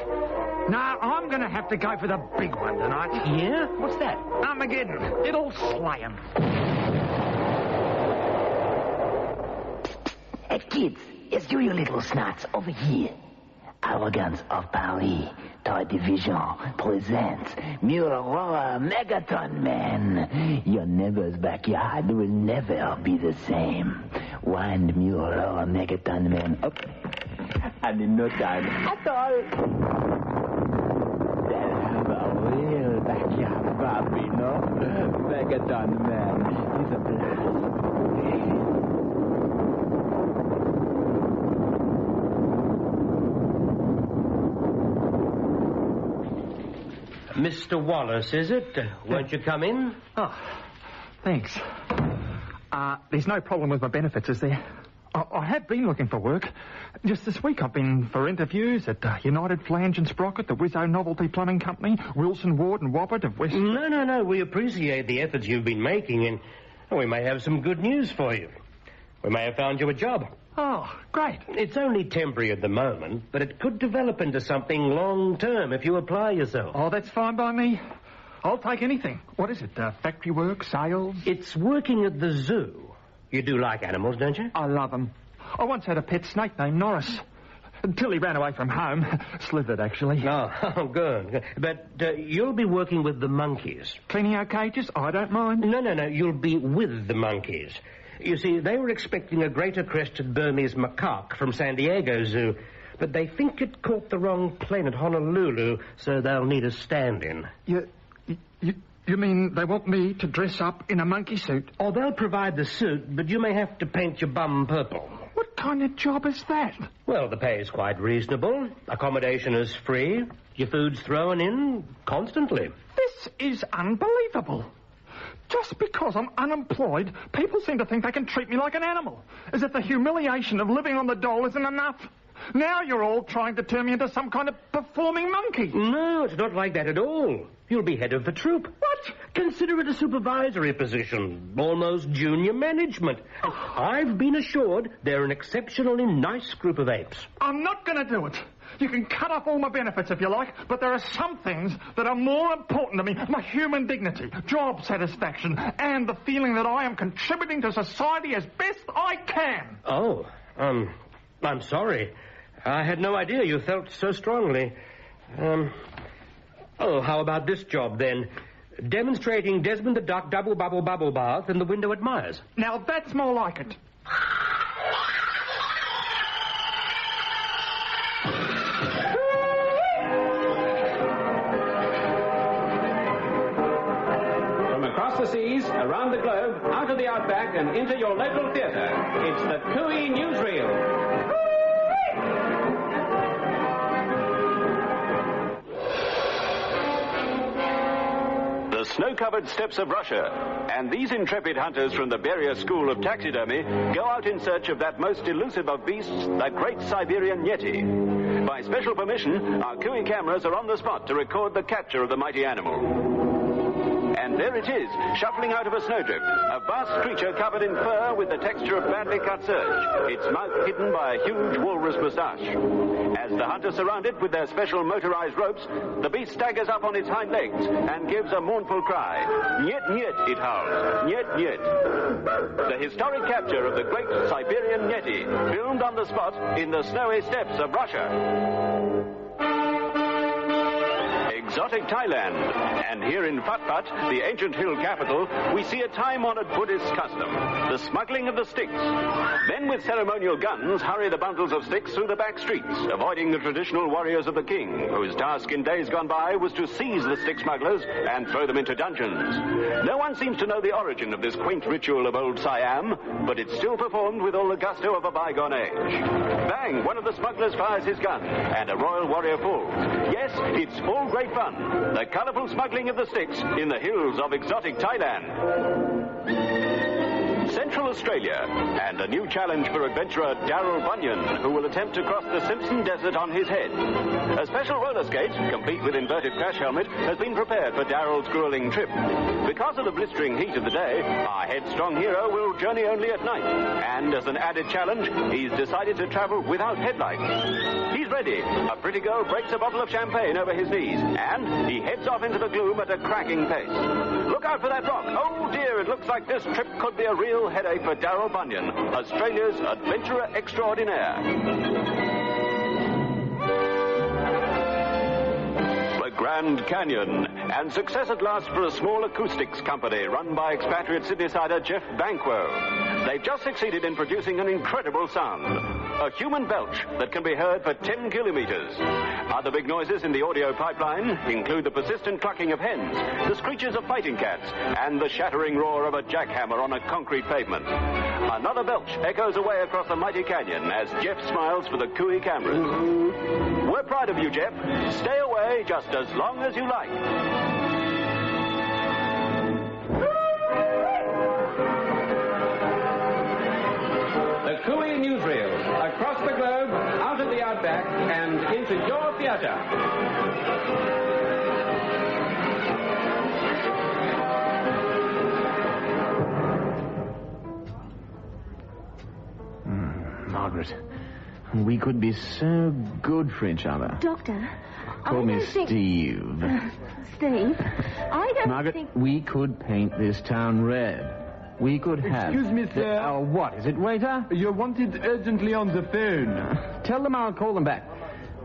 Nah, I'm going to have to go for the big one tonight. Yeah? What's that? Armageddon. It'll slay 'em. Hey, kids, it's you little snots over here. Arrogance of Paris, Toy Division presents Muroa Megaton Man. Your neighbor's backyard will never be the same. Wind Muroa Megaton Man up, and in no time at all, they'll have a real backyard Barbie, no? Megaton Man is a blast. Mr. Wallace, is it? Won't you come in? Oh, thanks. There's no problem with my benefits, is there? I have been looking for work. Just this week I've been for interviews at United Flange and Sprocket, the Wizzo Novelty Plumbing Company, Wilson Ward and Wobbett of West... No. We appreciate the efforts you've been making, and we may have some good news for you. We may have found you a job. Oh, great. It's only temporary at the moment, but it could develop into something long-term if you apply yourself. Oh, that's fine by me. I'll take anything. What is it, factory work, sales? It's working at the zoo. You do like animals, don't you? I love them. I once had a pet snake named Norris. Until he ran away from home. Slithered, actually. Oh, good. But you'll be working with the monkeys. Cleaning out cages? I don't mind. No. You'll be with the monkeys. You see, they were expecting a greater crested Burmese macaque from San Diego Zoo, but they think it caught the wrong plane at Honolulu, so they'll need a stand-in. You mean they want me to dress up in a monkey suit? Oh, they'll provide the suit, but you may have to paint your bum purple. What kind of job is that? Well, the pay is quite reasonable. Accommodation is free. Your food's thrown in constantly. This is unbelievable. Just because I'm unemployed, people seem to think they can treat me like an animal. As if the humiliation of living on the dole isn't enough. Now you're all trying to turn me into some kind of performing monkey. No, it's not like that at all. You'll be head of the troop. What? Consider it a supervisory position. Almost junior management. And I've been assured they're an exceptionally nice group of apes. I'm not going to do it. You can cut off all my benefits if you like, but there are some things that are more important to me. My human dignity, job satisfaction, and the feeling that I am contributing to society as best I can. Oh, I'm sorry. I had no idea you felt so strongly. How about this job, then? Demonstrating Desmond the Duck double bubble bath in the window at Myers. Now, that's more like it. From across the seas, around the globe, out of the outback, and into your local theatre, it's the Cooey Newsreel. The snow-covered steppes of Russia, and these intrepid hunters from the Beria School of Taxidermy go out in search of that most elusive of beasts, the great Siberian Yeti. By special permission, our Cooey cameras are on the spot to record the capture of the mighty animal. And there it is, shuffling out of a snowdrift, a vast creature covered in fur with the texture of badly cut serge, its mouth hidden by a huge walrus moustache. As the hunters surround it with their special motorized ropes, the beast staggers up on its hind legs and gives a mournful cry. Niet, niet, it howls. Niet, niet. The historic capture of the great Siberian Yeti, filmed on the spot in the snowy steppes of Russia. Exotic Thailand, and here in Phat Phat, the ancient hill capital, we see a time-honored Buddhist custom, the smuggling of the sticks. Men with ceremonial guns hurry the bundles of sticks through the back streets, avoiding the traditional warriors of the king, whose task in days gone by was to seize the stick smugglers and throw them into dungeons. No one seems to know the origin of this quaint ritual of old Siam, but it's still performed with all the gusto of a bygone age. Bang! One of the smugglers fires his gun, and a royal warrior falls. Yes, it's all great fun. The colourful smuggling of the sticks in the hills of exotic Thailand. Central Australia, and a new challenge for adventurer Darrell Bunyan, who will attempt to cross the Simpson Desert on his head. A special roller skate, complete with inverted crash helmet, has been prepared for Darrell's grueling trip. Because of the blistering heat of the day, our headstrong hero will journey only at night, and as an added challenge, he's decided to travel without headlights. He's ready. A pretty girl breaks a bottle of champagne over his knees, and he heads off into the gloom at a cracking pace. Look out for that rock. Oh dear, it looks like this trip could be a real headache for Darrell Bunyan, Australia's adventurer extraordinaire. The Grand Canyon, and success at last for a small acoustics company run by expatriate Sydney-sider Jeff Banquo. They've just succeeded in producing an incredible sound. A human belch that can be heard for 10 kilometers. Other big noises in the audio pipeline include the persistent clucking of hens, the screeches of fighting cats, and the shattering roar of a jackhammer on a concrete pavement. Another belch echoes away across the mighty canyon as Jeff smiles for the Cooey cameras. We're proud of you, Jeff. Stay away just as long as you like. The Cooey Newsreel, across the globe, out of the outback, and into your theatre. Margaret, we could be so good for each other. Doctor, Call me Steve. Steve, I don't Margaret, think... we could paint this town red. We could have... Excuse me, sir. What? Is it, waiter? You're wanted urgently on the phone. Tell them I'll call them back.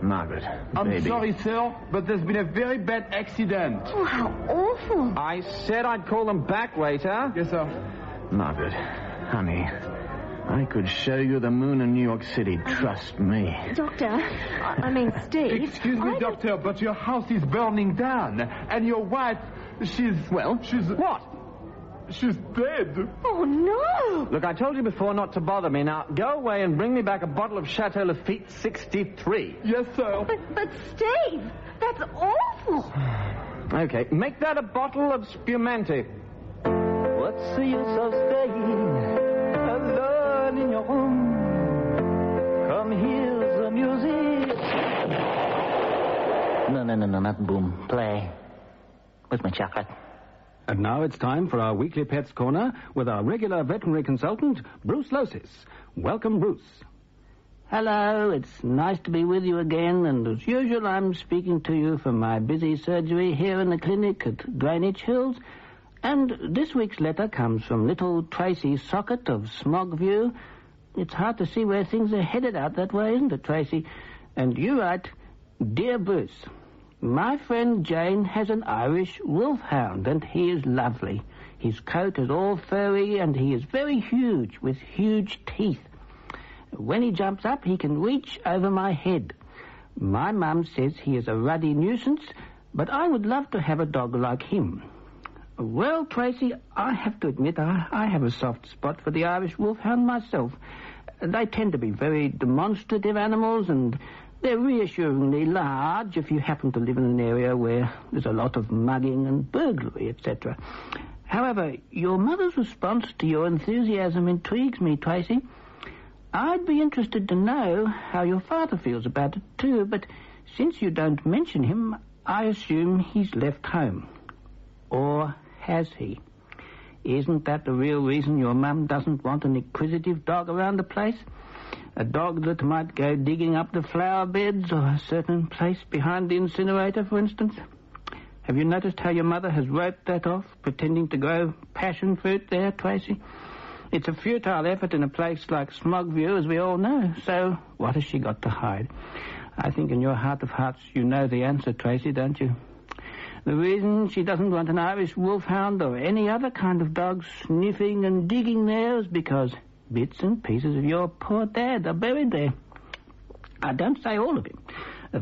Margaret, I'm baby. sorry, sir, but there's been a very bad accident. Oh, how awful. I said I'd call them back, waiter. Yes, sir. Margaret, honey, I could show you the moon in New York City. Trust me. Doctor, I mean, Steve... Excuse me, doctor, but your house is burning down, and your wife, she's... Well? She's... What? She's dead. Oh, no. Look, I told you before not to bother me. Now, go away and bring me back a bottle of Chateau Lafite 63. Yes, sir. But Steve, that's awful. Okay, make that a bottle of Spumante. What's the use of staying alone in your room? Come hear the music. No, not boom. Play. Where's my chocolate? And now it's time for our weekly Pets Corner with our regular veterinary consultant, Bruce Losis. Welcome, Bruce. Hello, it's nice to be with you again, and as usual, I'm speaking to you from my busy surgery here in the clinic at Greenwich Hills. And this week's letter comes from little Tracy Socket of Smogview. It's hard to see where things are headed out that way, isn't it, Tracy? And you write, Dear Bruce, My friend Jane has an Irish wolfhound, and he is lovely. His coat is all furry, and he is very huge, with huge teeth. When he jumps up, he can reach over my head. My mum says he is a ruddy nuisance, but I would love to have a dog like him. Well, Tracy, I have to admit I have a soft spot for the Irish wolfhound myself. They tend to be very demonstrative animals, and they're reassuringly large if you happen to live in an area where there's a lot of mugging and burglary, etc. However, your mother's response to your enthusiasm intrigues me, Tracy. I'd be interested to know how your father feels about it, too, but since you don't mention him, I assume he's left home. Or has he? Isn't that the real reason your mum doesn't want an inquisitive dog around the place? A dog that might go digging up the flower beds or a certain place behind the incinerator, for instance? Have you noticed how your mother has roped that off, pretending to grow passion fruit there, Tracy? It's a futile effort in a place like Smogview, as we all know. So what has she got to hide? I think in your heart of hearts you know the answer, Tracy, don't you? The reason she doesn't want an Irish wolfhound or any other kind of dog sniffing and digging there is because bits and pieces of your poor dad are buried there. I don't say all of him.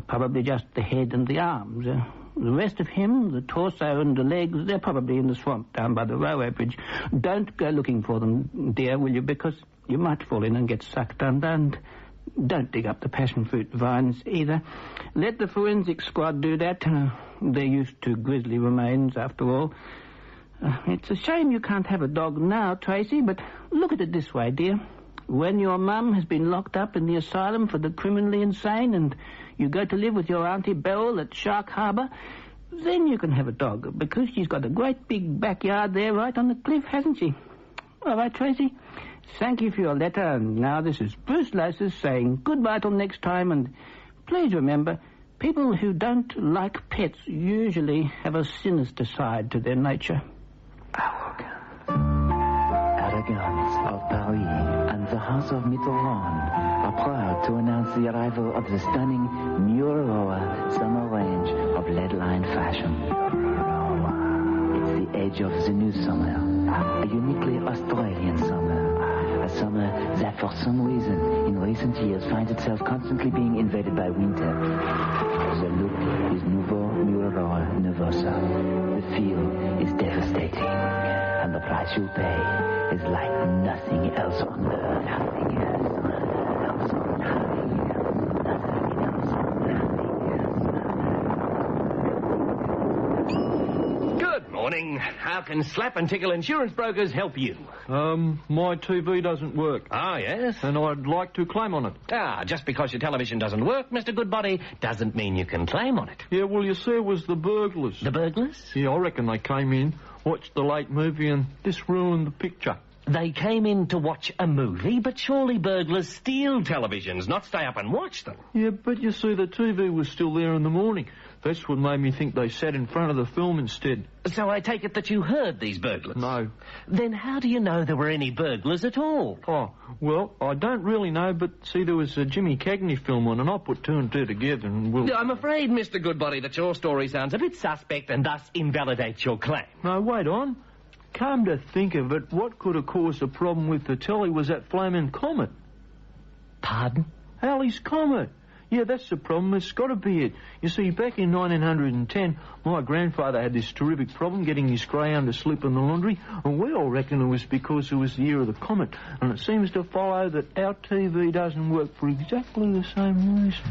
Probably just the head and the arms. The rest of him, the torso and the legs, they're probably in the swamp down by the railway bridge. Don't go looking for them, dear, will you? Because you might fall in and get sucked under, and don't dig up the passion fruit vines either. Let the forensic squad do that. They're used to grisly remains, after all. It's a shame you can't have a dog now, Tracy, but look at it this way, dear. When your mum has been locked up in the asylum for the criminally insane and you go to live with your Auntie Beryl at Shark Harbour, then you can have a dog, because she's got a great big backyard there right on the cliff, hasn't she? All right, Tracy. Thank you for your letter, and now this is Bruce Losis saying goodbye till next time, and please remember, people who don't like pets usually have a sinister side to their nature. Arrogance of Paris and the House of Mitterrand are proud to announce the arrival of the stunning Muir-Roa summer range of lead-line fashion. It's the age of the new summer, a uniquely Australian summer, a summer that for some reason in recent years finds itself constantly being invaded by winter. The look is Nouveau Muir-Roa Nervosa. The feel is devastating, and the price you pay is like nothing else on earth. Nothing else on earth. Good morning. How can Slap and Tickle Insurance Brokers help you? My TV doesn't work. Ah, yes? And I'd like to claim on it. Ah, just because your television doesn't work, Mr. Goodbody, doesn't mean you can claim on it. Yeah, well, you see, it was the burglars. The burglars? Yeah, I reckon they came in, watched the late movie, and this ruined the picture. They came in to watch a movie, but surely burglars steal televisions, not stay up and watch them. Yeah, but you see, the TV was still there in the morning. That's what made me think they sat in front of the film instead. So I take it that you heard these burglars? No. Then how do you know there were any burglars at all? Oh, well, I don't really know, but see, there was a Jimmy Cagney film on, and I put two and two together, and we'll... I'm afraid, Mr. Goodbody, that your story sounds a bit suspect and thus invalidates your claim. No, wait on. Come to think of it, what could have caused the problem with the telly was that flaming comet. Pardon? Halley's Comet. Yeah, that's the problem. It's got to be it. You see, back in 1910, my grandfather had this terrific problem getting his greyhound to sleep in the laundry, and we all reckon it was because it was the year of the comet, and it seems to follow that our TV doesn't work for exactly the same reason.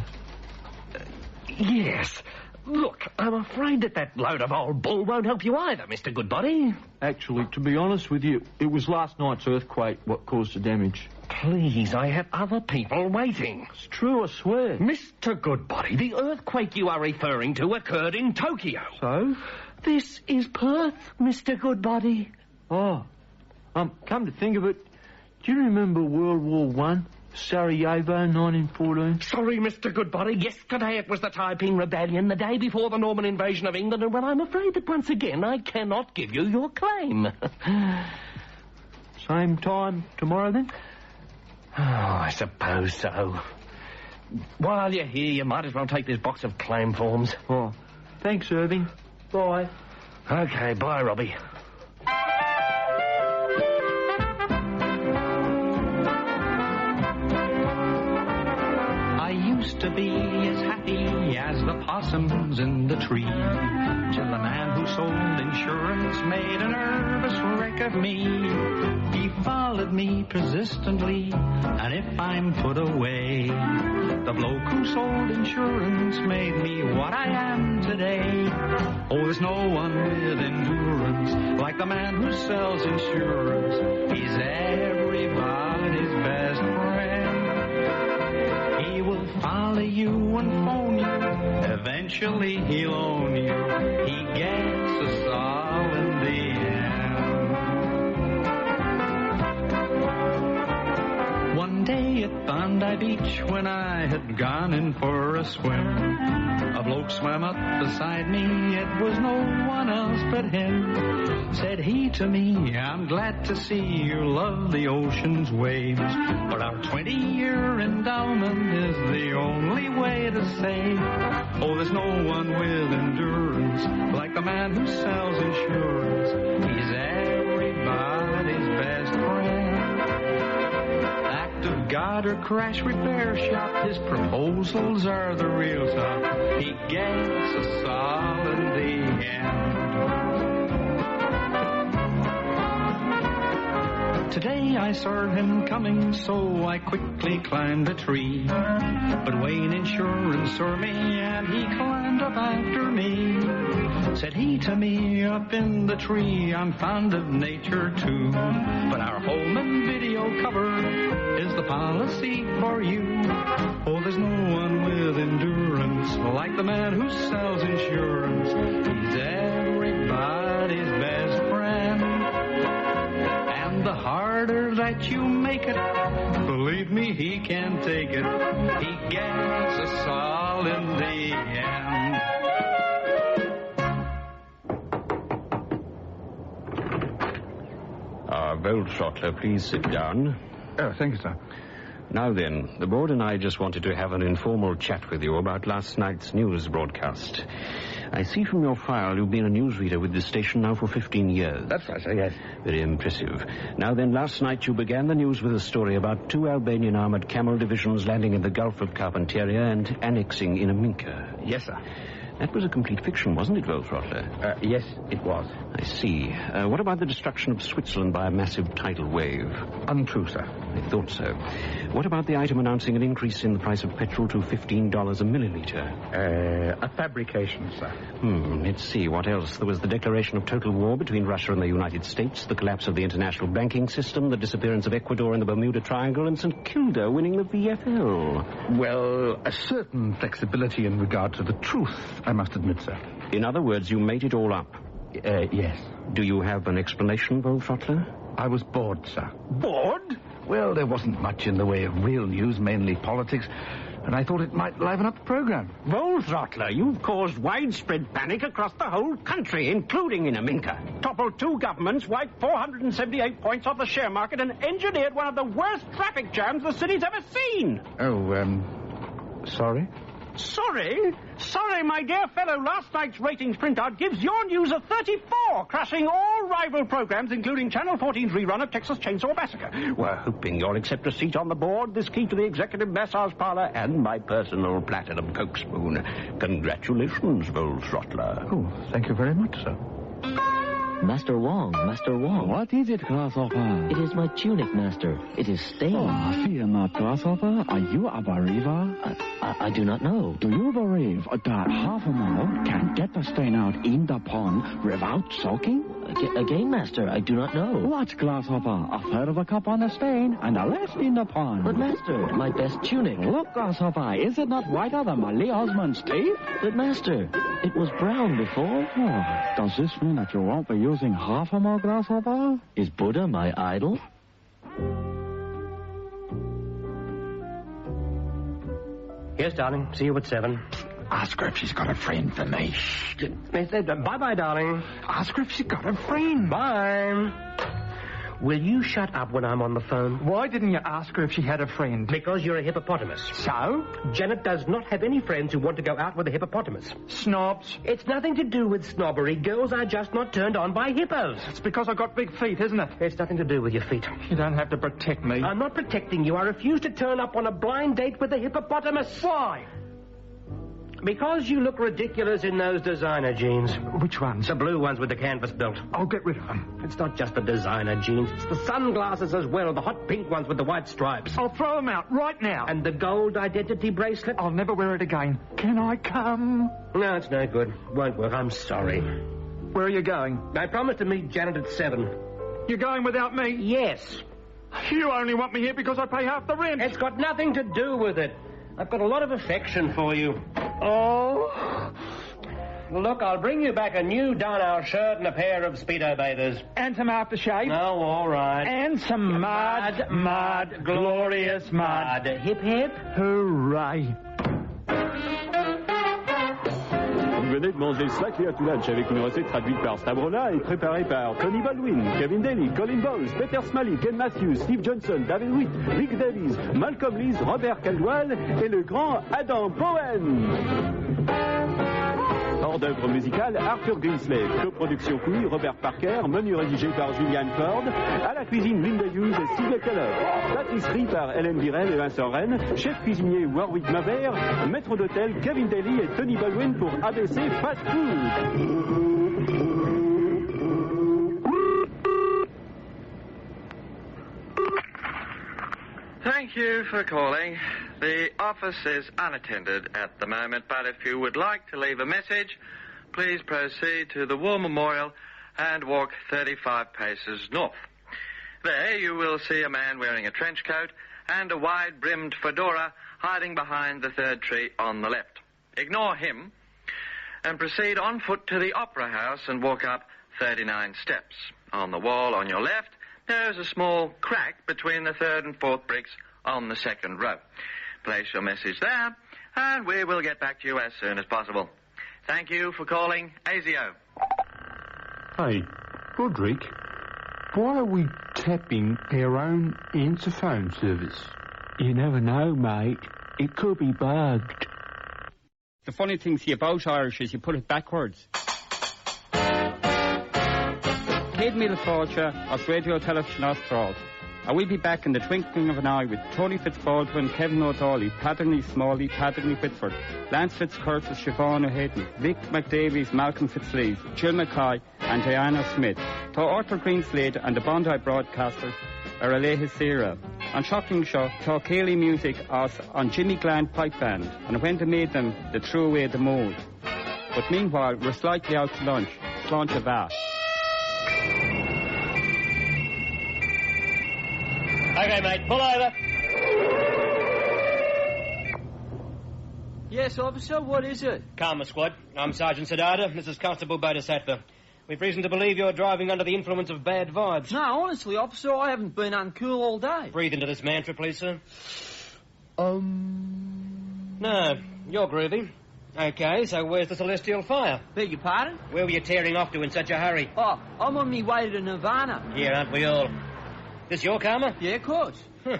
Yes. Look, I'm afraid that load of old bull won't help you either, Mr. Goodbody. Actually, to be honest with you, it was last night's earthquake what caused the damage. Please, I have other people waiting. It's true, I swear. Mr. Goodbody, the earthquake you are referring to occurred in Tokyo. So? This is Perth, Mr. Goodbody. Oh. Come to think of it, do you remember World War One? Sarajevo, 1914. Sorry, Mr. Goodbody. Yesterday it was the Taiping Rebellion, the day before the Norman invasion of England, and, well, I'm afraid that once again I cannot give you your claim. Same time tomorrow, then? Oh, I suppose so. While you're here, you might as well take this box of claim forms. Oh, Thanks, Irving. Bye. Okay, bye, Robbie. I used to be as happy as the possums in the tree, till the man who sold insurance made a nervous wreck of me. He followed me persistently, and if I'm put away, the bloke who sold insurance made me what I am today. Oh, there's no one with endurance like the man who sells insurance. He's everybody's best friend. He will follow you and phone you. Eventually he'll own you. He gets us all in the end. One day at Bondi Beach, when I had gone in for a swim, a bloke swam up beside me. It was no one else but him. Said he to me, I'm glad to see you love the ocean's waves, but our 20-year endowment is the only way to save. Oh, there's no one with endurance like the man who sells insurance. He's everybody's best friend. Act of God or crash repair shop, his proposals are the real top. He gets us all in the end. Today I saw him coming, so I quickly climbed a tree. But Wayne Insurance saw me, and he climbed up after me. Said he to me up in the tree, I'm fond of nature too, but our home and video cover is the policy for you. Oh, there's no one with endurance like the man who sells insurance. He's everybody's best friend. And the harder that you make it, believe me, he can take it. He gets us all in the end. Goldschrottler, please sit down. Oh, thank you, sir. Now then, the board and I just wanted to have an informal chat with you about last night's news broadcast. I see from your file you've been a newsreader with this station now for 15 years. That's right, sir, yes. Very impressive. Now then, last night you began the news with a story about 2 Albanian armored camel divisions landing in the Gulf of Carpentaria and annexing Inaminka. Yes, sir. That was a complete fiction, wasn't it, Goldschrottler? Yes, it was. I see. What about the destruction of Switzerland by a massive tidal wave? Untrue, sir. I thought so. What about the item announcing an increase in the price of petrol to $15 a milliliter? A fabrication, sir. Let's see. What else? There was the declaration of total war between Russia and the United States, the collapse of the international banking system, the disappearance of Ecuador and the Bermuda Triangle, and St. Kilda winning the VFL. Well, a certain flexibility in regard to the truth, I must admit, sir. In other words, you made it all up? Yes. Do you have an explanation, Goldschrottler? I was bored, sir. Bored? Well, there wasn't much in the way of real news, mainly politics, and I thought it might liven up the program. Goldschrottler, you've caused widespread panic across the whole country, including in Inaminka. Toppled 2 governments, wiped 478 points off the share market, and engineered one of the worst traffic jams the city's ever seen. Sorry? Sorry, my dear fellow. Last night's ratings printout gives your news a 34, crushing all rival programs, including Channel 14's rerun of Texas Chainsaw Massacre. We're hoping you'll accept a seat on the board, this key to the executive massage parlor, and my personal platinum Coke spoon. Congratulations, Goldschrottler. Oh, thank you very much, sir. Master Wong. What is it, Grasshopper? It is my tunic, Master. It is stained. Oh, fear not, Grasshopper. Are you a believer? I do not know. Do you believe that half a mile can get the stain out in the pond without soaking? Again, Master, I do not know. What, Grasshopper? A third of a cup on the stain and the rest in the pond. But, Master, my best tunic. Look, Grasshopper, is it not whiter than Marie Osmond's teeth? But, Master, it was brown before. Oh, does this mean that you won't be using half a mile, Grasshopper? Is Buddha my idol? Yes, darling. See you at 7. Ask her if she's got a friend for me. Bye-bye, darling. Ask her if she's got a friend. Bye. Will you shut up when I'm on the phone? Why didn't you ask her if she had a friend? Because you're a hippopotamus. So? Janet does not have any friends who want to go out with a hippopotamus. Snobs. It's nothing to do with snobbery. Girls are just not turned on by hippos. It's because I've got big feet, isn't it? It's nothing to do with your feet. You don't have to protect me. I'm not protecting you. I refuse to turn up on a blind date with a hippopotamus. Why? Because you look ridiculous in those designer jeans. Which ones? The blue ones with the canvas belt. I'll get rid of them. It's not just the designer jeans. It's the sunglasses as well. The hot pink ones with the white stripes. I'll throw them out right now. And the gold identity bracelet? I'll never wear it again. Can I come? No, it's no good. Won't work. I'm sorry. Where are you going? I promised to meet Janet at 7. You're going without me? Yes. You only want me here because I pay half the rent. It's got nothing to do with it. I've got a lot of affection for you. Oh. Look, I'll bring you back a new Darnell shirt and a pair of Speedo bathers. And some aftershave. No, all right. And some mud, glorious mud. Hip, hip. Hooray. Vous venez de manger Saclé à tout lunch avec une recette traduite par Stabrola et préparée par Tony Baldwin, Kevin Daly, Colin Bowles, Peter Smalley, Ken Matthews, Steve Johnson, David Witt, Rick Davies, Malcolm Lees, Robert Caldwell et le grand Adam Bowen. Hors d'œuvre musicale, Arthur Greenslade. Coproduction couille, Robert Parker. Menu rédigé par Julianne Ford. À la cuisine, Linda Hughes et Sylvia Keller. Pâtisserie par Hélène Virel et Vincent Rennes. Chef cuisinier Warwick Mavert. Maître d'hôtel Kevin Daly et Tony Baldwin pour ABC Fast Food. Thank you for calling. The office is unattended at the moment, but if you would like to leave a message, please proceed to the War Memorial and walk 35 paces north. There you will see a man wearing a trench coat and a wide-brimmed fedora hiding behind the third tree on the left. Ignore him and proceed on foot to the Opera House and walk up 39 steps. On the wall on your left, there is a small crack between the third and fourth bricks on the second row. Place your message there, and we will get back to you as soon as possible. Thank you for calling ASIO. Hey, Roderick, why are we tapping our own answer phone service? You never know, mate. It could be bugged. The funny thing about Irish is you put it backwards. Paid Mille Fortune, as Radio Television Australia. I will be back in the twinkling of an eye with Tony Fitzbaldwin, Kevin O'Donnell, Paderney Smalley, Paderney Whitford, Lance Fitzcurtis, Siobhan O'Hayden, Vic McDavies, Malcolm Fitzlees, Jill Mackay and Diana Smith. To Arthur Greenslade and the Bondi broadcasters are Aleha Sierra. On Shocking Show, to Cayley Music as on Jimmy Gland Pipe Band, and when they made them, they threw away the mould. But meanwhile, we're slightly out to lunch. Sláinte bheith. Okay, mate, pull over. Yes, officer, what is it? Karma Squad. I'm Sergeant Siddhartha. This is Constable Bodhisattva. We've reason to believe you're driving under the influence of bad vibes. No, honestly, officer, I haven't been uncool all day. Breathe into this mantra, please, sir. No, you're groovy. Okay, so where's the celestial fire? Beg your pardon? Where were you tearing off to in such a hurry? Oh, I'm on my way to Nirvana. Yeah, aren't we all? This your karma? Yeah, of course. Well,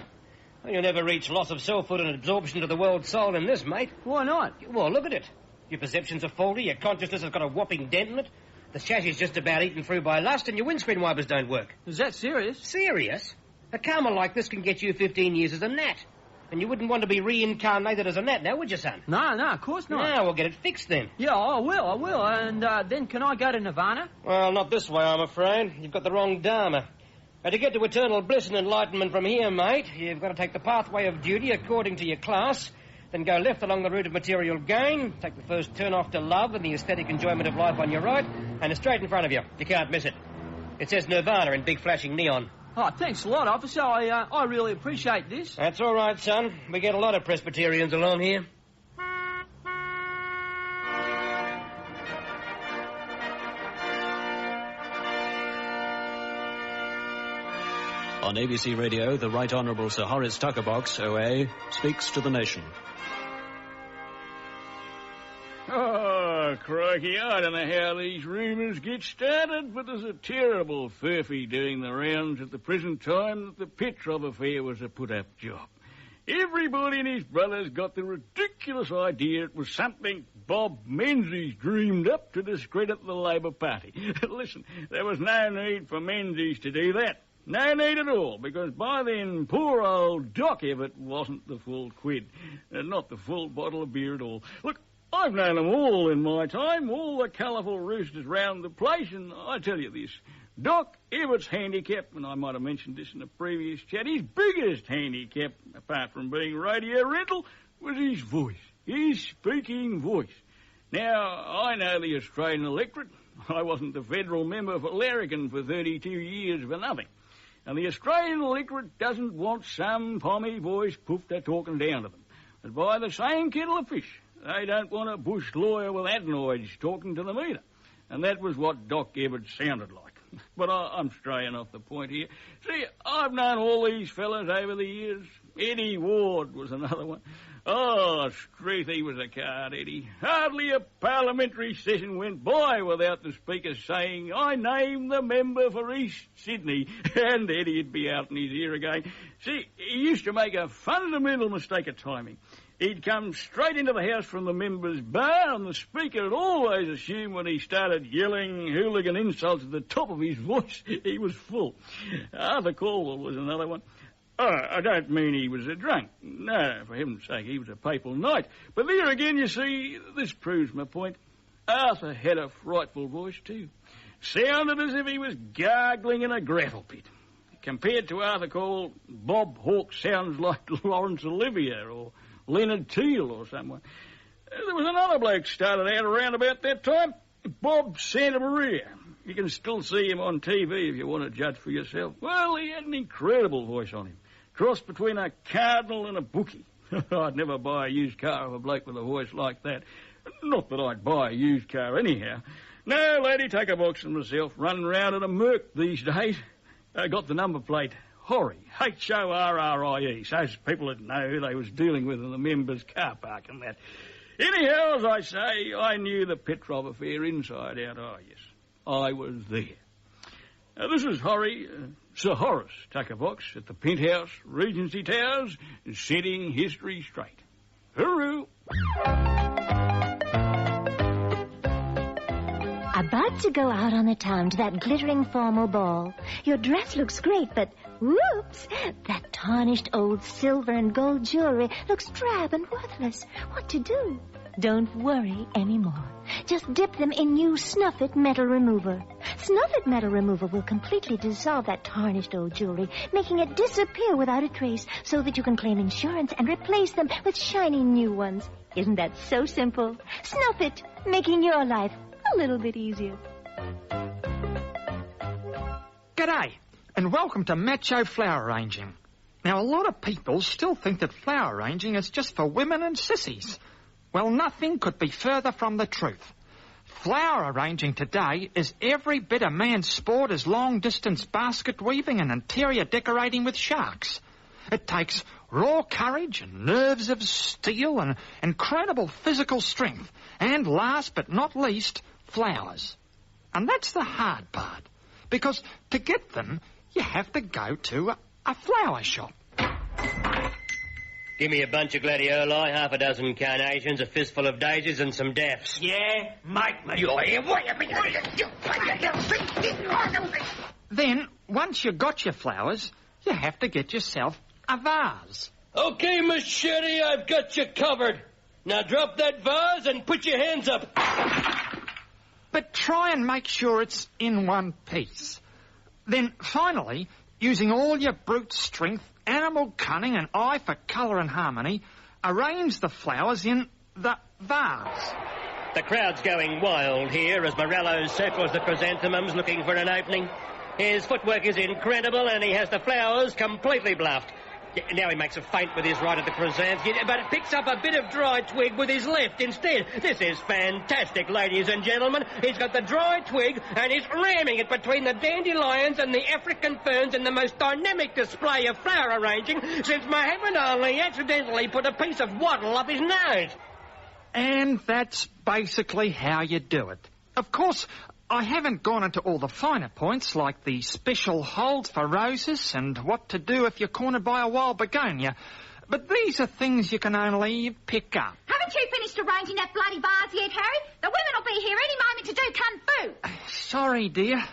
you'll never reach loss of selfhood and absorption to the world's soul in this, mate. Why not? Well, look at it. Your perceptions are faulty, your consciousness has got a whopping dent in it, the chassis is just about eaten through by lust, and your windscreen wipers don't work. Is that serious? Serious? A karma like this can get you 15 years as a gnat. And you wouldn't want to be reincarnated as a gnat now, would you, son? No, of course not. No, we'll get it fixed then. Yeah, I will. And then can I go to Nirvana? Well, not this way, I'm afraid. You've got the wrong dharma. Now, to get to eternal bliss and enlightenment from here, mate, you've got to take the pathway of duty according to your class, then go left along the route of material gain, take the first turn off to love and the aesthetic enjoyment of life on your right, and it's straight in front of you. You can't miss it. It says Nirvana in big flashing neon. Oh, thanks a lot, officer. I really appreciate this. That's all right, son. We get a lot of Presbyterians along here. On ABC Radio, the Right Honourable Sir Horace Tuckerbox, OA, speaks to the nation. Oh, Oh, crikey, I don't know how these rumours get started, but there's a terrible furphy doing the rounds at the present time that the Petrov affair was a put-up job. Everybody and his brothers got the ridiculous idea it was something Bob Menzies dreamed up to discredit the Labor Party. Listen, there was no need for Menzies to do that. No need at all, because by then poor old Doc Evatt wasn't the full quid. Not the full bottle of beer at all. Look, I've known them all in my time, all the colourful roosters round the place, and I tell you this, Doc Evatt's handicap, and I might have mentioned this in a previous chat, his biggest handicap, apart from being radio rental, was his voice, his speaking voice. Now, I know the Australian electorate. I wasn't the federal member for Larrikin for 32 years for nothing. And the Australian electorate doesn't want some pommy voice poofter talking down to them. But by the same kettle of fish, they don't want a bush lawyer with adenoids talking to them either. And that was what Doc Evatt sounded like. But I'm straying off the point here. See, I've known all these fellas over the years. Eddie Ward was another one. Oh, Streethy was a card, Eddie. Hardly a parliamentary session went by without the Speaker saying, I name the member for East Sydney, and Eddie'd be out in his ear again. See, he used to make a fundamental mistake of timing. He'd come straight into the House from the members' bar, and the Speaker would always assume when he started yelling hooligan insults at the top of his voice, he was full. Arthur Caldwell was another one. Oh, I don't mean he was a drunk. No, for heaven's sake, he was a papal knight. But there again, you see, this proves my point. Arthur had a frightful voice, too. Sounded as if he was gargling in a gravel pit. Compared to Arthur Caldwell, Bob Hawke sounds like Laurence Olivier or Leonard Teal or someone. There was another bloke started out around about that time, Bob Santamaria. You can still see him on TV if you want to judge for yourself. Well, he had an incredible voice on him. Cross between a cardinal and a bookie. I'd never buy a used car of a bloke with a voice like that. Not that I'd buy a used car anyhow. No, lady, take a box for myself. Running round in a Merc these days. I got the number plate. Horrie. Horrie. So people would know who they was dealing with in the members' car park and that. Anyhow, as I say, I knew the Petrov affair inside out. Oh, yes, I was there. Now, this is Horrie, Sir Horace Tuckerbox at the Penthouse, Regency Towers, setting history straight. Hooroo! About to go out on the town to that glittering formal ball. Your dress looks great, but whoops! That tarnished old silver and gold jewelry looks drab and worthless. What to do? Don't worry anymore. Just dip them in new Snuff-It Metal Remover. Snuff-It Metal Remover will completely dissolve that tarnished old jewelry, making it disappear without a trace, so that you can claim insurance and replace them with shiny new ones. Isn't that so simple? Snuff-It, making your life a little bit easier. G'day, and welcome to Macho Flower Arranging. Now, a lot of people still think that flower arranging is just for women and sissies. Well, nothing could be further from the truth. Flower arranging today is every bit a man's sport as long-distance basket weaving and interior decorating with sharks. It takes raw courage and nerves of steel and incredible physical strength, and last but not least, flowers. And that's the hard part, because to get them, you have to go to a flower shop. Give me a bunch of gladioli, half a dozen carnations, a fistful of daisies, and some daffs. Yeah, make me. Then, once you got your flowers, you have to get yourself a vase. Okay, Miss Sherry, I've got you covered. Now drop that vase and put your hands up. But try and make sure it's in one piece. Then, finally, using all your brute strength, animal cunning and eye for colour and harmony, arrange the flowers in the vase. The crowd's going wild here as Morello circles the chrysanthemums looking for an opening. His footwork is incredible and he has the flowers completely bluffed. Now he makes a feint with his right at the chrysanthemum, but it picks up a bit of dry twig with his left instead. This is fantastic, ladies and gentlemen. He's got the dry twig and he's ramming it between the dandelions and the African ferns in the most dynamic display of flower arranging since Muhammad Ali accidentally put a piece of wattle up his nose. And that's basically how you do it. Of course, I haven't gone into all the finer points, like the special holds for roses and what to do if you're cornered by a wild begonia. But these are things you can only pick up. Haven't you finished arranging that bloody vase yet, Harry? The women will be here any moment to do kung fu. Sorry, dear.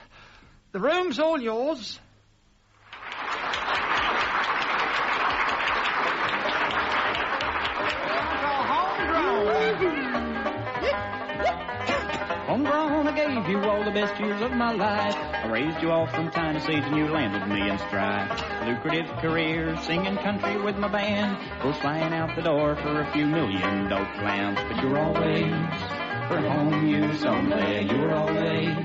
The room's all yours. Homegrown, I gave you all the best years of my life. I raised you all from tiny seeds and you landed me in strife. Lucrative career, singing country with my band. Goes flying out the door for a few million dope clowns. But you're always for home use only. You're always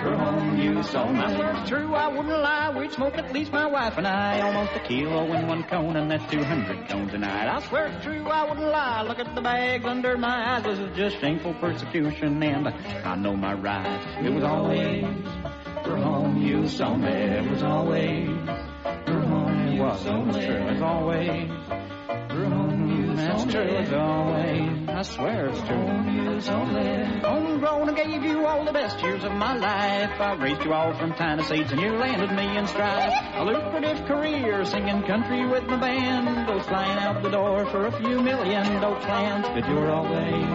for home use only. I swear it's true, I wouldn't lie. We'd smoke at least my wife and I. Almost a kilo in one cone and that's 200 cones a night. I swear it's true, I wouldn't lie. Look at the bags under my eyes. This is just shameful persecution and I know my rights. It was always for home use only. It was always for home use only. It was always for home use only. That's true, it's always. I swear it's true. Home use only. Homegrown, I gave you all the best years of my life. I raised you all from tiny seeds and you landed me in strife. A lucrative career, singing country with my band. Goes flying out the door for a few million dope clowns. But you're always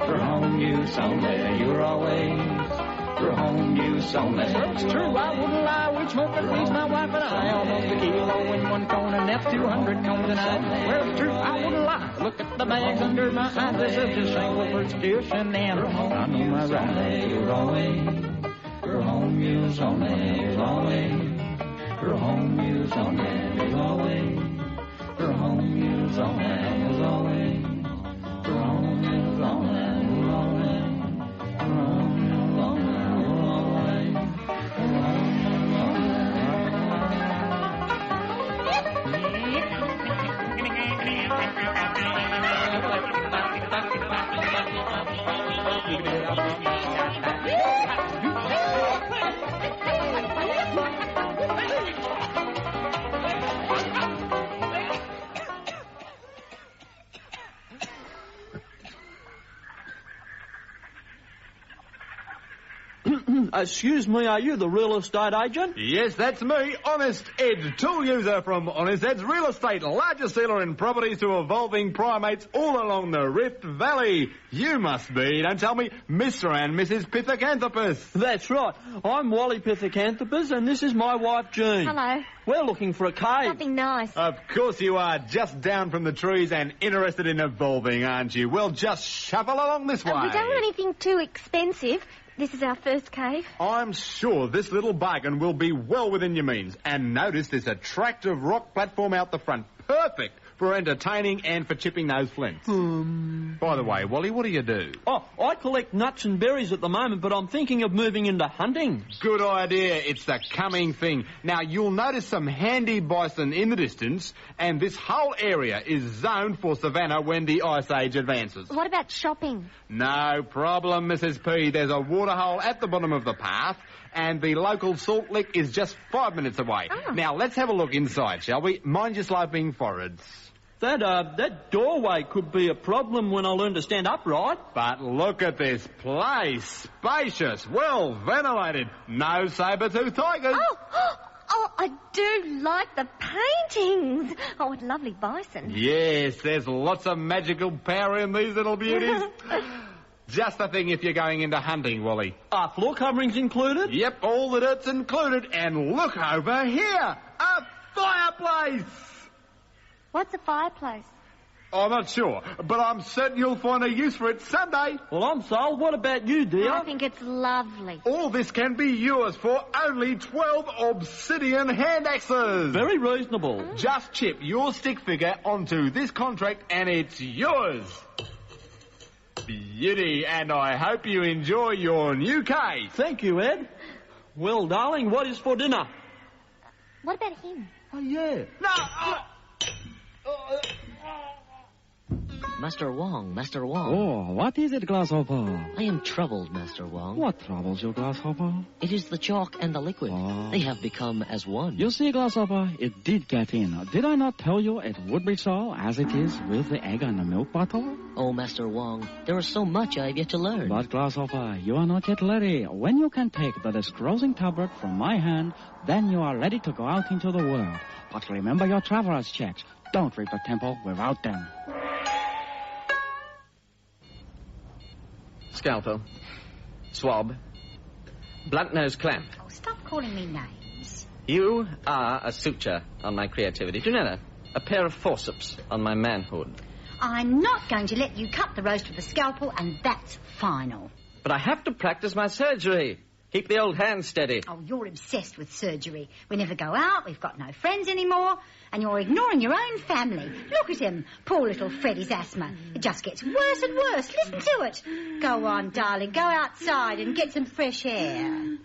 for home use only. You're always for home use only. It's true, I wouldn't lie. We'd smoke at least my wife and I. Almost a kilo in one cone and that's 200 cones a night. Well, it's true, I wouldn't lie. Look at the bags under my eyes. This is just shameful persecution and I know my rights. You're always for home use only. You're always for home use only. You're always for home use only. You're always for home use only. You're always for home use only. Excuse me, are you the real estate agent? Yes, that's me, Honest Ed, tool user from Honest Ed's Real Estate, largest seller in properties to evolving primates all along the Rift Valley. You must be, don't tell me, Mr. and Mrs. Pithecanthropus. That's right. I'm Wally Pithecanthropus, and this is my wife, Jean. Hello. We're looking for a cave. Something nice. Of course you are, just down from the trees and interested in evolving, aren't you? Well, just shuffle along this way. We don't want anything too expensive. This is our first cave. I'm sure this little bargain will be well within your means. And notice this attractive rock platform out the front. Perfect for entertaining and for chipping those flints. By the way, Wally, what do you do? Oh, I collect nuts and berries at the moment, but I'm thinking of moving into hunting. Good idea. It's the coming thing. Now, you'll notice some handy bison in the distance, and this whole area is zoned for savanna when the Ice Age advances. What about shopping? No problem, Mrs. P. There's a waterhole at the bottom of the path, and the local salt lick is just 5 minutes away. Oh. Now, let's have a look inside, shall we? Mind your sloping foreheads. That doorway could be a problem when I learn to stand upright. But look at this place. Spacious, well ventilated. No saber-toothed tigers. Oh, I do like the paintings. Oh, what lovely bison. Yes, there's lots of magical power in these little beauties. Just the thing if you're going into hunting, Wally. Floor coverings included? Yep, all the dirt's included. And look over here. A fireplace. What's a fireplace? I'm not sure, but I'm certain you'll find a use for it someday. Well, I'm sold. What about you, dear? I think it's lovely. All this can be yours for only 12 obsidian hand axes. Very reasonable. Just chip your stick figure onto this contract and it's yours. Beauty, and I hope you enjoy your new cave. Thank you, Ed. Well, darling, what is for dinner? What about him? Oh, yeah. No! Master Wong, Master Wong. Oh, what is it, Grasshopper? I am troubled, Master Wong. What troubles you, Grasshopper? It is the chalk and the liquid. They have become as one. You see, Grasshopper, it did get in. Did I not tell you it would be so, as it is with the egg and the milk bottle? Oh, Master Wong, there is so much I have yet to learn. But, Grasshopper, you are not yet ready. When you can take the disclosing tablet from my hand, then you are ready to go out into the world. But remember your traveler's checks. Don't reach the temple without them. Scalpel. Swab. Blunt-nosed clamp. Oh, stop calling me names. You are a suture on my creativity. Do you know that? A pair of forceps on my manhood. I'm not going to let you cut the roast with a scalpel, and that's final. But I have to practice my surgery. Keep the old hand steady. Oh, you're obsessed with surgery. We never go out, we've got no friends anymore, and you're ignoring your own family. Look at him, poor little Freddie's asthma. It just gets worse and worse. Listen to it. Go on, darling, go outside and get some fresh air.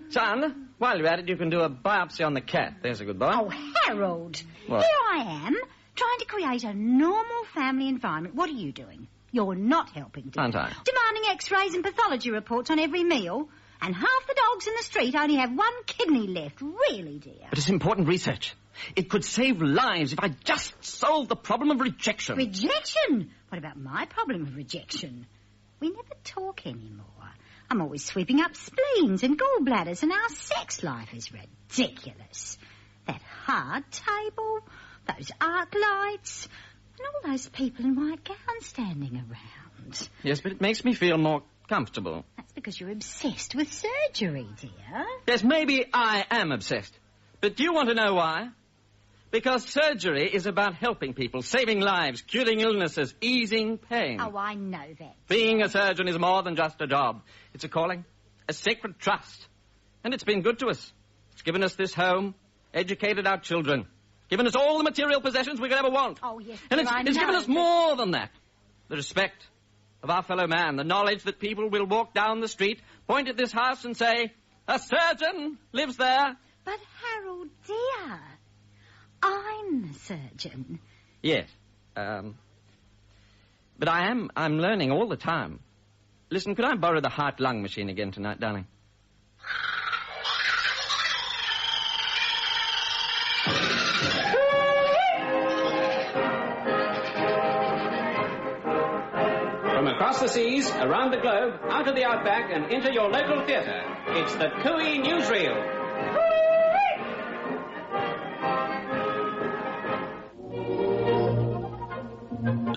Son, while you're at it, you can do a biopsy on the cat. There's a good boy. Oh, Harold. What? Here I am, trying to create a normal family environment. What are you doing? You're not helping, dear. Aren't I? Demanding x-rays and pathology reports on every meal. And half the dogs in the street only have one kidney left. Really, dear? But it's important research. It could save lives if I just solved the problem of rejection. Rejection? What about my problem of rejection? We never talk anymore. I'm always sweeping up spleens and gallbladders, and our sex life is ridiculous. That hard table, those arc lights, and all those people in white gowns standing around. Yes, but it makes me feel more comfortable. That's because you're obsessed with surgery, dear. Yes, maybe I am obsessed. But do you want to know why? Because surgery is about helping people, saving lives, curing illnesses, easing pain. Oh, I know that. Being a surgeon is more than just a job. It's a calling, a sacred trust. And it's been good to us. It's given us this home, educated our children, given us all the material possessions we could ever want. Oh, yes, and dear, it's given us more than that. The respect of our fellow man, the knowledge that people will walk down the street, point at this house and say, a surgeon lives there. But, Harold, dear, I'm the surgeon. Yes. But I'm learning all the time. Listen, could I borrow the heart-lung machine again tonight, darling? From across the seas, around the globe, out of the outback, and into your local theatre, it's the Cooey Newsreel.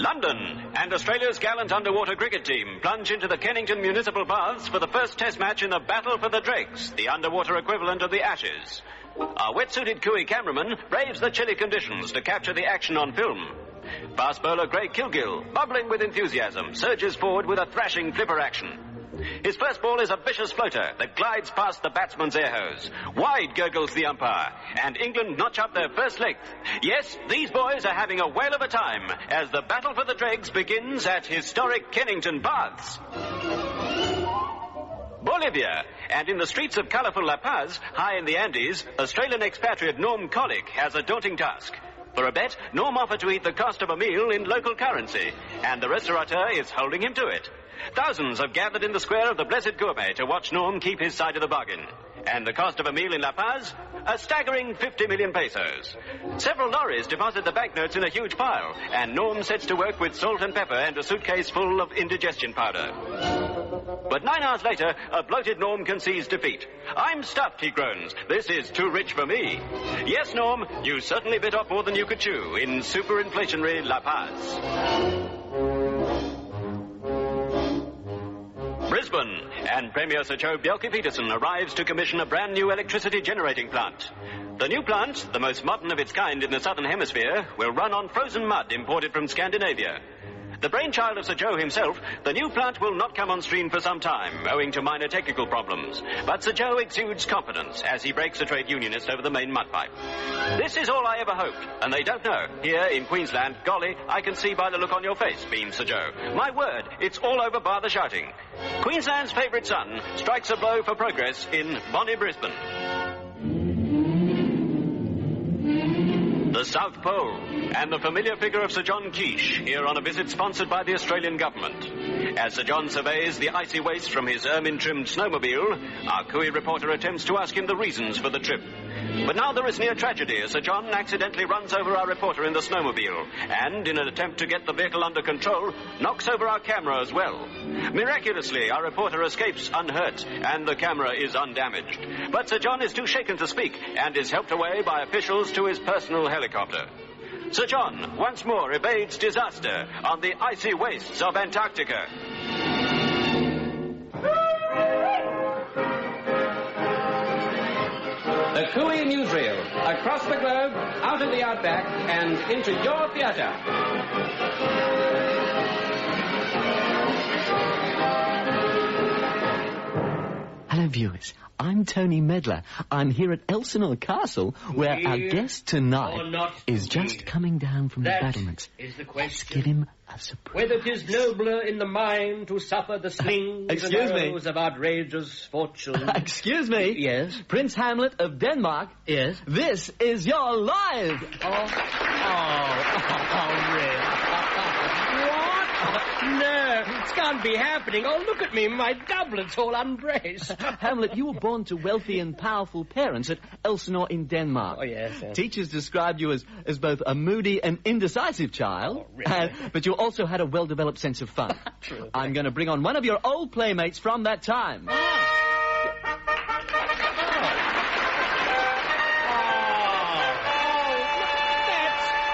London and Australia's gallant underwater cricket team plunge into the Kennington Municipal Baths for the first test match in the Battle for the Dregs, the underwater equivalent of the Ashes. Our wetsuited Cooey cameraman braves the chilly conditions to capture the action on film. Fast bowler Craig Kilgill, bubbling with enthusiasm, surges forward with a thrashing flipper action. His first ball is a vicious floater that glides past the batsman's air hose. Wide gurgles the umpire, and England notch up their first length. Yes, these boys are having a whale of a time as the battle for the dregs begins at historic Kennington Baths. Bolivia, and in the streets of colourful La Paz, high in the Andes, Australian expatriate Norm Collick has a daunting task. For a bet, Norm offered to eat the cost of a meal in local currency, and the restaurateur is holding him to it. Thousands have gathered in the square of the Blessed Gourmet to watch Norm keep his side of the bargain. And the cost of a meal in La Paz? A staggering 50 million pesos. Several lorries deposit the banknotes in a huge pile, and Norm sets to work with salt and pepper and a suitcase full of indigestion powder. But 9 hours later, a bloated Norm concedes defeat. I'm stuffed, he groans. This is too rich for me. Yes, Norm, you certainly bit off more than you could chew in superinflationary La Paz. Brisbane, and Premier Sir Joe Bjelke-Petersen arrives to commission a brand new electricity generating plant. The new plant, the most modern of its kind in the Southern Hemisphere, will run on frozen mud imported from Scandinavia. The brainchild of Sir Joe himself, the new plant will not come on stream for some time, owing to minor technical problems. But Sir Joe exudes confidence as he breaks a trade unionist over the main mud pipe. This is all I ever hoped, and they don't know. Here in Queensland, golly, I can see by the look on your face, beams Sir Joe. My word, it's all over bar the shouting. Queensland's favourite son strikes a blow for progress in bonny Brisbane. the South Pole, and the familiar figure of Sir John Quiche, here on a visit sponsored by the Australian government. As Sir John surveys the icy waste from his ermine-trimmed snowmobile, our Cooey reporter attempts to ask him the reasons for the trip. But now there is near tragedy as Sir John accidentally runs over our reporter in the snowmobile and, in an attempt to get the vehicle under control, knocks over our camera as well. Miraculously, our reporter escapes unhurt and the camera is undamaged. But Sir John is too shaken to speak and is helped away by officials to his personal helicopter. Sir John once more evades disaster on the icy wastes of Antarctica. The Cooey newsreel, across the globe, out of the outback, and into your theatre. Hello, viewers. I'm Tony Medler. I'm here at Elsinore Castle, where our guest tonight is just coming down from the battlements. Is the Let's give him a surprise. Whether 'tis nobler in the mind to suffer the slings and arrows of outrageous fortune. Excuse me. Yes? Prince Hamlet of Denmark. Yes? This is your live. Really? What? No, it can't be happening. Oh, look at me. My doublet's all unbraced. Hamlet, you were born to wealthy and powerful parents at Elsinore in Denmark. Oh, yes. Teachers described you as both a moody and indecisive child. Oh, really? But you also had a well-developed sense of fun. True. I'm going to bring on one of your old playmates from that time.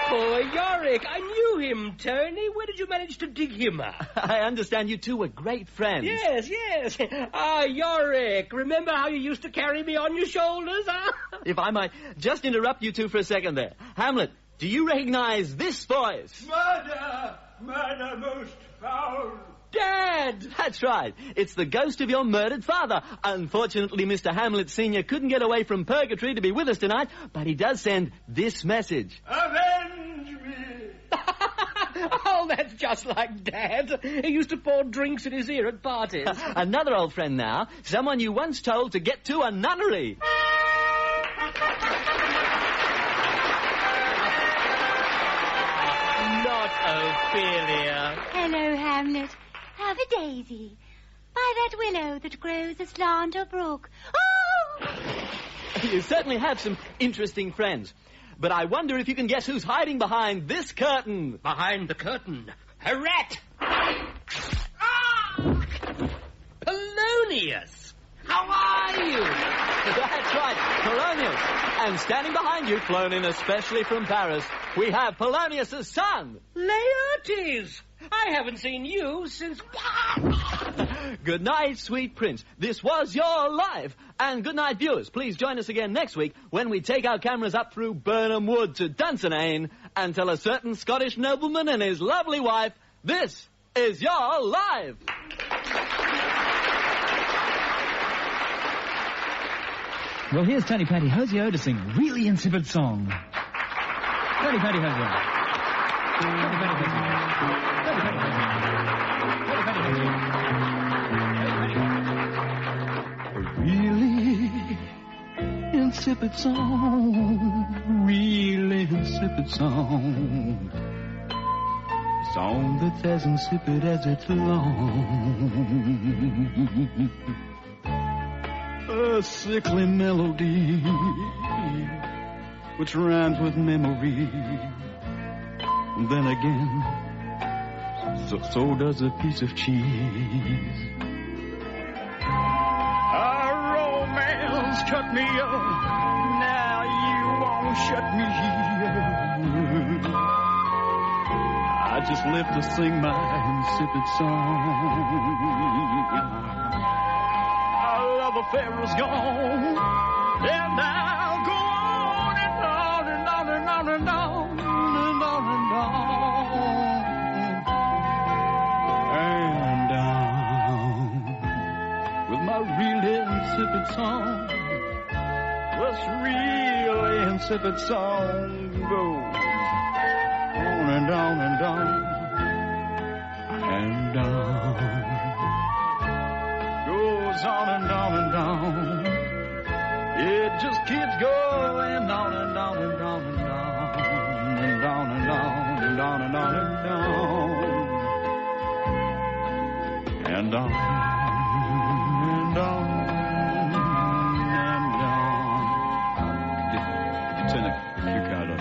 Poor Yorick. I knew him, Tony. Where did you manage to dig him up? I understand you two were great friends. Yes. Yorick. Remember how you used to carry me on your shoulders, huh? If I might just interrupt you two for a second there. Hamlet, do you recognize this voice? Murder! Murder most foul! Dad! That's right. It's the ghost of your murdered father. Unfortunately, Mr. Hamlet Sr. couldn't get away from purgatory to be with us tonight, but he does send this message. Avenge me! Oh, that's just like Dad. He used to pour drinks in his ear at parties. Another old friend now, someone you once told to get to a nunnery. Not Ophelia. Hello, Hamlet. Have a daisy. By that willow that grows aslant a brook. Oh! You certainly have some interesting friends. But I wonder if you can guess who's hiding behind this curtain. Behind the curtain? A rat! Polonius! How are you? That's right, Polonius. And standing behind you, flown in especially from Paris, we have Polonius' son. Laertes! I haven't seen you since... Good night, sweet prince. This was your life. And good night, viewers. Please join us again next week when we take our cameras up through Burnham Wood to Dunsinane and tell a certain Scottish nobleman and his lovely wife, this is your life. Well, here's Tony Patty Hosier to sing Really Insipid Song. Tony Patty Hosier. Tony Patty Hosier. Tony Patty Hosier. Tony Patty Hosier. Really insipid song. Really insipid song. Song that's as insipid as it's long. A sickly melody which rhymes with memory. Then again, so does a piece of cheese. Our romance cut me off. Now you won't shut me up. I just live to sing my insipid song. Love affair is gone, and I'll go on and on and on and on and on and on and on and on with my really insipid song. This really insipid song goes on and on and on and on. On and on and on. It just keeps going on and on and on and on. down and down and down. Could you turn the cue card on?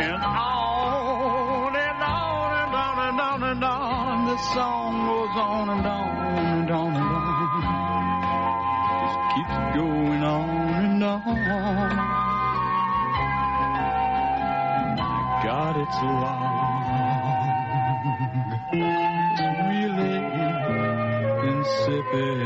And on and on and on and on and on. The song goes on and on and on and on. Just keeps going on and on. My God, it's long. It's really insipid.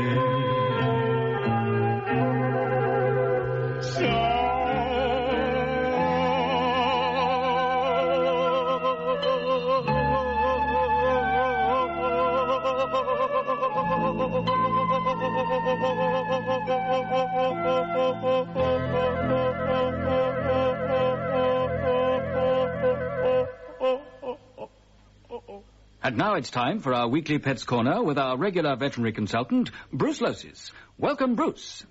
And now it's time for our weekly Pets Corner with our regular veterinary consultant, Bruce Loses. Welcome, Bruce.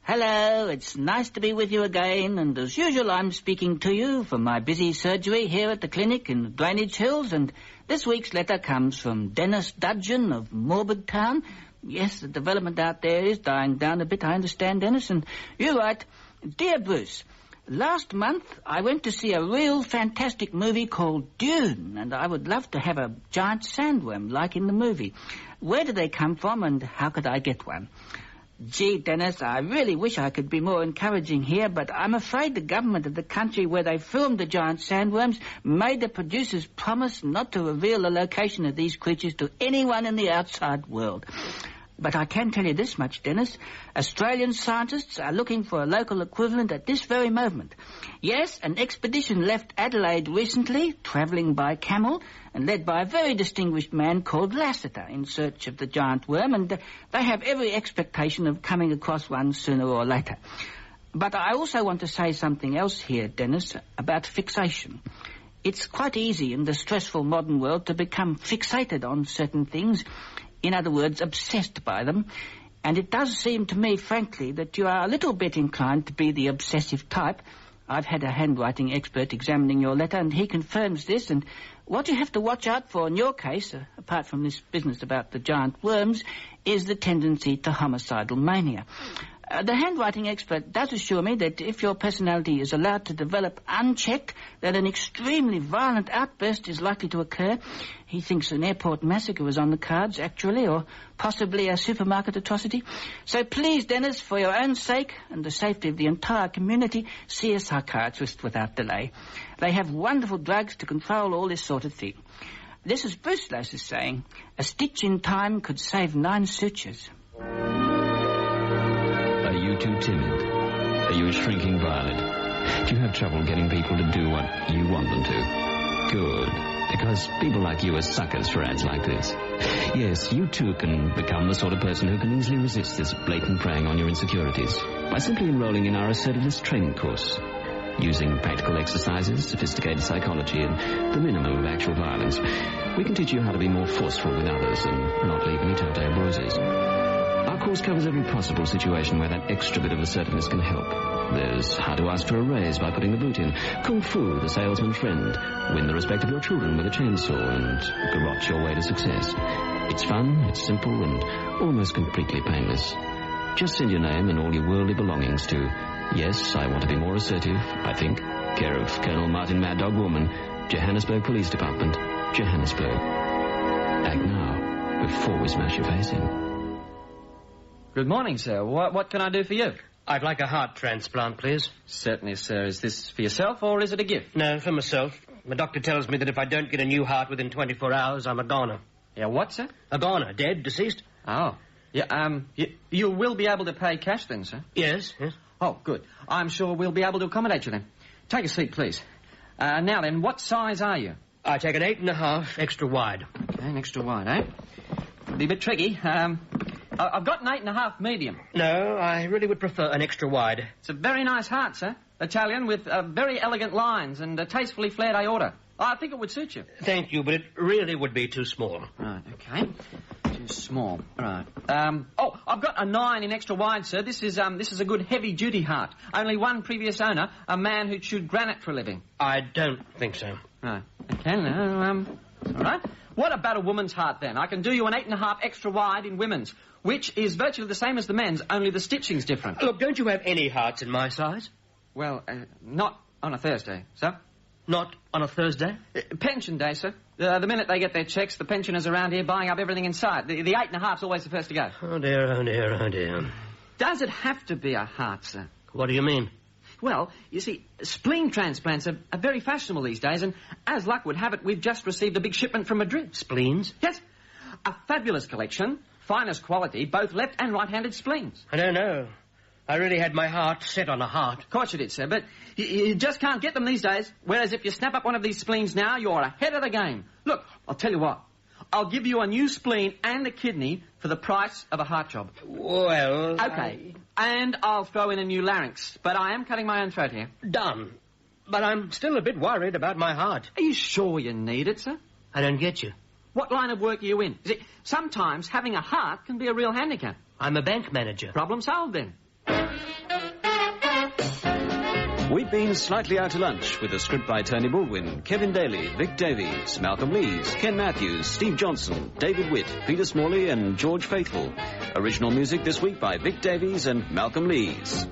Hello, it's nice to be with you again, and as usual I'm speaking to you from my busy surgery here at the clinic in the Drainage Hills, and this week's letter comes from Dennis Dudgeon of Morbid Town. Yes, the development out there is dying down a bit, I understand, Dennis, and you're right. Dear Bruce, last month I went to see a real fantastic movie called Dune, and I would love to have a giant sandworm like in the movie. Where do they come from, and how could I get one? Gee, Dennis, I really wish I could be more encouraging here, but I'm afraid the government of the country where they filmed the giant sandworms made the producers promise not to reveal the location of these creatures to anyone in the outside world. But I can tell you this much, Dennis. Australian scientists are looking for a local equivalent at this very moment. Yes, an expedition left Adelaide recently, travelling by camel, and led by a very distinguished man called Lassiter in search of the giant worm, and they have every expectation of coming across one sooner or later. But I also want to say something else here, Dennis, about fixation. It's quite easy in the stressful modern world to become fixated on certain things, in other words, obsessed by them, and it does seem to me, frankly, that you are a little bit inclined to be the obsessive type. I've had a handwriting expert examining your letter, and he confirms this, and what you have to watch out for in your case, apart from this business about the giant worms, is the tendency to homicidal mania. The handwriting expert does assure me that if your personality is allowed to develop unchecked, that an extremely violent outburst is likely to occur. He thinks an airport massacre was on the cards, actually, or possibly a supermarket atrocity. So please, Dennis, for your own sake and the safety of the entire community, see a psychiatrist without delay. They have wonderful drugs to control all this sort of thing. This is Bruce Loses saying, a stitch in time could save 9 sutures. Are you too timid? Are you a shrinking violet? Do you have trouble getting people to do what you want them to? Good. Because people like you are suckers for ads like this. Yes, you too can become the sort of person who can easily resist this blatant preying on your insecurities by simply enrolling in our assertiveness training course. Using practical exercises, sophisticated psychology, and the minimum of actual violence, we can teach you how to be more forceful with others and not leave any telltale bruises. Our course covers every possible situation where that extra bit of assertiveness can help. There's how to ask for a raise by putting the boot in, kung fu, the salesman's friend, win the respect of your children with a chainsaw, and garrote your way to success. It's fun, it's simple, and almost completely painless. Just send your name and all your worldly belongings to Yes, I Want to Be More Assertive, I think, care of Colonel Martin Mad Dog Woolman, Johannesburg Police Department, Johannesburg. Act now, before we smash your face in. Good morning, sir. What can I do for you? I'd like a heart transplant, please. Certainly, sir. Is this for yourself, or is it a gift? No, for myself. My doctor tells me that if I don't get a new heart within 24 hours, I'm a goner. Yeah, what, sir? A goner. Dead, deceased. Oh. Yeah, you will be able to pay cash then, sir? Yes, yes. Oh, good. I'm sure we'll be able to accommodate you then. Take a seat, please. Now then, what size are you? I take an 8.5 extra wide. Okay, an extra wide, eh? It'll be a bit tricky. I've got an 8.5 medium. No, I really would prefer an extra wide. It's a very nice heart, sir. Italian with very elegant lines and a tastefully flared aorta. I think it would suit you. Thank you, but it really would be too small. Right, okay. Too small. Right. I've got a 9 in extra wide, sir. This is a good heavy-duty heart. Only one previous owner, a man who chewed granite for a living. I don't think so. Right. Okay, now, all right. What about a woman's heart, then? I can do you an 8.5 extra wide in women's, which is virtually the same as the men's, only the stitching's different. Look, don't you have any hearts in my size? Well, not on a Thursday, sir. Not on a Thursday? Pension day, sir. The minute they get their checks, the pensioners around here buying up everything in sight. The 8.5's always the first to go. Oh, dear, oh, dear, oh, dear. Does it have to be a heart, sir? What do you mean? Well, you see, spleen transplants are very fashionable these days, and as luck would have it, we've just received a big shipment from Madrid. Spleens? Yes. A fabulous collection, finest quality, both left and right-handed spleens. I don't know. I really had my heart set on a heart. Of course you did, sir, but you just can't get them these days. Whereas if you snap up one of these spleens now, you're ahead of the game. Look, I'll tell you what. I'll give you a new spleen and a kidney for the price of a heart job. Well... Okay. And I'll throw in a new larynx. But I am cutting my own throat here. Done. But I'm still a bit worried about my heart. Are you sure you need it, sir? I don't get you. What line of work are you in? See, sometimes having a heart can be a real handicap. I'm a bank manager. Problem solved, then. We've been slightly out to lunch with a script by Tony Baldwin, Kevin Daly, Vic Davies, Malcolm Lees, Ken Matthews, Steve Johnson, David Witt, Peter Smalley and George Faithful. Original music this week by Vic Davies and Malcolm Lees.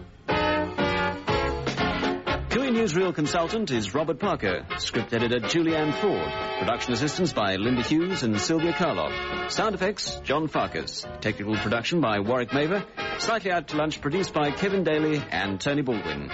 QE Newsreel consultant is Robert Parker. Script editor Julianne Ford. Production assistants by Linda Hughes and Sylvia Karloff. Sound effects, John Farkas. Technical production by Warwick Maver. Slightly Out to Lunch produced by Kevin Daly and Tony Baldwin.